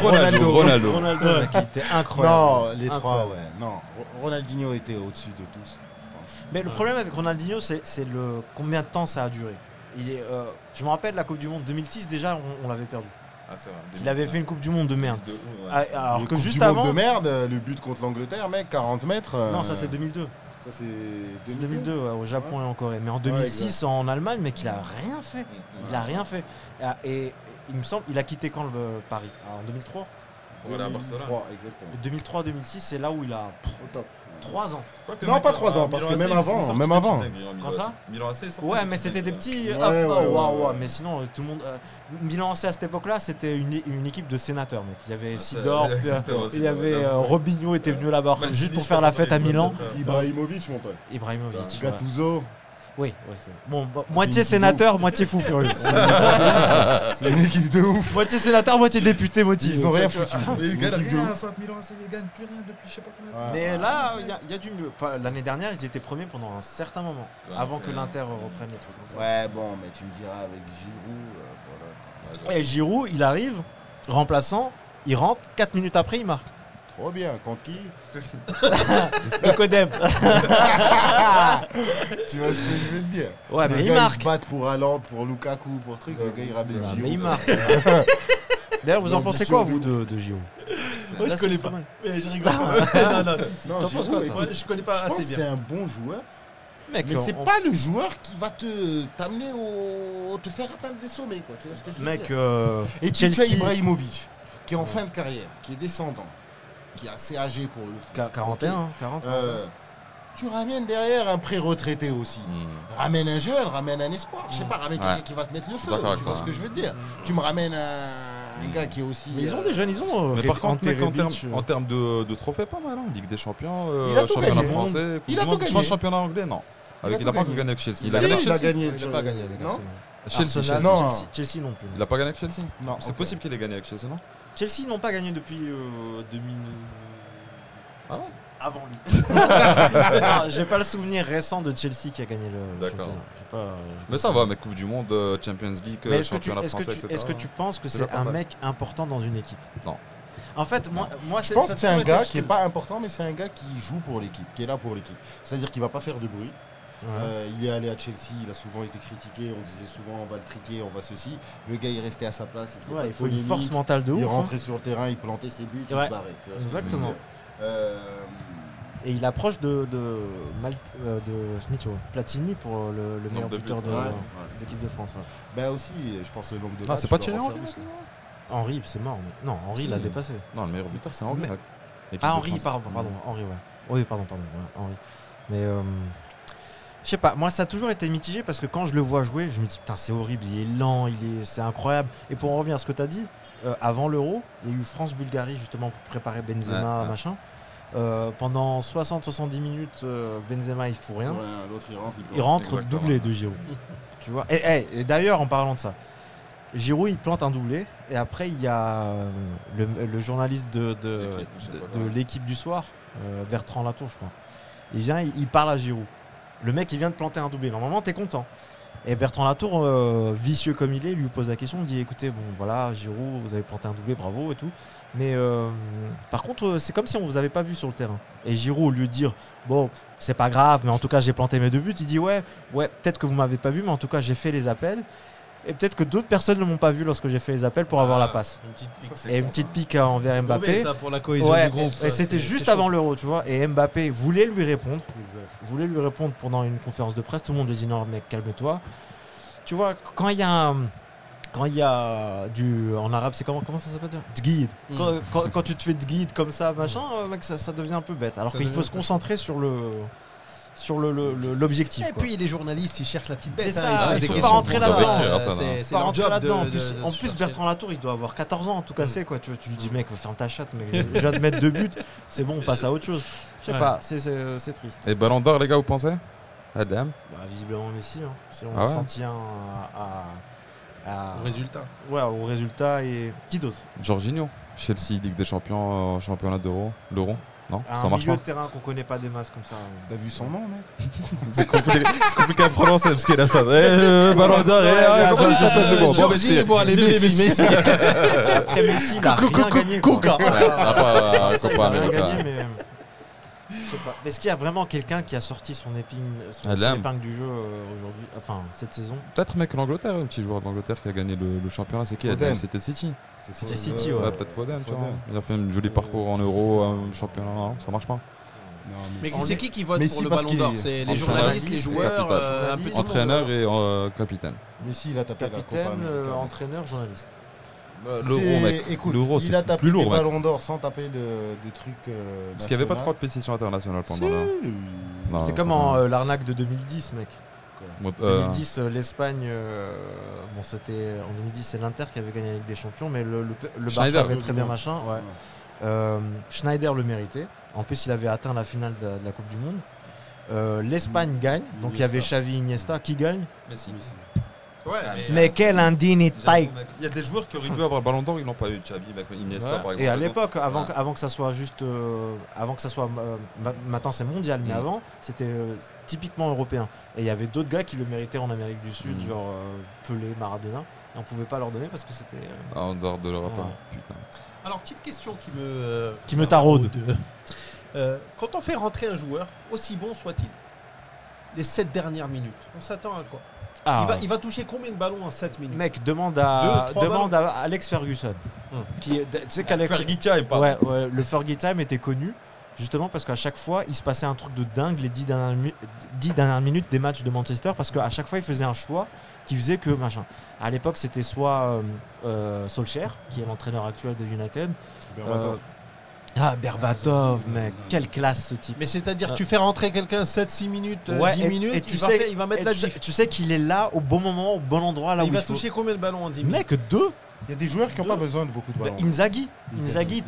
Ronaldo. Ronaldo, mec, il était incroyable. Non, les 3, Incroyable. ouais. Non, Ronaldinho était au-dessus de tous, je pense. Mais le problème avec Ronaldinho, c'est le combien de temps ça a duré. Je me rappelle la Coupe du Monde 2006, déjà, on l'avait perdu. Ah, c'est vrai. Il avait fait une Coupe du Monde de merde. Ouais. Alors Le que Coupe juste du monde avant. de merde, le but contre l'Angleterre, mec, 40 mètres. Non, ça c'est 2002. Ça, c'est C'est 2002 ouais, au Japon et en Corée. Mais en 2006 en Allemagne, mec, il a rien fait. Il a rien fait. Et il me semble, il a quitté quand le Paris? En 2003. Pour aller à Barcelone. 2003, exactement. 2003-2006, c'est là où il a Au top. 3 ans. Non, pas 3 ans, parce que même avant, même avant. Quand ça Milan AC, ils sortent Ouais, des mais petits c'était des dingues. petits. Ouais, hop, ouais, waouh, ouais. mais sinon, tout le monde. Milan AC à cette époque-là, c'était une équipe de sénateurs, mec. Il y avait Ah, c'est- Sidorf, exactement, il y avait Sidorf. Robinho était venu là-bas Maldini, juste pour je faire pense la à fête à l'époque, Milan. Ibrahimovic, mon pote. Ibrahimovic. ouais. Gattuso. Oui, ouais, bon, moitié une sénateur, moitié fou furieux. C'est une équipe de ouf. Moitié sénateur, moitié député motivé. Ils ont rien foutu. Mais ils gagnent Une équipe de rien, ouf. ça, Milan AC, ils gagnent plus rien depuis je sais pas combien de temps. Ouais. Mais là, il y a du mieux. L'année dernière, ils étaient premiers pendant un certain moment, Ouais, avant ok. que l'Inter reprenne le truc. Comme ça. Ouais, bon, mais tu me diras avec Giroud, voilà. Et Giroud, il arrive, remplaçant, il rentre, 4 minutes après, il marque. Trop bien. Contre qui Nicodème. Tu vois ce que je veux te dire? Ouais, mais Les il gars, marque. ils se battent pour Haaland, pour Lukaku, pour truc. Le gars, il ramène Ouais, Giroud. mais il marque. D'ailleurs, vous en pensez quoi, vous, de Giroud? Moi, je Ça, connais c'est pas. pas mal. Mais je rigole pas. Non, si. Non, T'en penses Giroud, quoi, toi écoute, Moi, je connais pas je pense assez que bien. c'est un bon joueur, Mec, mais c'est on- pas le joueur qui va t'amener te faire atteindre des sommets, quoi. Tu vois ce que je veux Mec, dire? Et puis Chelsea, tu as Ibrahimovic, qui est en fin de carrière, qui est descendant, qui est assez âgé pour le foot. 41, Ok. 40. Tu ramènes derrière un pré-retraité aussi. Ramène un jeune, ramène un espoir. Je sais pas, ramène Ouais. quelqu'un qui va te mettre le feu. D'accord Tu avec vois toi, ce que je veux te dire? Tu me ramènes un gars qui est aussi. Mais ils ont des jeunes, ils ont. Mais par contre, mec, en Rebic, termes de trophées, pas mal. Hein. Ligue des Champions, Il a tout championnat gagné. français, Coupe Il a du tout Monde. gagné. Je pense championnat anglais, non. Il a Il tout n'a pas gagné. gagné avec Chelsea. Il Si, a gagné avec il a Chelsea. gagné. Il a pas gagné avec Non Arsenal. Chelsea, Arsenal, Non. Chelsea non plus. Il a pas gagné avec Chelsea. Non, C'est ok. possible qu'il ait gagné avec Chelsea, non? Chelsea n'ont pas gagné depuis 2000. Ah ouais. Avant lui. Non, j'ai pas le souvenir récent de Chelsea qui a gagné le D'accord. championnat. J'ai pas- Mais ça va, mec, Coupe du Monde, Champions League, Mais est-ce que, tu, championnat est-ce, que français, tu, etc. est-ce que tu penses que C'est c'est pas un mal. mec important dans une équipe? Non. En fait, moi Je pense que c'est un gars qui est pas important, mais c'est un gars qui joue pour l'équipe, qui est là pour l'équipe. C'est-à-dire qu'il va pas faire de bruit. Il est allé à Chelsea, il a souvent été critiqué, on disait souvent on va le triquer, on va ceci. Le gars il restait à sa place, il faisait pas il de faut une polémique, force mentale de ouf. il hein. rentrait sur le terrain, il plantait ses buts, il Ouais. se barrait. Tu vois ce que je veux Exactement. dire. Et il approche de Smith, ouais. Platini pour le meilleur de buteur buts, de ouais. l'équipe de France. ouais. Ben aussi, je pense le nombre de Non, matchs, c'est pas il doit Thierry avoir Henry, ça aussi. Henry, c'est mort. Non, Henry Si. l'a dépassé. Non, le meilleur buteur, c'est Anglais. Mais- mec. Équipe Ah, de Henry, France. pardon, Henry, ouais. Oui, pardon, ouais, Henry. Mais je sais pas, moi ça a toujours été mitigé parce que quand je le vois jouer, je me dis putain, c'est horrible, il est lent, c'est incroyable. Et pour en revenir à ce que tu as dit, avant l'Euro, il y a eu France-Bulgarie justement pour préparer Benzema, Ouais. machin. Pendant 60-70 minutes, Benzema il fout rien. Ouais, l'autre il rentre, Il rentre Exactement. doublé de Giroud. Tu vois. Et d'ailleurs, en parlant de ça, Giroud il plante un doublé et après il y a le journaliste de L'équipe, je sais pas de quoi. l'équipe du soir, Bertrand Latour, je crois. Il vient, il parle à Giroud. Le mec il vient de planter un doublé. Normalement t'es content. Et Bertrand Latour, vicieux comme il est, lui pose la question, il dit écoutez, bon voilà, Giroud, vous avez planté un doublé, bravo et tout. Mais par contre, c'est comme si on vous avait pas vu sur le terrain. Et Giroud, au lieu de dire bon, c'est pas grave, mais en tout cas j'ai planté mes 2 buts, il dit ouais, peut-être que vous m'avez pas vu, mais en tout cas j'ai fait les appels. Et peut-être que d'autres personnes ne m'ont pas vu lorsque j'ai fait les appels pour avoir la passe. Une petite pique. Ça, Et une petite pique envers Mauvais, Mbappé. ça, pour la cohésion Ouais, du groupe. et c'était C'est- juste c'est avant chaud. l'Euro, tu vois. Et Mbappé voulait lui répondre. Pendant une conférence de presse. Tout le monde lui dit non, mec, calme-toi. Tu vois, quand il y a du. En arabe, c'est comment ça s'appelle déjà Dguid. Quand tu te fais Dguid comme ça, machin, mec, ça devient un peu bête. Alors Ça qu'il faut devient se concentrer sur l'objectif. Et quoi. puis les journalistes, ils cherchent la petite bête. C'est hein, ça, ils posent il des faut pas questions rentrer pour ça. là-dedans. C'est Pas leur rentrer job là-dedans. de En plus, chercher. Bertrand Latour, il doit avoir 14 ans, en tout cassé. Quoi. Tu lui dis, mec, ferme ta chatte, mec. Je viens de mettre 2 buts. C'est bon, on passe à autre chose. Je sais Ouais. pas, c'est triste. Et Ballon d'Or, les gars, vous pensez? Adam. Bah, visiblement Messi, hein. Si on Ah ouais. s'en tient Au résultat. Ouais, au résultat. Et qui d'autre? Jorginho. Chelsea, Ligue des Champions, championnat d'Euro. L'Euro. Non, ça Un marche milieu pas. de terrain qu'on connaît pas des masses comme ça. T'as vu son nom, mec? C'est compliqué à prononcer parce qu'il a ça. Ballon d'Or, comment il s'appelle ce gros? Bon, Messi. bon, allez, Messi. Après Messi, il a rien gagné. quoi. Kuka. Ouais, ça va pas, Ça, il Copa a rien América. gagné, mais. Je sais pas. Est-ce qu'il y a vraiment quelqu'un qui a sorti son Ah, l'âme. épingle du jeu aujourd'hui, enfin cette saison? Peut-être mec l'Angleterre, un petit joueur de l'Angleterre qui a gagné le championnat, c'est qui? Foden. Adam, c'était City. C'était City, Ouais, ouais. peut-être Foden, tu vois. Il a fait un joli parcours en Euro, un championnat, non, ça marche pas. Non, Mais On c'est est- qui vote Messi pour le parce Ballon d'Or? qu'il est C'est les entraîneur, journalistes, les joueurs, capitaine. un peu Ils ont- Entraîneur et capitaine. Messi, il a tapé la Copa Capitaine, América. entraîneur, journaliste. L'euro, mec. Écoute, L'euro, il a c'est tapé plus lourd, des mec. ballons d'or sans taper de trucs. Parce qu'il n'y avait pas de compétition internationale pendant là. Non, C'est comme l'arnaque de 2010, mec. 2010, l'Espagne, bon, c'était en 2010, c'est l'Inter qui avait gagné la Ligue des Champions, mais le Barça Schneider. avait très bien machin. Schneider le méritait. En plus, il avait atteint la finale de la Coupe du Monde. L'Espagne gagne, donc il y avait Xavi, Iniesta qui gagne. Messi. Ouais, mais quelle indignité! Il y a des joueurs qui auraient dû avoir le ballon d'or, ils n'ont pas eu. Xavi, Iniesta, par exemple. Et à l'époque, avant que ça soit juste, avant que ça soit, maintenant c'est mondial, mais avant c'était typiquement européen. Et il y avait d'autres gars qui le méritaient en Amérique du Sud, genre Pelé, Maradona, et on pouvait pas leur donner parce que c'était. En dehors de l'Europe, Ouais. putain. Alors petite question qui me taraude. Quand on fait rentrer un joueur, aussi bon soit-il, les 7 dernières minutes, on s'attend à quoi? Il va toucher combien de ballons en 7 minutes? Mec, demande à Alex Ferguson. Tu sais qu'Alex Fergie Time, pardon. ouais, le Fergie Time était connu justement parce qu'à chaque fois, il se passait un truc de dingue les 10 dernières minutes des matchs de Manchester parce qu'à chaque fois, il faisait un choix qui faisait que machin. À l'époque, c'était soit Solskjaer, qui est l'entraîneur actuel de United. Berbatov, mec, quelle classe ce type. Mais c'est-à-dire, tu fais rentrer quelqu'un 7-6 minutes, 10 minutes, et il va mettre la diff. Tu sais qu'il est là au bon moment, au bon endroit, là où il il va faut. toucher combien de ballons en 10 minutes? Mec, 2. Il y a des joueurs qui n'ont pas besoin de beaucoup de ballons. Inzaghi, Inzaghi,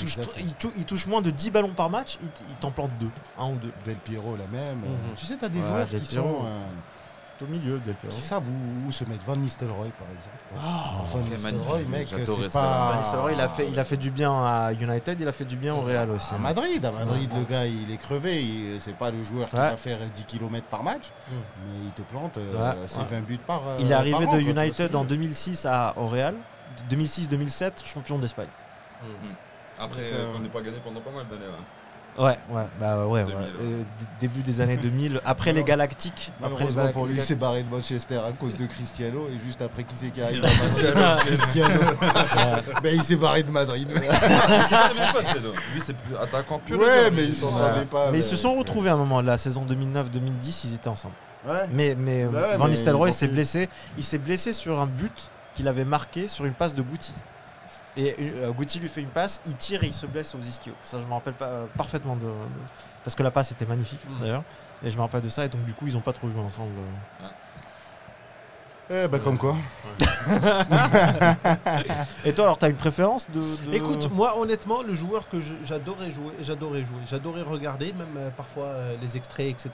il touche moins de 10 ballons par match, il t'en plante 2, 1 ou 2. Del Piero, la même. Tu sais, tu as des Ouais, joueurs Del qui Piero. sont. Au milieu, Del Piero. Qui savent où se mettre. Van Nistelrooy, par exemple. Van Nistelrooy, magnifique, mec, j'adorais c'est ça. pas. Van Nistelrooy, il a fait du bien à United, il a fait du bien au Real aussi. À Madrid, le gars, il est crevé. C'est pas le joueur qui va faire 10 km par match, mais il te plante. C'est 20 buts par. Il est arrivé par an, de quoi, United en 2006 au Real. 2006-2007, champion d'Espagne. Après, on n'est pas gagné pendant pas mal d'années. Ouais. 2000, Début des années 2000, après les Galactiques. Malheureusement pour lui, il s'est barré de Manchester à cause de Cristiano. Et juste après, qui c'est qui arrive à Cristiano. Ben, il s'est barré de Madrid. Lui, c'est plus attaquant pur. Ouais, mais il s'entendait pas. Mais ils se sont retrouvés à un moment, la saison 2009-2010, ils étaient ensemble. Ouais. Mais Ouais, Van mais Nistelrooy ils ont s'est fait- blessé. Il s'est blessé sur un but qu'il avait marqué sur une passe de Guti. Et Guti lui fait une passe, il tire et il se blesse aux ischios. Ça, je me rappelle pas parfaitement parce que la passe était magnifique d'ailleurs. Et je me rappelle de ça. Et donc du coup, ils ont pas trop joué ensemble. Comme quoi. Et toi, alors, t'as une préférence de... Écoute, moi honnêtement, le joueur que j'adorais regarder, même parfois les extraits, etc.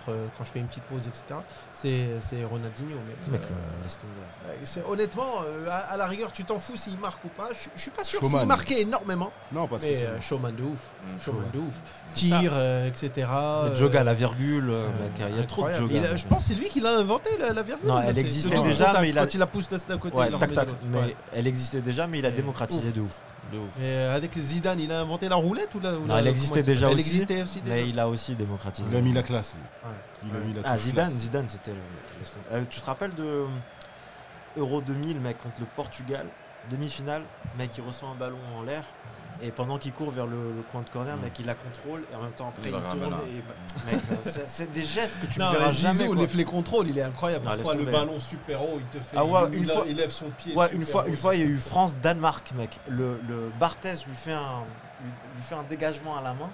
Quand je fais une petite pause, etc. C'est Ronaldinho, mec. laisse tomber. Honnêtement, à la rigueur, tu t'en fous s'il marque ou pas. Je suis pas sûr Showman. s'il marquait énormément, Non, parce que mais c'est. showman de ouf. Showman de ouf. C'est ça. Tir, etc. Le Joga, la virgule, mec, il y a trop de incroyable. Joga. Je pense que c'est lui qui l'a inventé, la virgule. Non, là, elle c'est existait le déjà, contact, mais il a- quand il la pousse d'un côté, Ouais, il la tac remet tac. de l'autre. Mais Ouais. elle existait déjà, mais il a démocratisé de ouf. Et avec Zidane, il a inventé la roulette ou la Non, elle existait déjà Elle aussi, existait aussi déjà. Mais il a aussi démocratisé. Il a mis la classe. lui. Ouais. Il a mis la Ah, touche Zidane, classe. Zidane, c'était le mec. Tu te rappelles de Euro 2000, mec, contre le Portugal, demi-finale, mec, il reçoit un ballon en l'air et pendant qu'il court vers le coin de corner, mec, il la contrôle et en même temps après Il il la tourne ramène, et mec, c'est des gestes que tu ne Non, verras jamais. Zizou, quoi. les contrôles, il est incroyable. Non, Parfois, laisse le tomber. ballon super haut, il te fait. Ah ouais, il lève son pied. Ouais, super une haut. fois, il y a eu France-Danemark, mec. Le Barthez lui fait un dégagement à la main.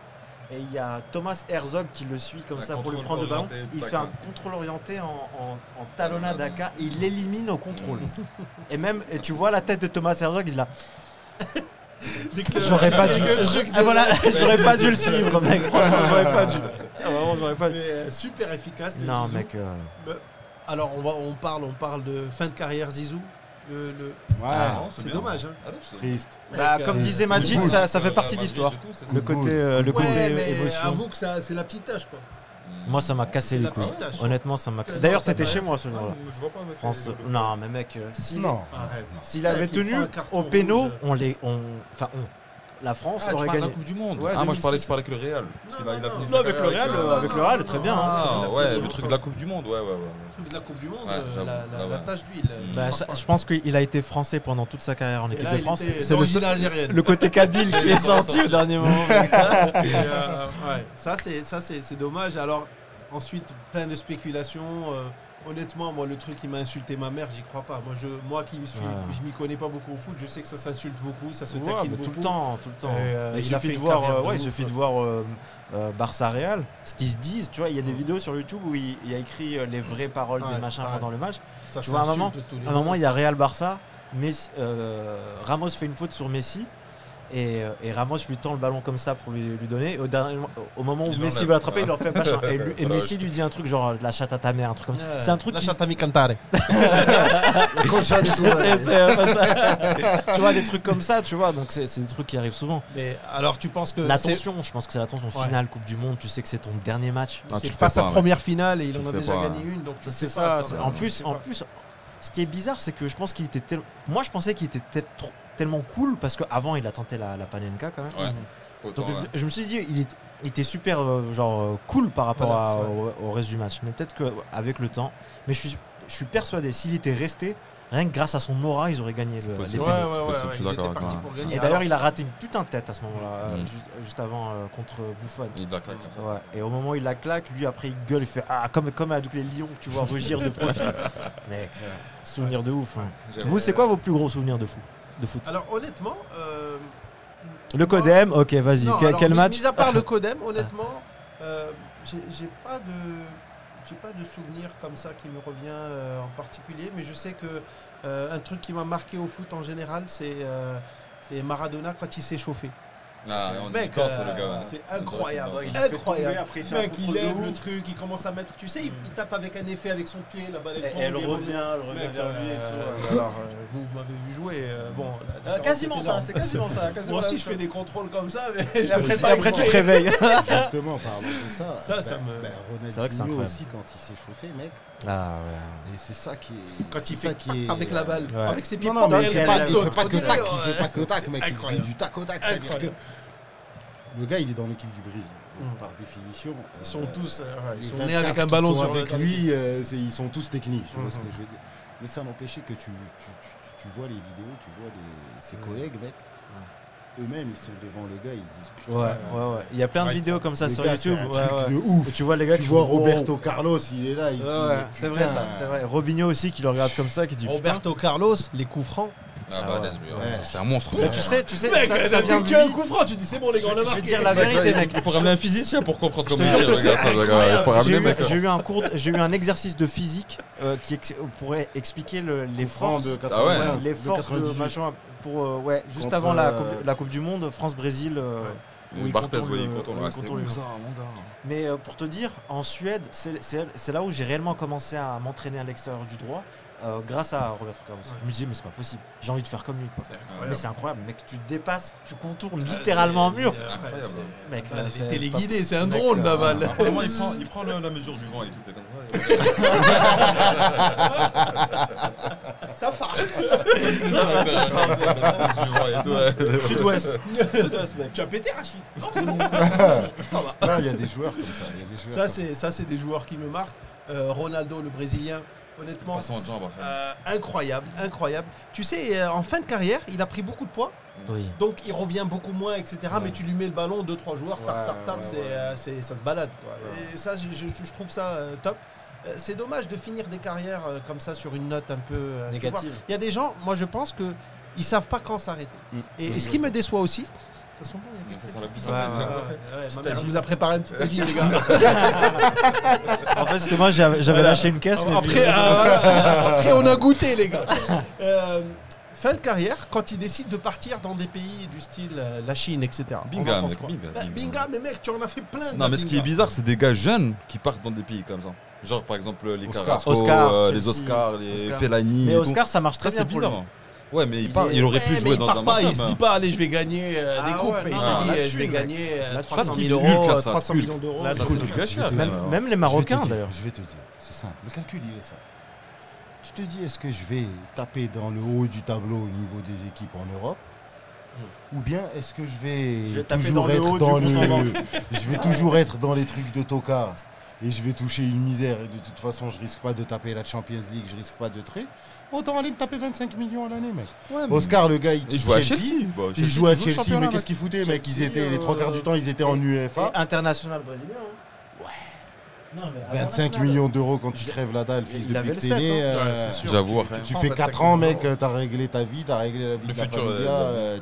Et il y a Thomas Herzog qui le suit comme Un ça pour lui contrôle prendre le ballon. orienté, Il tac, fait un ouais. contrôle orienté en talonnade AK et il l'élimine au contrôle. Et tu vois la tête de Thomas Herzog, il l'a. J'aurais pas dû. J'aurais pas dû le suivre, mec. Franchement, j'aurais pas dû. Vraiment, j'aurais pas dû. Mais, super efficace. le Non, Zizou. mec. Alors, on parle de fin de carrière Zizou. Ouais, C'est dommage. Hein. triste. Bah, Mec, comme disait c'est Majid, cool. ça fait partie de l'histoire. Le côté Ouais, mais émotion. avoue que c'est la petite tâche, quoi. Moi, ça m'a cassé C'est les la couilles. petite tâche. Honnêtement, ça m'a. Non, D'ailleurs, ça t'étais va. chez moi ce jour-là. Je vois pas avec France. les- Non, mais mec, Non. Arrête. s'il avait Qui tenu prend un carton au péno, rouge. la France Ah, tu aurait parles de la gagné. Coupe du Monde. Ouais, Ah, moi je parlais 2006. avec le Real. Parce qu'il a fini Non, sa avec le carrière Real, avec le Real, très bien. hein. Ah, Il a ouais, fait le truc de la Coupe du Monde, ouais. Le truc de la Coupe du Monde, Ouais, j'avoue. la Ouais. tâche d'huile. Bah, je pense qu'il a été français pendant toute sa carrière en Et équipe là, de il France. était C'est d'origine algérienne. le côté kabyle qui est sorti au dernier moment. mec. Ouais, ça c'est dommage. Alors ensuite plein de spéculations. Honnêtement, moi, le truc qui m'a insulté ma mère, j'y crois pas. Moi qui je m'y connais pas beaucoup au foot, je sais que ça s'insulte beaucoup, ça se taquine beaucoup. Tout le temps. Il il a fait suffit une de voir, carrière de il ouf, suffit de voir Barça Real, ce qu'ils se disent. Tu vois, il y a des vidéos sur YouTube où il y a écrit les vraies paroles des machins pendant le match. Ça tu vois, à un moment, il y a Real Barça, Ramos fait une faute sur Messi. Et Ramos lui tend le ballon comme ça pour lui donner. Au moment où Messi veut l'attraper, il leur fait machin. Et Messi lui dit un truc genre la chatte à ta mère, un truc comme ça. C'est un truc. La chatte à mi cantare. Tu vois, des trucs comme ça, tu vois. Donc c'est des trucs qui arrivent souvent. Mais alors tu penses que. L'attention, je pense que c'est l'attention finale, Coupe du Monde. Tu sais que c'est ton dernier match. C'est pas sa première finale et il en a déjà gagné une. Donc c'est ça. En plus, ce qui est bizarre, c'est que je pense qu'il était moi, je pensais qu'il était tellement cool parce qu'avant, il a tenté la Panenka quand même. Ouais. Donc je me suis dit, il était super cool par rapport au reste du match. Mais peut-être qu'avec le temps, mais je suis persuadé, s'il était resté, rien que grâce à son aura, ils auraient gagné les pénaux. Je suis d'accord avec toi. Gagner. Et d'ailleurs, il a raté une putain de tête à ce moment-là, juste avant contre Buffon. Il la claque. Ouais. Et au moment où il la claque, lui après il gueule, il fait comme avec les lions que tu vois rugir de profil. Mec, souvenir de ouf. Hein. Vous, c'est quoi vos plus gros souvenirs de foot? Alors honnêtement, le Codem, ok, vas-y. Quel match? Mis à part le Codem, honnêtement, j'ai pas de souvenir comme ça qui me revient en particulier, mais je sais que un truc qui m'a marqué au foot en général, c'est Maradona quand il s'est chauffé. Ah, mec, c'est le gars. C'est incroyable. Incroyable. Après, mec, il lève le truc, il commence à mettre. Tu sais, il tape avec un effet avec son pied, la balle et elle revient vers lui. Alors, vous m'avez vu jouer. Quasiment ça, c'est quasiment ça. Moi aussi, je fais des contrôles comme ça, mais après tu te réveilles. Justement, parlant de ça, ça me. Ronaldinho aussi, quand il s'est chauffé, mec. Ah ouais. Et c'est ça qui est. Quand il fait avec la balle, avec ses pieds. Non, mais il fait pas que tac, mec. Il fait du tac au tac. Le gars, il est dans l'équipe du Brésil. Donc, par définition, ils sont tous ils sont nés avec un ballon sur avec lui. Ils sont tous techniques. Tu vois ce que je veux dire. Mais ça n'empêchait que tu vois les vidéos, tu vois ses collègues, mec. Eux-mêmes, ils sont devant le gars, ils se disent putain. Ouais. Il y a plein de vidéos comme ça sur YouTube. C'est un truc de ouf. Et tu vois les gars tu vois Roberto Carlos, il est là, il se dit. C'est vrai ça, c'est vrai. Robinho aussi qui le regarde comme ça, qui dit Roberto Carlos, les coups francs. Ah bah laisse lui, c'était un monstre. Mais tu sais, mec, ça vient de tu as un lui. coup franc, tu dis c'est bon les gars, on a marqué. Je vais dire la vérité, mec. Il faut ramener un physicien pour comprendre comment Je te jure que c'est ça. J'ai eu un exercice de physique qui pourrait expliquer les forces de machin pour juste avant la Coupe du Monde, France-Brésil. Où il contourne le ça, mon gars. Mais pour te dire, en Suède, c'est là où j'ai réellement commencé à m'entraîner à l'extérieur du droit. Grâce à Roberto Carlos. Je me disais mais c'est pas possible, j'ai envie de faire comme lui quoi. Mais c'est incroyable, mec, tu te dépasses, tu contournes littéralement un mur. Mec, il est téléguidé, c'est un drone la balle. Il prend la mesure du vent et tout fait comme ça. Ça farce. Sud-ouest, mec. Tu as pété Rachid. Il y a des joueurs comme ça, Ça c'est des joueurs qui me marquent. Ronaldo le Brésilien. Honnêtement, incroyable. Tu sais, en fin de carrière, il a pris beaucoup de poids. Oui. Donc il revient beaucoup moins, etc. Mais tu lui mets le ballon, 2-3 joueurs, ça se balade. Quoi. Et ça, je trouve ça top. C'est dommage de finir des carrières comme ça sur une note un peu négative. Il y a des gens, moi je pense qu'ils ne savent pas quand s'arrêter. Et ce qui me déçoit aussi, ça sent bon, il y a ma mère vous a préparé un petit régime, les gars. En fait, c'était moi, j'avais lâché une caisse. Mais après, on a goûté, les gars. Fin de carrière, quand il décide de partir dans des pays du style la Chine, etc. Binga, mais mec, tu en as fait plein. Non, mais ce qui est bizarre, c'est des gars jeunes qui partent dans des pays comme ça. Genre, par exemple, les Carrasco, les Oscars, les Fellaini. Mais Oscar, ça marche très bien pour lui. Ouais, mais il aurait pu jouer dans un match. Il se dit pas, allez, je vais gagner des coupes. Il se dit, je vais gagner 300 000 euros, 300 millions d'euros. Même les Marocains, d'ailleurs. Je vais te dire, c'est simple. Le calcul, il est ça. Tu te dis, est-ce que je vais taper dans le haut du tableau au niveau des équipes en Europe, ou bien est-ce que je vais toujours être dans les trucs de tocard et je vais toucher une misère et de toute façon je risque pas de taper la Champions League, je risque pas de trucs. Autant aller me taper 25 millions à l'année, mec. Ouais, Oscar, le gars, il joue à Chelsea. Il joue à Chelsea, mais qu'est-ce qu'il foutait, mec? Ils étaient les 3 quarts du temps, ils étaient en UEFA. International brésilien. 25 millions d'euros quand tu crèves la dalle, fils Il avait depuis le que t'es 7, né. c'est sûr. J'avoue. Tu fais 4 ans, mec, t'as réglé ta vie, t'as réglé la vie Le de la futur, familia,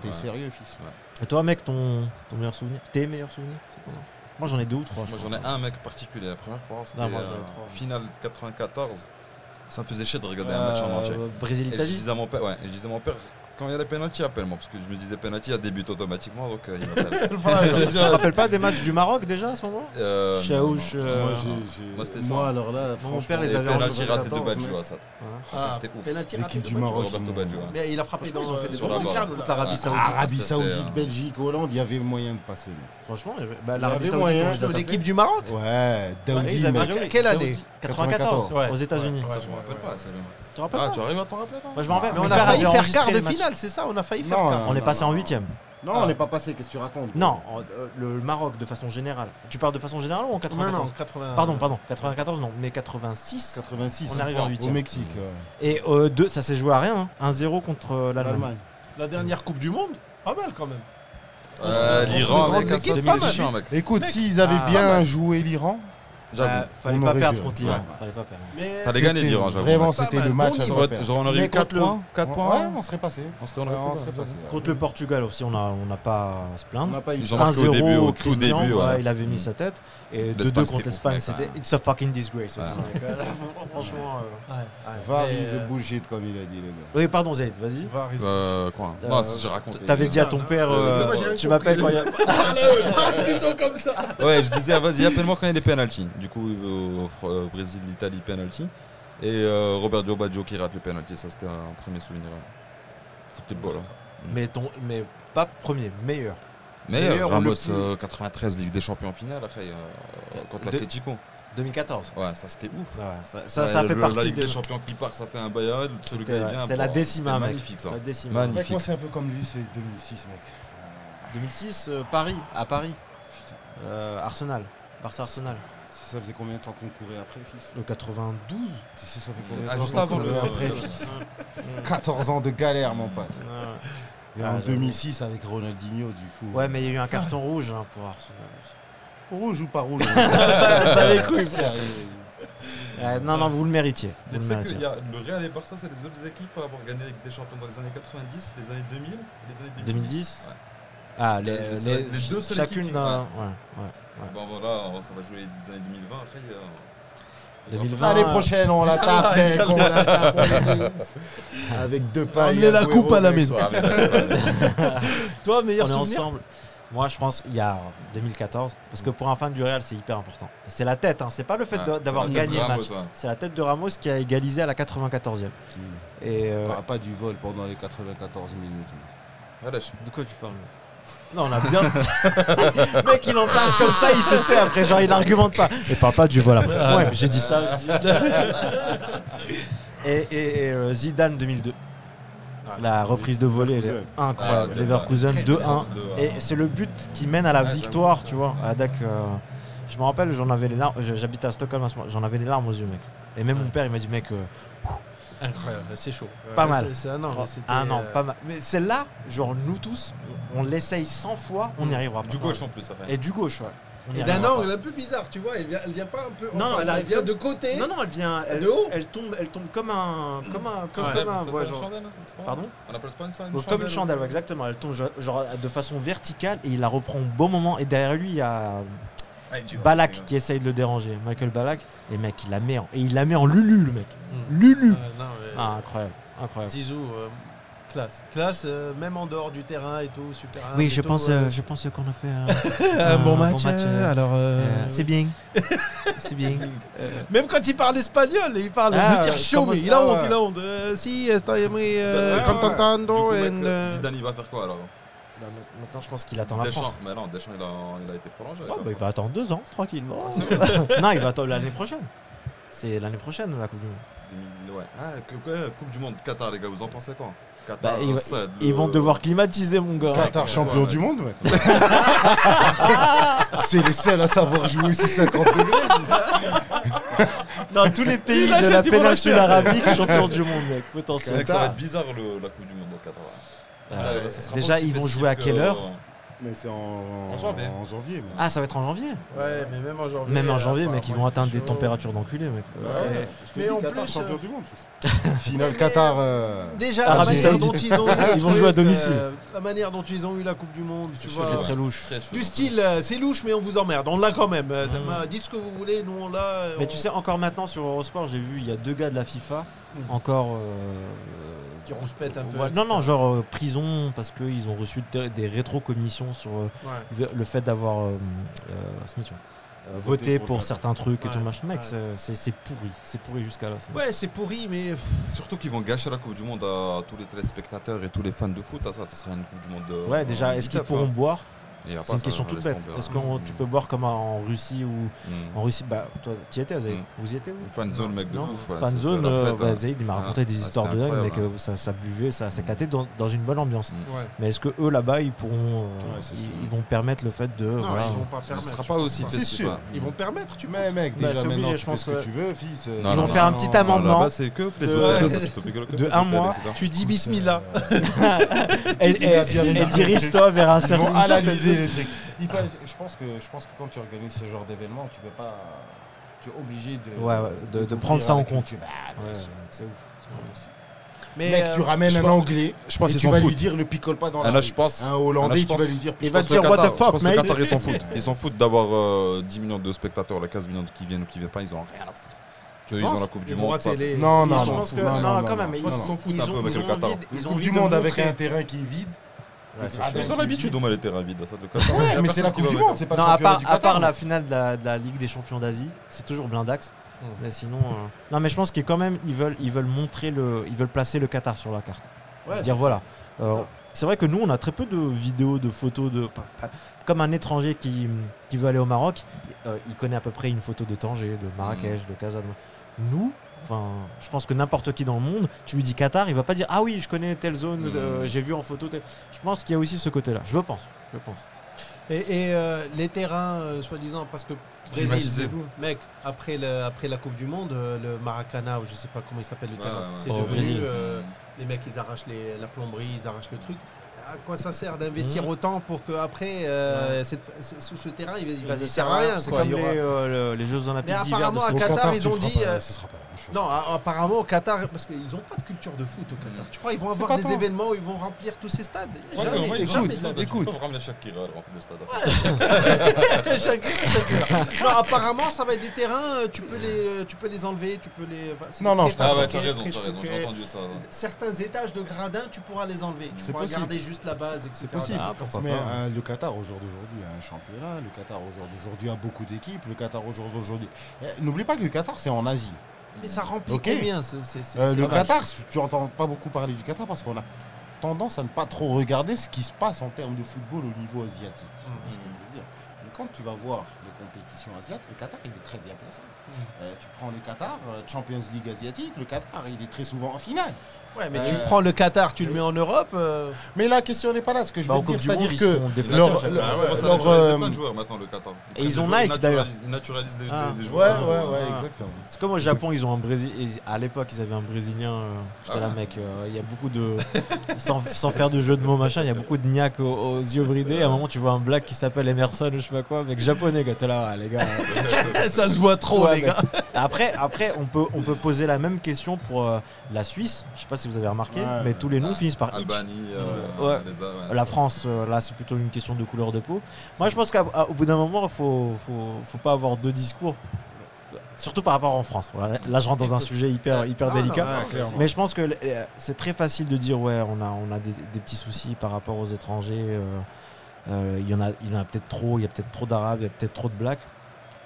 t'es ouais. sérieux, fils. Et toi, mec, ton meilleur souvenir, tes meilleurs souvenirs, c'est quoi? Moi, j'en ai 2 ou 3. Moi, j'en ai un mec particulier. La première fois, c'était Non, moi, j'en ai 3. finale 94. Ça me faisait chier de regarder un match en entier. Et je Brésil-Italie. disais à mon père, quand il y a les pénaltys, appelle-moi. Parce que je me disais pénalty, il y a des buts automatiquement. Donc il m'appelle. Tu te rappelles pas des matchs du Maroc déjà à ce moment? Chaouch, Moi, c'était ça. Moi, alors là, Mon franchement, père les Les avait en pénalty ratés de 94, Badjo mec. à ça. Ouais. Ça, c'était ouf. Penalty raté L'équipe de du Badjo. Maroc. Roberto Baggio. Ouais. Mais il a frappé dans Ils ont fait des sur bons la matchs barre. contre l'Arabie Ouais. Saoudite. Arabie C'était, Saoudite, Belgique, Hollande, il y avait moyen de passer, mec. Franchement, y l'Arabie avait Saoudite, moyen. on les a tapés. L'équipe du Maroc. Ouais, Ouais, Daoudi, ils avaient mec. joué. Quelle année? Daoudi. 94, Ouais. aux États-Unis. Ça, je me rappelle pas. Ça, Tu te rappelles Ah, pas? tu arrives à t'en rappeler, toi? Moi, je me rappelle. Mais on Mon a père failli avait faire enregistré quart de les matchs. finale, c'est ça? On a failli faire Non, quart. On est passé en 8ème. Non, on n'est pas passé, qu'est-ce que tu racontes? Non, le Maroc de façon générale. Tu parles de façon générale ou en 94? Non, 80. Pardon, 94 non, mais 86. 86. On arrive en au huitième. Mexique. Et ça s'est joué à rien, hein. 1-0 contre l'Allemagne. L'Allemagne. La dernière Coupe du Monde, pas mal quand même. L'Iran, grandes avec équipes, ça, pas mal. chiant, mec. Écoute, s'ils avaient bien joué l'Iran, J'avoue. Fallait On pas aurait perdre dû, contre ouais. l'Iran. Fallait pas perdre. Mais Fallait gagner c'était l'Iran, j'avoue. vraiment, Pas c'était mal, le bon match à niveau. ne pas perdre. Genre, on aurait Mais eu 4 contre le- points. 4 Ouais, points. on serait passé. On serait Ouais, on serait passé. Contre le Portugal aussi, on n'a pas à se On plaindre. n'a pas eu Ils ont marqué au début, 1-0 au tout Christian, début. Ouais. il avait mis sa tête. Et 2-2 L'Espagne, contre c'était l'Espagne, ouf, c'était mec. it's a fucking disgrace aussi. Ouais. Donc, franchement. VAR Mais, is a bullshit, comme il a dit, le gars. Oui, pardon, Zaid, vas-y. Quoi Non, si j'ai raconté. T'avais dit à ton père, c'est moi, j'ai rien tu m'appelles quand il y a. Parle plutôt comme ça. Ouais, je disais, vas-y, appelle-moi quand il y a des penalties. Du coup, au Brésil, l'Italie, penalty. Et Roberto Baggio qui rate le penalty. Ça, c'était un premier souvenir. Football. Mais pas premier, meilleur. Mais Meilleur ou Ramos, le plus- 93, Ligue des Champions en finale, après, contre De- l'Atlético. 2014. Ouais, ça c'était ouf. Ouais, ça Ouais, fait la partie Ligue des. des Champions qui part, ça fait un bail. C'est la décima, c'est mec. magnifique ça. La décima. Magnifique. Mec, moi, c'est un peu comme lui, c'est 2006, mec. 2006, Paris, à Paris. Arsenal. Barça Arsenal. Ça faisait combien de temps qu'on courait après, fils? Le 92. Tu sais, ça fait combien de Ah, temps juste qu'on avant courait le- après, fils? 14 ans de galère, mon pote. Et Ah, en j'avoue. 2006, avec Ronaldinho, du coup. Ouais, mais il y a eu un carton rouge hein, pour Arsenal. Rouge ou pas rouge? Pas les couilles. Sérieux. Non, vous le méritiez. Mais Vous tu le sais que méritiez. le Real et Barça, c'est les autres équipes à avoir gagné la Ligue des Champions dans les années 90, les années 2000, les années 2010. Ouais. Ah, les deux seules chacune équipes qui- d'un. ouais. Ouais. Bon voilà, ça va jouer les années 2020. Après, il y a. 2020. L'année prochaine, on la tape, mec, on la tape. Avec deux pailles. Emmenez la coupe à la maison. Toi, On meilleur est souvenir? ensemble. Moi, je pense il y a 2014, parce que pour un fan du Real, c'est hyper important. C'est la tête, hein. C'est pas le fait d'avoir gagné le match. C'est la tête de Ramos qui a égalisé à la 94e. Et On parle pas du vol pendant les 94 minutes. de quoi tu parles? Non, on a bien. Le mec, il en place comme ça, il se tait après, genre il argumente pas. Et parle pas du vol après. Ouais, mais j'ai dit ça. Et Zidane 2002. La reprise de volée, elle est incroyable. Ah, Leverkusen très 2-1. très Et c'est le but qui mène à la victoire, tu vois. À Dak, je me rappelle, j'en avais les larmes. J'habitais à Stockholm à ce moment, j'en avais les larmes aux yeux, mec. Et même mon père, il m'a dit, mec, Incroyable, c'est chaud. Pas mal. C'est un an. c'était, pas mal. Mais celle-là, genre nous tous, on l'essaye 100 fois, on n'y arrivera pas. Du gauche en plus, ça fait. Et du gauche, ouais. On y Et d'un arrivera angle pas. un peu bizarre, tu vois. Elle vient pas un peu. Non, non, elle vient de côté. Non, non, elle vient. De haut Elle tombe comme un. Comme Chandelle, un. ça, ouais, c'est une genre- chandelle, c'est pas- Pardon? On appelle pas ça une Comme chandelle une chandelle, ouais, exactement. Elle tombe genre de façon verticale et il la reprend au bon moment. Et derrière lui, il y a Balak qui essaye de le déranger. Michael Balak. Et mec, il la met en Lulu, le mec. Lulu. Non, mais- Ah, incroyable. Incroyable. Zizou, classe. Classe, même en dehors du terrain et tout, super. Oui, et je tout, pense qu'on a fait un bon match. Alors, c'est bien. C'est bien. même quand il parle espagnol, il parle Ah, de dire show comment me. ça, Il a honte, ouais. il a honte. Si, estoy muy Ouais, contentando. Du coup, and, mec, Zidane, il va faire quoi alors? Maintenant, je pense qu'il attend la Deschamps, France. mais non, Deschamps, il a été prolongé. Oh, bah, il va attendre 2 ans, tranquillement. Non, il va attendre l'année prochaine. C'est l'année prochaine, la Coupe du Monde. 2000, ouais. Ah, Coupe du Monde Qatar, les gars, vous en pensez quoi? Bah, Qatar, ils vont devoir climatiser, mon gars. Qatar champion du monde, mec. C'est les seuls à savoir jouer sous 50 degrés. Non, tous les pays Il de achète la du péninsule Monastir. arabique champions du monde, mec, C'est potentiellement. vrai que ça va être bizarre la Coupe du Monde au Qatar. Ça sera Déjà, pas aussi ils vont festif jouer à que- quelle heure Mais c'est En janvier. En janvier. Mais... Ah, ça va être en janvier. Ouais, mais même en janvier. Même en janvier, enfin, mec, ils moi, vont il atteindre fait des chaud. températures d'enculé, mec. Ouais. Mais en Qatar plus, champion du monde, fils. Finale Qatar. Déjà, la Arabie manière dont Saoudite. ils ont eu le Ils vont jouer à domicile. la manière dont ils ont eu la Coupe du Monde, tu vois. C'est très louche. Très chaud. Du style, c'est louche, mais on vous emmerde. On l'a quand même. Dites ce que vous voulez, nous on l'a. Mais tu sais, encore maintenant sur Eurosport, j'ai vu, il y a 2 gars de la FIFA, encore. qui rouspètent un peu. Ouais, non, genre prison, parce qu'ils ont reçu des rétro-commissions sur Ouais. le fait d'avoir Smith, voté pour certains trucs et Ouais, tout machin. Mec, ouais. c'est pourri. C'est pourri jusqu'à là. Ouais, c'est pourri, mais Surtout qu'ils vont gâcher la Coupe du Monde à tous les téléspectateurs et tous les fans de foot. Ça sera une Coupe du Monde. Ouais, déjà, est-ce qu'ils pourront boire? Et après, C'est une ça, question on toute laisse bête. tomber. Est-ce que tu peux boire comme en Russie ou en Russie, bah toi, tu y étais, Zaïd? Vous y étiez vous? Fan zone, mec de Non, ouf. ouais, fan c'est zone, la fête, hein. Zaïd il m'a raconté des histoires de c'était dingue, incroyable, mec, ça buvait, ça s'éclatait dans une bonne ambiance. ouais. Mais est-ce que eux là-bas ils pourront, c'est sûr. ils vont permettre le fait de, Non, voilà, ils vont pas Ça permettre. sera pas aussi C'est festif, sûr. hein. Ils vont permettre, tu Mais mec, Bah, déjà c'est maintenant, obligé, tu je fais pense, ce que tu veux, fils. Ils vont faire un petit Non, amendement. là-bas, c'est que les de- autres. Tu peux piquer le de café, un c'est mois. etc. Tu dis bismillah. et dirige-toi vers un Ils certain vont analyser les trucs. Je pense que quand tu organises ce genre d'événement, tu peux pas. Tu es obligé de prendre ça en compte. Bah, Ouais, bien sûr. c'est ouf. Mais Mec, tu ramènes un Anglais, je pense et qu'ils tu s'en vas lui foutent. dire le picole pas dans Ah, la là, rue. je pense. Un Hollandais, je tu vas pense- lui dire Il va Je te pense dire que what the Qatar- je fuck, pense que mate. Qatar, ils s'en foutent. Ils s'en foutent d'avoir 10 millions de spectateurs, là, 15 millions qui viennent ou qui viennent pas, ils ont rien à foutre. Tu vois, ils ont la Coupe du Ils Monde. vont ça- rater les- Non, Je non, pense que- non, non, quand même, Je pense qu'ils s'en foutent un peu avec le Qatar. ils ont Coupe envie du de monde avec montrer- un terrain qui est vide. Ouais, c'est Ah, chiant. Ils ont l'habitude au moins les terrains vides. Ça, le Qatar. Ouais, Il y a mais c'est la personne qui Coupe va du avec Monde, c'est pas le Non, à championnat du part Qatar. la finale de la Ligue des Champions d'Asie, c'est toujours blindax. Mais sinon, non, mais je pense qu'ils quand même ils veulent montrer ils veulent placer le Qatar sur la carte. Ouais, Dire voilà. c'est ça. C'est vrai que nous, on a très peu de vidéos, de photos comme un étranger qui veut aller au Maroc, il connaît à peu près une photo de Tanger, de Marrakech, de Casa. Nous, enfin, je pense que n'importe qui dans le monde, tu lui dis Qatar, il va pas dire ah oui, je connais telle zone, j'ai vu en photo. Je pense qu'il y a aussi ce côté-là. Je pense. Et les terrains, soi-disant, parce que Climatisé. Brésil, mec, après la Coupe du Monde, le Maracana, ou je sais pas comment il s'appelle le terrain, ouais. c'est Au devenu. Brésil. Les mecs, ils arrachent la plomberie, ils arrachent le truc. À quoi ça sert d'investir autant pour qu'après, ce terrain, il va sert à rien. C'est quoi. comme Il y aura- les Jeux Olympiques Mais d'hiver. apparemment, à Au Qatar, ils tu ont feras dit, pas- ce sera pas la même chose. Non, apparemment au Qatar, parce qu'ils n'ont pas de culture de foot au Qatar. Tu crois qu'ils vont avoir pas des tant. événements où ils vont remplir tous ces stades? Ouais, Jamais, mais jamais. écoute. Tu peux ramener Shakira remplir le stade. Non, apparemment, ça va être des terrains, tu peux les enlever, tu peux les. enfin, c'est Non, non, très je pense Ah ouais, truqué, t'as raison, très j'ai truqué. entendu ça. Certains étages de gradins, tu pourras les enlever. Tu C'est pourras possible. garder juste la base, etc. C'est possible. Ah, pourquoi Mais pas. le Qatar au jour d'aujourd'hui a un championnat. Le Qatar au jour d'aujourd'hui a beaucoup d'équipes. Le Qatar au jour d'aujourd'hui. N'oublie pas que le Qatar c'est en Asie. Mais ça remplit Ok. combien c'est Le dommage. Qatar, tu entends pas beaucoup parler du Qatar parce qu'on a tendance à ne pas trop regarder ce qui se passe en termes de football au niveau asiatique. Tu vois ce que je veux dire. Mais quand tu vas voir les compétitions asiatiques, le Qatar il est très bien placé. Tu prends le Qatar, Champions League asiatique, le Qatar il est très souvent en finale. Ouais, mais tu prends le Qatar, tu le mets en Europe. Mais la question n'est pas là. Ce que je Bah, veux en dire, Coupe du Monde, c'est-à-dire ils que sont défensifs. leur- Ça leur, naturalise plein de joueurs maintenant, le Qatar. Et ils ont prennent des Nike, joueurs, d'ailleurs. Ils naturalisent les Ah. Ouais, joueurs. exactement. C'est comme au Japon, ils ont un Brésil. À l'époque, ils avaient un Brésilien. J'étais là, mec. Il y a beaucoup de. sans faire de jeu de mots, machin, il y a beaucoup de niaques aux yeux bridés. À un moment, tu vois un black qui s'appelle Emerson, je sais pas quoi, mec japonais, gars. T'es là, les gars. Ça se voit trop, Ouais, les mec. gars. Après, on peut poser la même question pour la Suisse. Je sais pas si vous avez remarqué, Ouais. mais tous les noms finissent par itch. Albanie, Ouais. ouais. La France, là, c'est plutôt une question de couleur de peau. Moi, je pense qu'au bout d'un moment, il faut pas avoir deux discours. Surtout par rapport en France. Voilà. Là, je rentre dans un sujet hyper délicat. Mais je pense que c'est très facile de dire ouais, on a des petits soucis par rapport aux étrangers. Il y en a peut-être trop. Il y a peut-être trop d'Arabes, il y a peut-être trop de Blacks.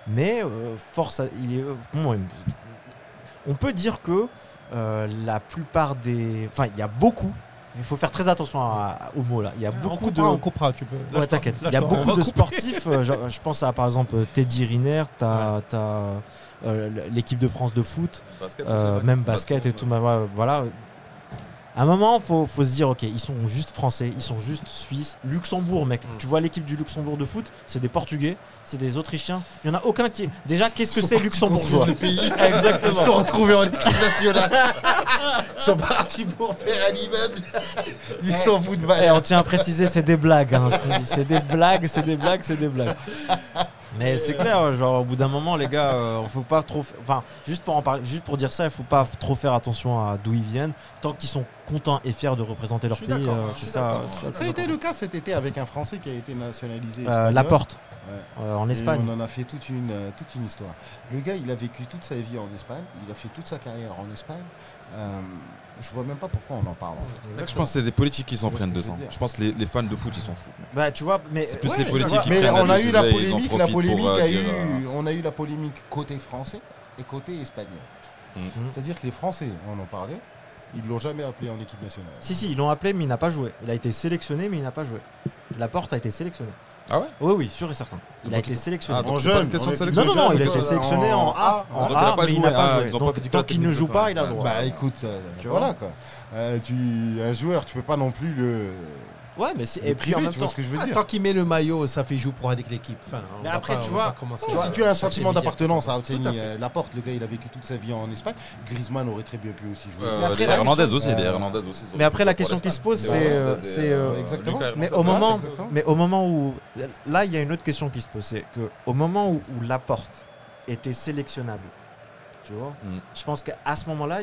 Mais on peut dire que la plupart des, enfin, il y a beaucoup. Il faut faire très attention aux mots là. Il y a beaucoup On coupera, tu peux. Ouais, t'inquiète. Il y a beaucoup de sportifs. Je pense à par exemple Teddy Riner, t'as l'équipe de France de foot, Basket, aussi, ouais. même basket et tout. Voilà. À un moment, faut se dire, ok, ils sont juste français, ils sont juste suisses. Luxembourg, mec, tu vois l'équipe du Luxembourg de foot, c'est des Portugais, c'est des Autrichiens. Il n'y en a aucun qui est. Déjà, qu'est-ce que c'est luxembourgeois? Le pays. Exactement. Ils se sont retrouvés en équipe nationale. Ils sont partis pour faire un immeuble. Ils s'en foutent de Et valeur. on tient à préciser, c'est des blagues, hein, ce qu'on dit. C'est des blagues, c'est des blagues, c'est des blagues. Mais c'est clair, genre au bout d'un moment, les gars, faut pas trop. Enfin, juste pour en parler, juste pour dire ça, il faut pas trop faire attention à d'où ils viennent. Tant qu'ils sont contents et fiers de représenter leur Je pays, suis d'accord, c'est ça. Ça a été le cas cet été avec un Français qui a été nationalisé. Laporte, Ouais. en Et Espagne. on en a fait toute une histoire. Le gars, il a vécu toute sa vie en Espagne. Il a fait toute sa carrière en Espagne. Je vois même pas pourquoi on en parle. En fait. Je pense que c'est les politiques qui s'en C'est ce prennent que de je ça. veux dire. Je pense que les fans de foot, ils s'en foutent. mec. Bah, tu vois, mais C'est plus Ouais, les tu politiques vois, qui mais prennent on a des eu la sujets, ils en polémique. La profitent polémique pour, a dire, eu. On a eu la polémique côté français et côté espagnol. C'est-à-dire que les Français, on en parlait. Ils l'ont jamais appelé en équipe nationale. si, ils l'ont appelé, mais il n'a pas joué. Il a été sélectionné, mais il n'a pas joué. Laporte a été sélectionné. Ah ouais? Oui, sûr et certain. Il a été sélectionné. Ah, donc En c'est pas jeune, une question on de est- sélection. Non, il a jeune, été sélectionné en A. en En donc il a A, pas mais il joué. n'a pas Ah, joué. ils ont pas Donc, dit que tant la qu'il ne technique joue de pas, balle. il a le droit. Bah écoute, Tu voilà quoi. Un joueur, tu peux pas non plus le. Ouais, mais c'est. le Et puis en priver, même tu vois temps. ce que je veux dire. Tant qu'il met le maillot, ça fait jouer pour avec l'équipe. Enfin, on Mais va après, pas- tu on vois, va pas commencer Tu vois, à- si tu as un à sentiment critiquer. d'appartenance à Tout à fait. Laporte, le gars il a vécu toute sa vie en Espagne. Griezmann aurait très bien pu aussi jouer. Mais après, Les la Hernandez question- aussi, les Hernandez aussi. Mais après, la question qui se pose, Exactement. Mais au moment, exactement. mais au moment où, là, il y a une autre question qui se pose, c'est que au moment où Laporte était sélectionnable, tu vois, je pense qu'à ce moment-là,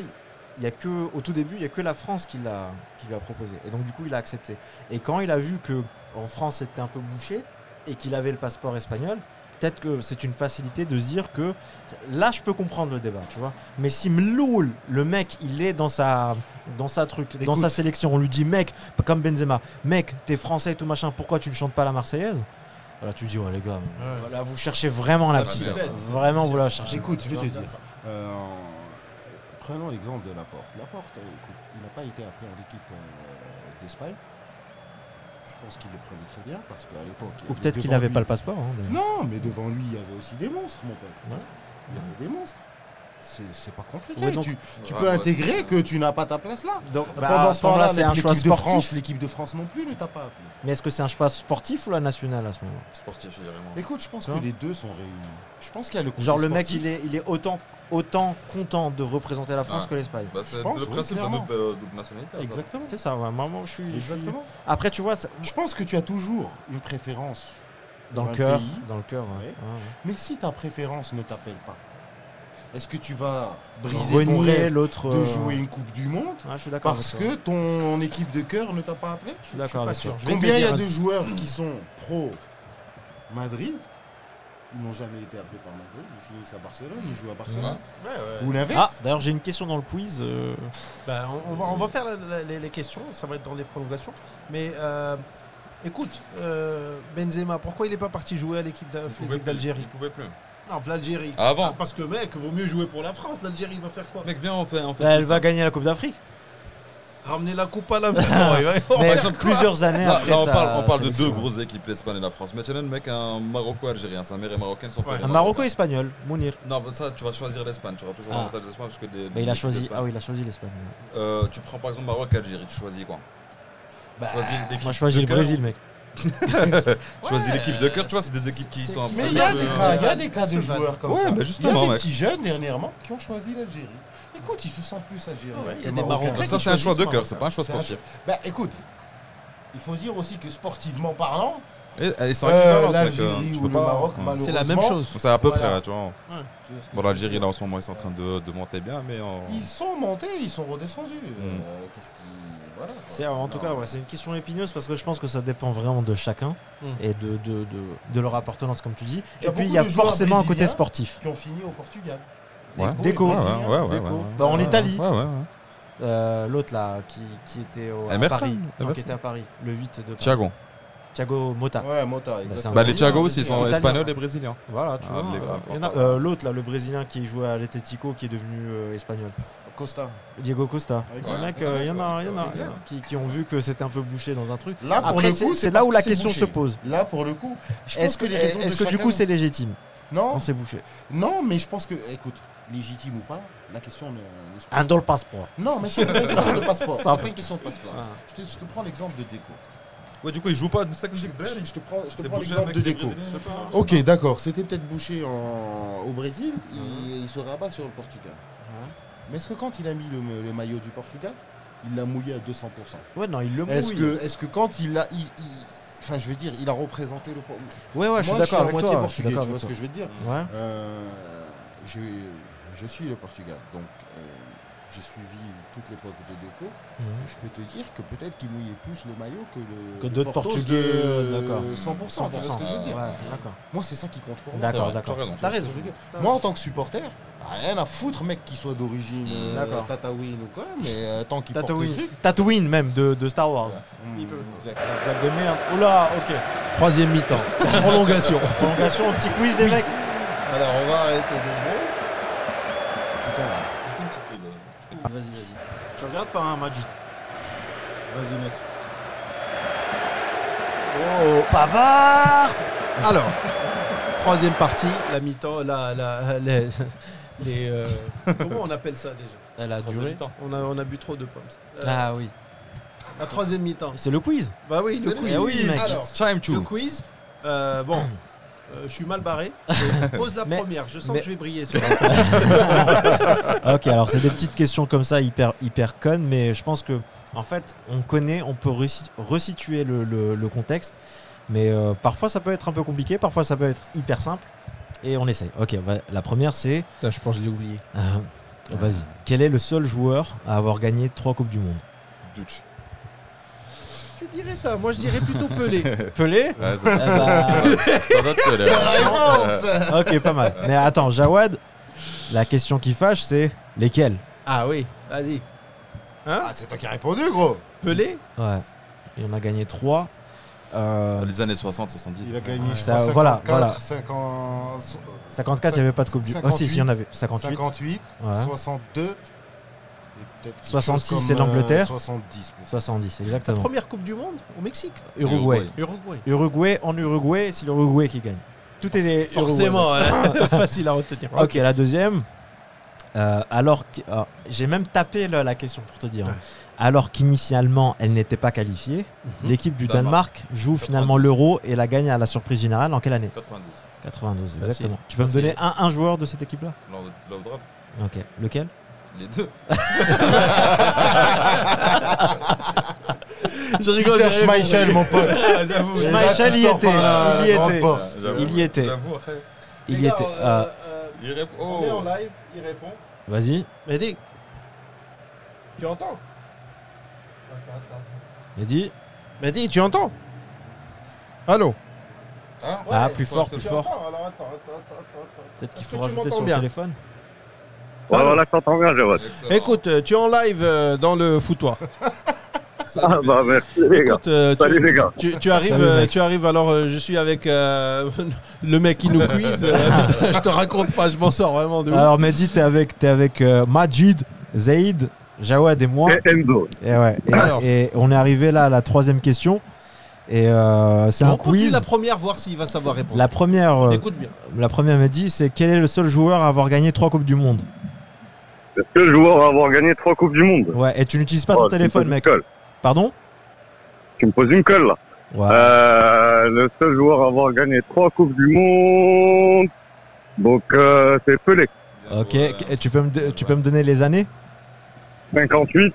il y a que, au tout début, il y a que la France qui lui a proposé, et donc du coup, il a accepté. Et quand il a vu que en France c'était un peu bouché et qu'il avait le passeport espagnol, peut-être que c'est une facilité de se dire que là, je peux comprendre le débat, tu vois. Mais si Mloul, le mec, il est dans sa Écoute. sélection, on lui dit, mec, comme Benzema, mec, t'es français et tout machin, pourquoi tu ne chantes pas la Marseillaise? Voilà, tu dis, ouais, les gars, voilà, vous cherchez vraiment la petite. bête, Vraiment, vous la cherchez. Écoute, je vais te dire. Prenons l'exemple de Laporte. Laporte, écoute, il n'a pas été appelé en équipe d'Espagne. Je pense qu'il le prenait très bien parce qu'à l'époque. il y Ou avait peut-être qu'il devant n'avait lui- pas le passeport. hein, d'ailleurs. Non, mais devant lui, il y avait aussi des monstres, mon pote. Ouais. Il y avait des monstres. C'est pas compliqué. Ouais, donc- tu peux intégrer que tu n'as pas ta place là. Donc, Pendant ce temps-là, c'est un choix l'équipe de France, sportif. l'équipe de France non plus ne t'a pas appelé. Mais est-ce que c'est un choix sportif ou la nationale à ce moment? Sportif, je dirais moi. Écoute, je pense Tu que vois les deux sont réunis. Je pense qu'il y a le côté Genre, le mec, sportif. il est autant content de représenter la France Ah. que l'Espagne. Bah, c'est Je pense, le oui, principe de clairement. double nationalité. ça. Exactement. C'est ça, ouais, moi, je suis. Exactement. Après, tu vois, Je pense que tu as toujours une préférence dans Dans le le cœur. pays. Dans le cœur, ouais. Ouais. Ouais, ouais. Mais si ta préférence ne t'appelle pas, est-ce que tu vas briser ton Renier rêve l'autre. de jouer une Coupe du Monde Ouais, je suis d'accord. parce avec toi. que ton équipe de cœur ne t'a pas appelé? Je suis d'accord pas avec sûr. toi. Je vais te Combien il y a dire de joueurs qui sont pro Madrid? Ils n'ont jamais été appelés par Madrid, ils finissent à Barcelone, ils jouent à Barcelone. Ouais, ouais. Ou Ah, l'inverse. d'ailleurs, j'ai une question dans le quiz. Bah, on va faire les questions, ça va être dans les prolongations. Mais écoute, Benzema, pourquoi il n'est pas parti jouer à l'équipe d'Algérie? Il pouvait plus. Non, l'Algérie. Avant. Ah, parce que mec, vaut mieux jouer pour la France. L'Algérie va faire quoi? Mec, viens, on fait. Elle plus va simple. gagner la Coupe d'Afrique. Ramener la coupe à la maison. il va- Mais exemple, plusieurs années Là, après. là, on sa parle de sélection. deux grosses équipes, l'Espagne et la France. Mais tu as le mec, un Maroco-Algérien. Sa mère est marocaine, son père est Un marocain. Maroco-espagnol, Mounir. Non, bah, ça, tu vas choisir l'Espagne. Tu auras toujours Ah. l'avantage d'Espagne parce que Mais il a choisi. Ah oui, il a choisi l'Espagne. Tu prends par exemple Maroc-Algérie. Tu choisis quoi? Bah, Tu choisis l'équipe Moi, je choisis de le cœur. Brésil, mec. Tu choisis l'équipe de cœur. Tu vois, c'est des équipes qui sont un Mais peu. il y a plus- des cas de joueurs comme Ouais, ça. bah Il y a justement, des mec. petits jeunes dernièrement qui ont choisi l'Algérie. Écoute, ils se sentent plus algériens. Ouais, il y que a des Marocains. Marocains Ça, qui c'est un choix de choisissent cœur, c'est pas un choix C'est un sportif. Bah écoute, il faut dire aussi que sportivement parlant, Et elles sont équivalentes, mec, l'Algérie tu ou peux le pas- Maroc, ouais. malheureusement, C'est la même chose. C'est à peu Voilà. près, tu vois. tu vois ce que Bon, je l'Algérie, veux là, dire. en ce moment, ils sont en train de monter bien, mais Ils sont montés, ils sont redescendus. Qu'est-ce qui. Voilà. quoi. C'est, en tout cas, ouais, c'est une question épineuse parce que je pense que ça dépend vraiment de chacun et de leur appartenance, comme tu dis. Il y a Et puis, il beaucoup y a de joueurs forcément un côté brésiliens sportif. Qui ont fini au Portugal. Ouais. Déco. les Ouais, Brésiliens. Déco. Bah, en Italie. Ouais. L'autre là qui était à Emerson, Paris. Non, Emerson. qui était à Paris. Le 8 de Paris. Thiago. Thiago Motta. Ouais, Mota, c'est exactement. un Bah, les Thiago aussi, ils sont Italien. espagnols et brésiliens. Voilà, tu Ah, vois. les gars, Il y en a, l'autre là, le Brésilien qui jouait à l'Atlético qui est devenu espagnol. Costa. Diego Costa. Ouais, Le mec, il y en a qui ont vu que c'était un peu bouché dans un truc. Là, pour Après, le coup, c'est là parce où que la c'est question bouché. se pose. Là, pour le coup, je pense Est-ce que, les raisons de est-ce que du chacun- coup c'est légitime Non, quand c'est bouché? non, mais je pense que, écoute, légitime ou pas, la question ne se pose Un dans le passeport. Non, mais c'est pas une question de passeport. C'est pas une question de passeport. Ah. Je te prends l'exemple de Deco. Ouais, du coup, il joue pas. C'est ça que je dis. Je te prends C'est bouché l'exemple avec de les Deco. Brésiliens. Ok, d'accord. C'était peut-être bouché au Brésil. Il se rabat sur le Portugal. Mais est-ce que quand il a mis le maillot du Portugal, il l'a mouillé à 200%? Ouais, non, il le mouille. Est-ce que quand il a... Enfin, je veux dire, il a représenté le... Ouais, je suis d'accord à avec moitié toi. portugais, tu vois ce que je veux te dire? Ouais. Je suis le Portugal, donc j'ai suivi toute l'époque de Deco. Je peux te dire que peut-être qu'il mouillait plus le maillot que d'autres Portos Portugais, de d'accord. 100%, tu vois ce que je veux dire? Ouais, d'accord. Moi, c'est ça qui compte pour moi. D'accord, vrai, d'accord. t'as raison. T'as raison. Moi, en tant que supporter, rien à foutre, mec, qu'il soit d'origine D'accord. Tatooine ou quoi, mais tant qu'il porte le Tatooine. truc. Tatooine même de Star Wars. Exact. Blague de merde. Oula, ok. 3e mi-temps. Prolongation. Prolongation, petit quiz les mecs. Alors, on va arrêter 2 secondes. Putain, On fait une petite pause. Vas-y. Tu regardes pas un Majid. vas-y, mec. Oh, Pavard. Alors, 3e partie, la mi-temps, comment on appelle ça déjà? Elle a duré. On a bu trop de pommes. Ah oui. La 3e mi-temps. C'est le quiz. Bah oui, le quiz. Eh oui, mec. Alors, Time le quiz. Bon, je suis mal barré. Je pose la Mais- première. Je sens mais- que je vais briller sur Ok, alors c'est des petites questions comme ça hyper connes, mais je pense que en fait on connaît, on peut resituer le contexte, mais parfois ça peut être un peu compliqué, parfois ça peut être hyper simple, et on essaye. Ok, la première c'est, Putain, je pense que je l'ai oublié. vas-y, quel est le seul joueur à avoir gagné 3 Coupes du Monde? Dutch. Tu dirais ça. Moi, je dirais plutôt Pelé. Pelé. Ouais, Eh bah, ça doit te l'air. ok, pas mal. Mais attends, Jawad, la question qui fâche c'est lesquels? Ah oui, vas-y. Hein? Ah, c'est toi qui as répondu, gros. Pelé? Ouais, il en a gagné 3. Les années 60, 70. Il a gagné, je Ça, crois, voilà, 54, voilà. 50, 54, il n'y avait pas de Coupe du Monde. Oh si, il y en avait. 58. 58, Ouais. 62, et peut-être quelque 66, chose comme, c'est l'Angleterre. 70. peut-être. 70, exactement. Première Coupe du Monde au Mexique. Uruguay. Uruguay. En Uruguay, c'est l'Uruguay qui gagne. Tout est Forcément, hein. Facile à retenir. Ok, la deuxième. J'ai même tapé la question pour te dire. Ouais. Alors qu'initialement, elle n'était pas qualifiée, l'équipe du Danemark joue finalement l'Euro et la gagne à la surprise générale en quelle année? 92. 92, Facile. exactement. Tu peux me donner un joueur de cette équipe-là? Love Drop. Ok. Lequel? Les deux. Je rigole. Peter Schmeichel, mon pote. J'avoue. Schmeichel y tu sors était. par la Il y grande était. porte. Il y était. J'avoue, après. Il y était. Il répond. On est en Oh. live, il répond. Vas-y. Mehdi, tu entends? Mehdi. Mehdi, tu entends? Allô? Hein? Ah, Ouais, plus fort, plus Tu fort. entends? Alors attends. Peut-être qu'il Est-ce faut que tu rajouter m'entends sur le bien téléphone. Allô? Voilà, je t'entends bien, Jawad. Excellent. Écoute, tu es en live dans le foutoir. Ah bah merci les gars. Écoute, Salut les gars. tu arrives, Salut, mec. tu arrives. Alors, je suis avec le mec qui nous quiz. Putain, je te raconte pas, je m'en sors vraiment de ouf. Alors Mehdi, t'es avec Majid, Zaid, Jawad et moi. Et Enzo. Et, ouais, Alors. et on est arrivé là à la troisième question. Et c'est un On continue quiz. la première, voir s'il va savoir répondre. La première, Écoute bien. Mehdi, c'est quel est le seul joueur à avoir gagné 3 Coupes du Monde? Le seul joueur à avoir gagné 3 Coupes du Monde. Ouais, et tu n'utilises pas Oh, ton tu me téléphone, poses une mec. colle. Pardon? Tu me poses une colle là. Ouais. Le seul joueur à avoir gagné 3 Coupes du Monde. Donc c'est Pelé. Bien Ok, joué. et tu peux me donner les années? 58,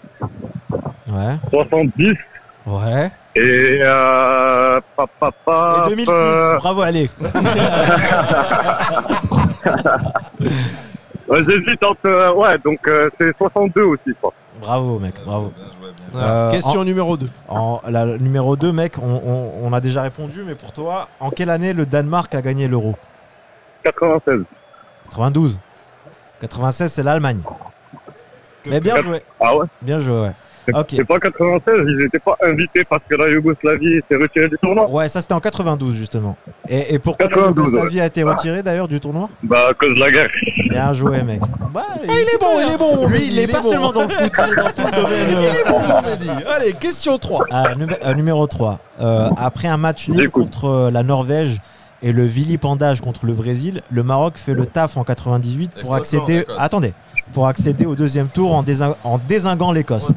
Ouais. 70 Ouais. et Et 2006, bravo, allez. j'hésite entre ouais donc c'est 62 aussi je crois. Bravo, mec, bravo. Bien joué, bien joué. Voilà. Question numéro 2. La numéro 2, mec, on a déjà répondu, mais pour toi, en quelle année le Danemark a gagné l'Euro? 96. 92. 96, c'est l'Allemagne. Mais bien joué, Ah ouais. bien joué, ouais. Ok. C'est pas 96, ils n'étaient pas invités parce que la Yougoslavie s'est retirée du tournoi. Ouais, ça c'était en 92 justement. Et pourquoi la 92, Yougoslavie a été retirée d'ailleurs du tournoi? Bah à cause de la guerre. Bien joué, mec. Bah, il est bon, il est bon, mon Lui, Mehdi, il est pas bon. seulement dans le foot, il est dans tout le domaine. Il est bon, mon Mehdi. Allez, question 3. Numéro 3. Après un match nul J'écoute. contre la Norvège et le vilipendage contre le Brésil, le Maroc fait le taf en 98 pour accéder. Attendez, pour accéder au deuxième tour en dézinguant l'Écosse. 3-0.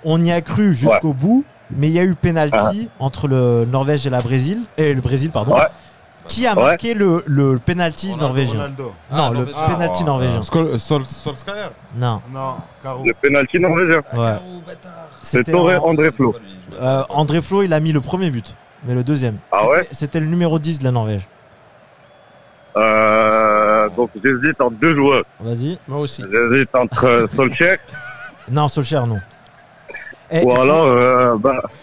On y a cru jusqu'au bout, mais il y a eu penalty entre le Norvège et le Brésil, pardon. Ouais. Qui a marqué le penalty norvégien? Ronaldo. Non, le Norvégien. penalty norvégien. Solskjaer. Non. Non, Caro. Le penalty norvégien. Ouais. C'est C'était Torre en- André Flo. André Flo, il a mis le premier but, mais le deuxième. Ah ouais? C'était le numéro 10 de la Norvège. Donc j'hésite entre deux joueurs. Vas-y. Moi aussi. J'hésite entre Solskjaer Non, Solskjaer, non. Et- ou alors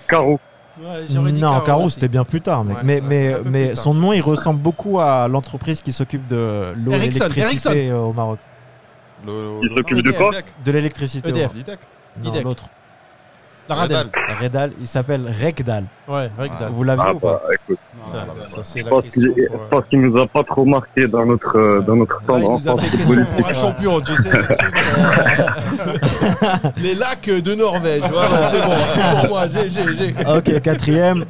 Caro. Ouais, j'aurais dit Non, Caro, aussi. c'était bien plus tard, mec. Ouais, mais c'est mais, un peu mais plus tard. son nom, il ressemble beaucoup à l'entreprise qui s'occupe de l'eau et Ericsson, l'électricité au Maroc. Il s'occupe de quoi? De l'électricité. EDF. au Maroc. Lidek. Non, Idec. l'autre. La Radel. Redal, il s'appelle Rekdal. Ouais, Rekdal. Vous l'avez Ah ou pas? écoute, Ça, c'est je la pense question. qu'il nous a pas trop marqué dans notre temps Là, il nous a d'enfance fait question pour un champion, tu sais. le truc, les lacs de Norvège, voilà, c'est bon, c'est pour moi, j'ai. Ok, quatrième.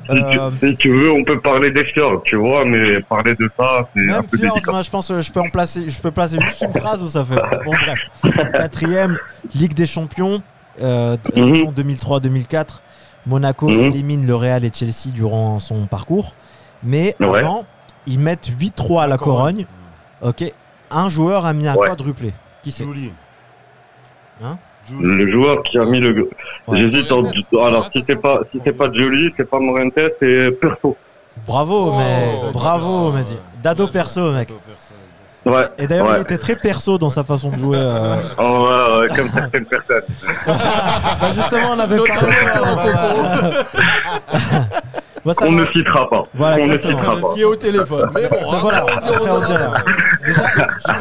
Si tu veux, on peut parler des fjords, tu vois, mais parler de ça, c'est un Même peu Fjord, délicat. moi je pense que je peux placer juste une phrase où ça fait. Bon bref. Quatrième, Ligue des Champions, saison 2003-2004. Monaco élimine le Real et Chelsea durant son parcours. Mais Ouais. avant, ils mettent 8-3 à la Corogne. Ok. Un joueur a mis un Ouais. quadruplé. Qui c'est? Julie. Hein? Julie. Le joueur qui a mis le. Ouais. J'hésite entre. Alors, si c'est pas Jolie, c'est pas Morentes, c'est Perso. Bravo, mais bravo, Perso, Mehdi. ouais. Dado perso, mec. Dado perso, exact. Ouais. Et d'ailleurs, ouais. il était très perso dans sa façon de jouer. Oh, ouais, comme certaines personnes. Bah, justement, on avait parlé. Bah, ça On va. ne citera pas. Voilà, On ne exactement. citera pas. Ce qui est au téléphone. Mais bon, Mais voilà, après, après, on dit rien.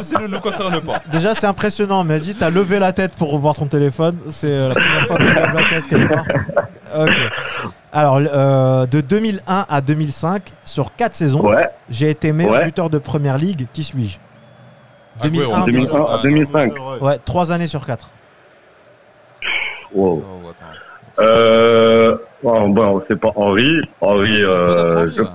Ça ne nous concerne pas. Déjà, c'est impressionnant, mais dis, t'as levé la tête pour voir ton téléphone. C'est la première fois que tu lèves la tête quelque part. Ok. Alors, de 2001 à 2005, sur 4 saisons, Ouais. j'ai été meilleur Ouais. buteur de première ligue. Qui suis-je? Agüero. 2001, 2001 à 2005. Ouais, 3 années sur 4. Wow. Oh, attends. Bon, c'est pas Henri. Henri, C'est peut-être Henry, je- là.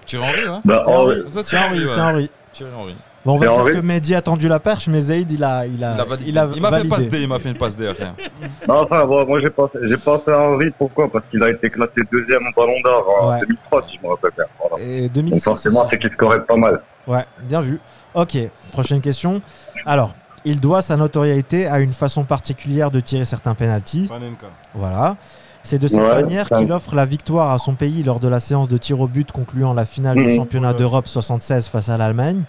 Thierry Henry, hein bah, C'est Henri. Henri. Ça, C'est Henri, c'est Henri. Thierry Henry. Bon, on va C'est dire Henri. que Mehdi a tendu la perche, mais Zaid, il a Il m'a fait validé. passe D, il m'a fait une passe D, rien. Non, enfin, bon, moi j'ai pensé à Henri, pourquoi? Parce qu'il a été classé deuxième au Ballon d'Or en Ouais. 2003, si je me rappelle bien. Voilà. Et Donc 2006. forcément, c'est qu'il scorait pas mal. Ouais, bien vu. Ok, prochaine question. Alors, il doit sa notoriété à une façon particulière de tirer certains pénaltys. Panenka. Voilà. C'est de cette Ouais, manière ça- qu'il offre la victoire à son pays lors de la séance de tir au but concluant la finale du Mhm. championnat d'Europe 76 face à l'Allemagne.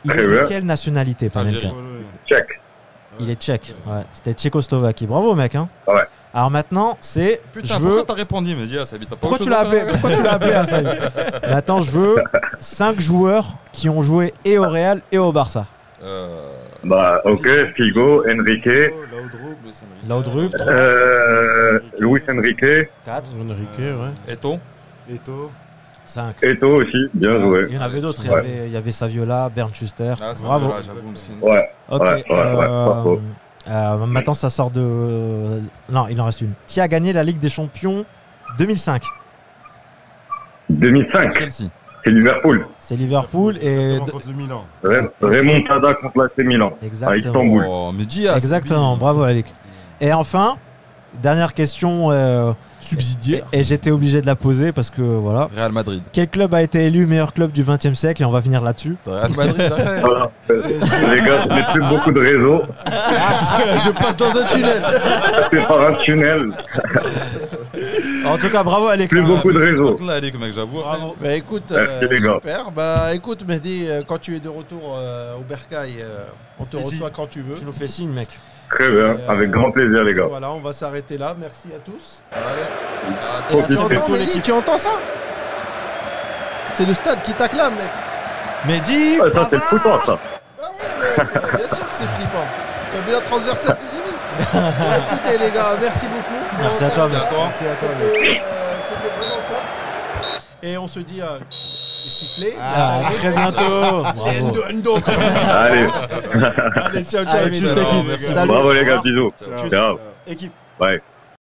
Il Très est de bien. quelle nationalité, Panenka? Algérie. Check. Il est tchèque. Ouais, c'était Tchécoslovaquie. Bravo, mec. Hein. Ouais. Alors maintenant, c'est. Putain, je pourquoi veux. t'as répondu, mais dis, ça vite. Pourquoi tu l'as appelé à ça? Maintenant, je veux 5 joueurs qui ont joué et au Real et au Barça. Bah, ok, Figo, Enrique, Laudrup, Luis Enrique, 4, Enrique, ouais. Eto. Eto. 5. Eto aussi, bien joué. Il y en avait d'autres. Ouais. Il y avait Saviola, Bernd Schuster. Ah, c'est Bravo. vrai, j'avoue, Mskin. Ouais, Ok. ouais, pas faux. Maintenant, ça sort de. Non, il en reste une. Qui a gagné la Ligue des Champions 2005? 2005, Chelsea. c'est Liverpool. C'est Liverpool et. Contre le Milan. Remontada contre l'AC Milan, à Exactement. Istanbul. Oh, mais dis, ah, Exactement. Bravo, Alec. Et enfin, dernière question. Subsidiaire. Et j'étais obligé de la poser parce que voilà. Real Madrid. Quel club a été élu meilleur club du XXe siècle? Et on va finir là-dessus. Real Madrid, arrête. Voilà. Les gars, je n'ai plus beaucoup de réseau. Je passe dans un tunnel. C'est par un tunnel. En tout cas, bravo, Alec. Plus beaucoup de réseau. Là, Alec, mec, j'avoue. Bravo. Bah écoute, Merci, les gars. super. Bah écoute, Mehdi, quand tu es de retour au Bercail, on te Vas-y. reçoit quand tu veux. Tu nous fais signe, mec. Très bien, avec grand plaisir, les gars. Voilà, on va s'arrêter là. Merci à tous. Et Profitez. Tu entends, toute Mehdi, l'équipe. tu entends ça? C'est le stade qui t'acclame, mec. Mehdi, Ouais, ça, c'est le foutoir, ça. Bah oui, mec, bien sûr que c'est flippant. Tu as vu la transversale que j'ai mise? Bon, écoutez, les gars, merci beaucoup. Merci Bon, à ça, toi, c'est- mec. Merci à toi, mec. C'était vraiment top. Et on se dit siffler. à très bientôt. Bravo. Endo, quand même. Allez, Allez, ciao, ciao. Allez, les juste gars. équipe. Merci. Salut. bravo, les Au gars, revoir. bisous. Ciao. Ciao. Équipe. Bye.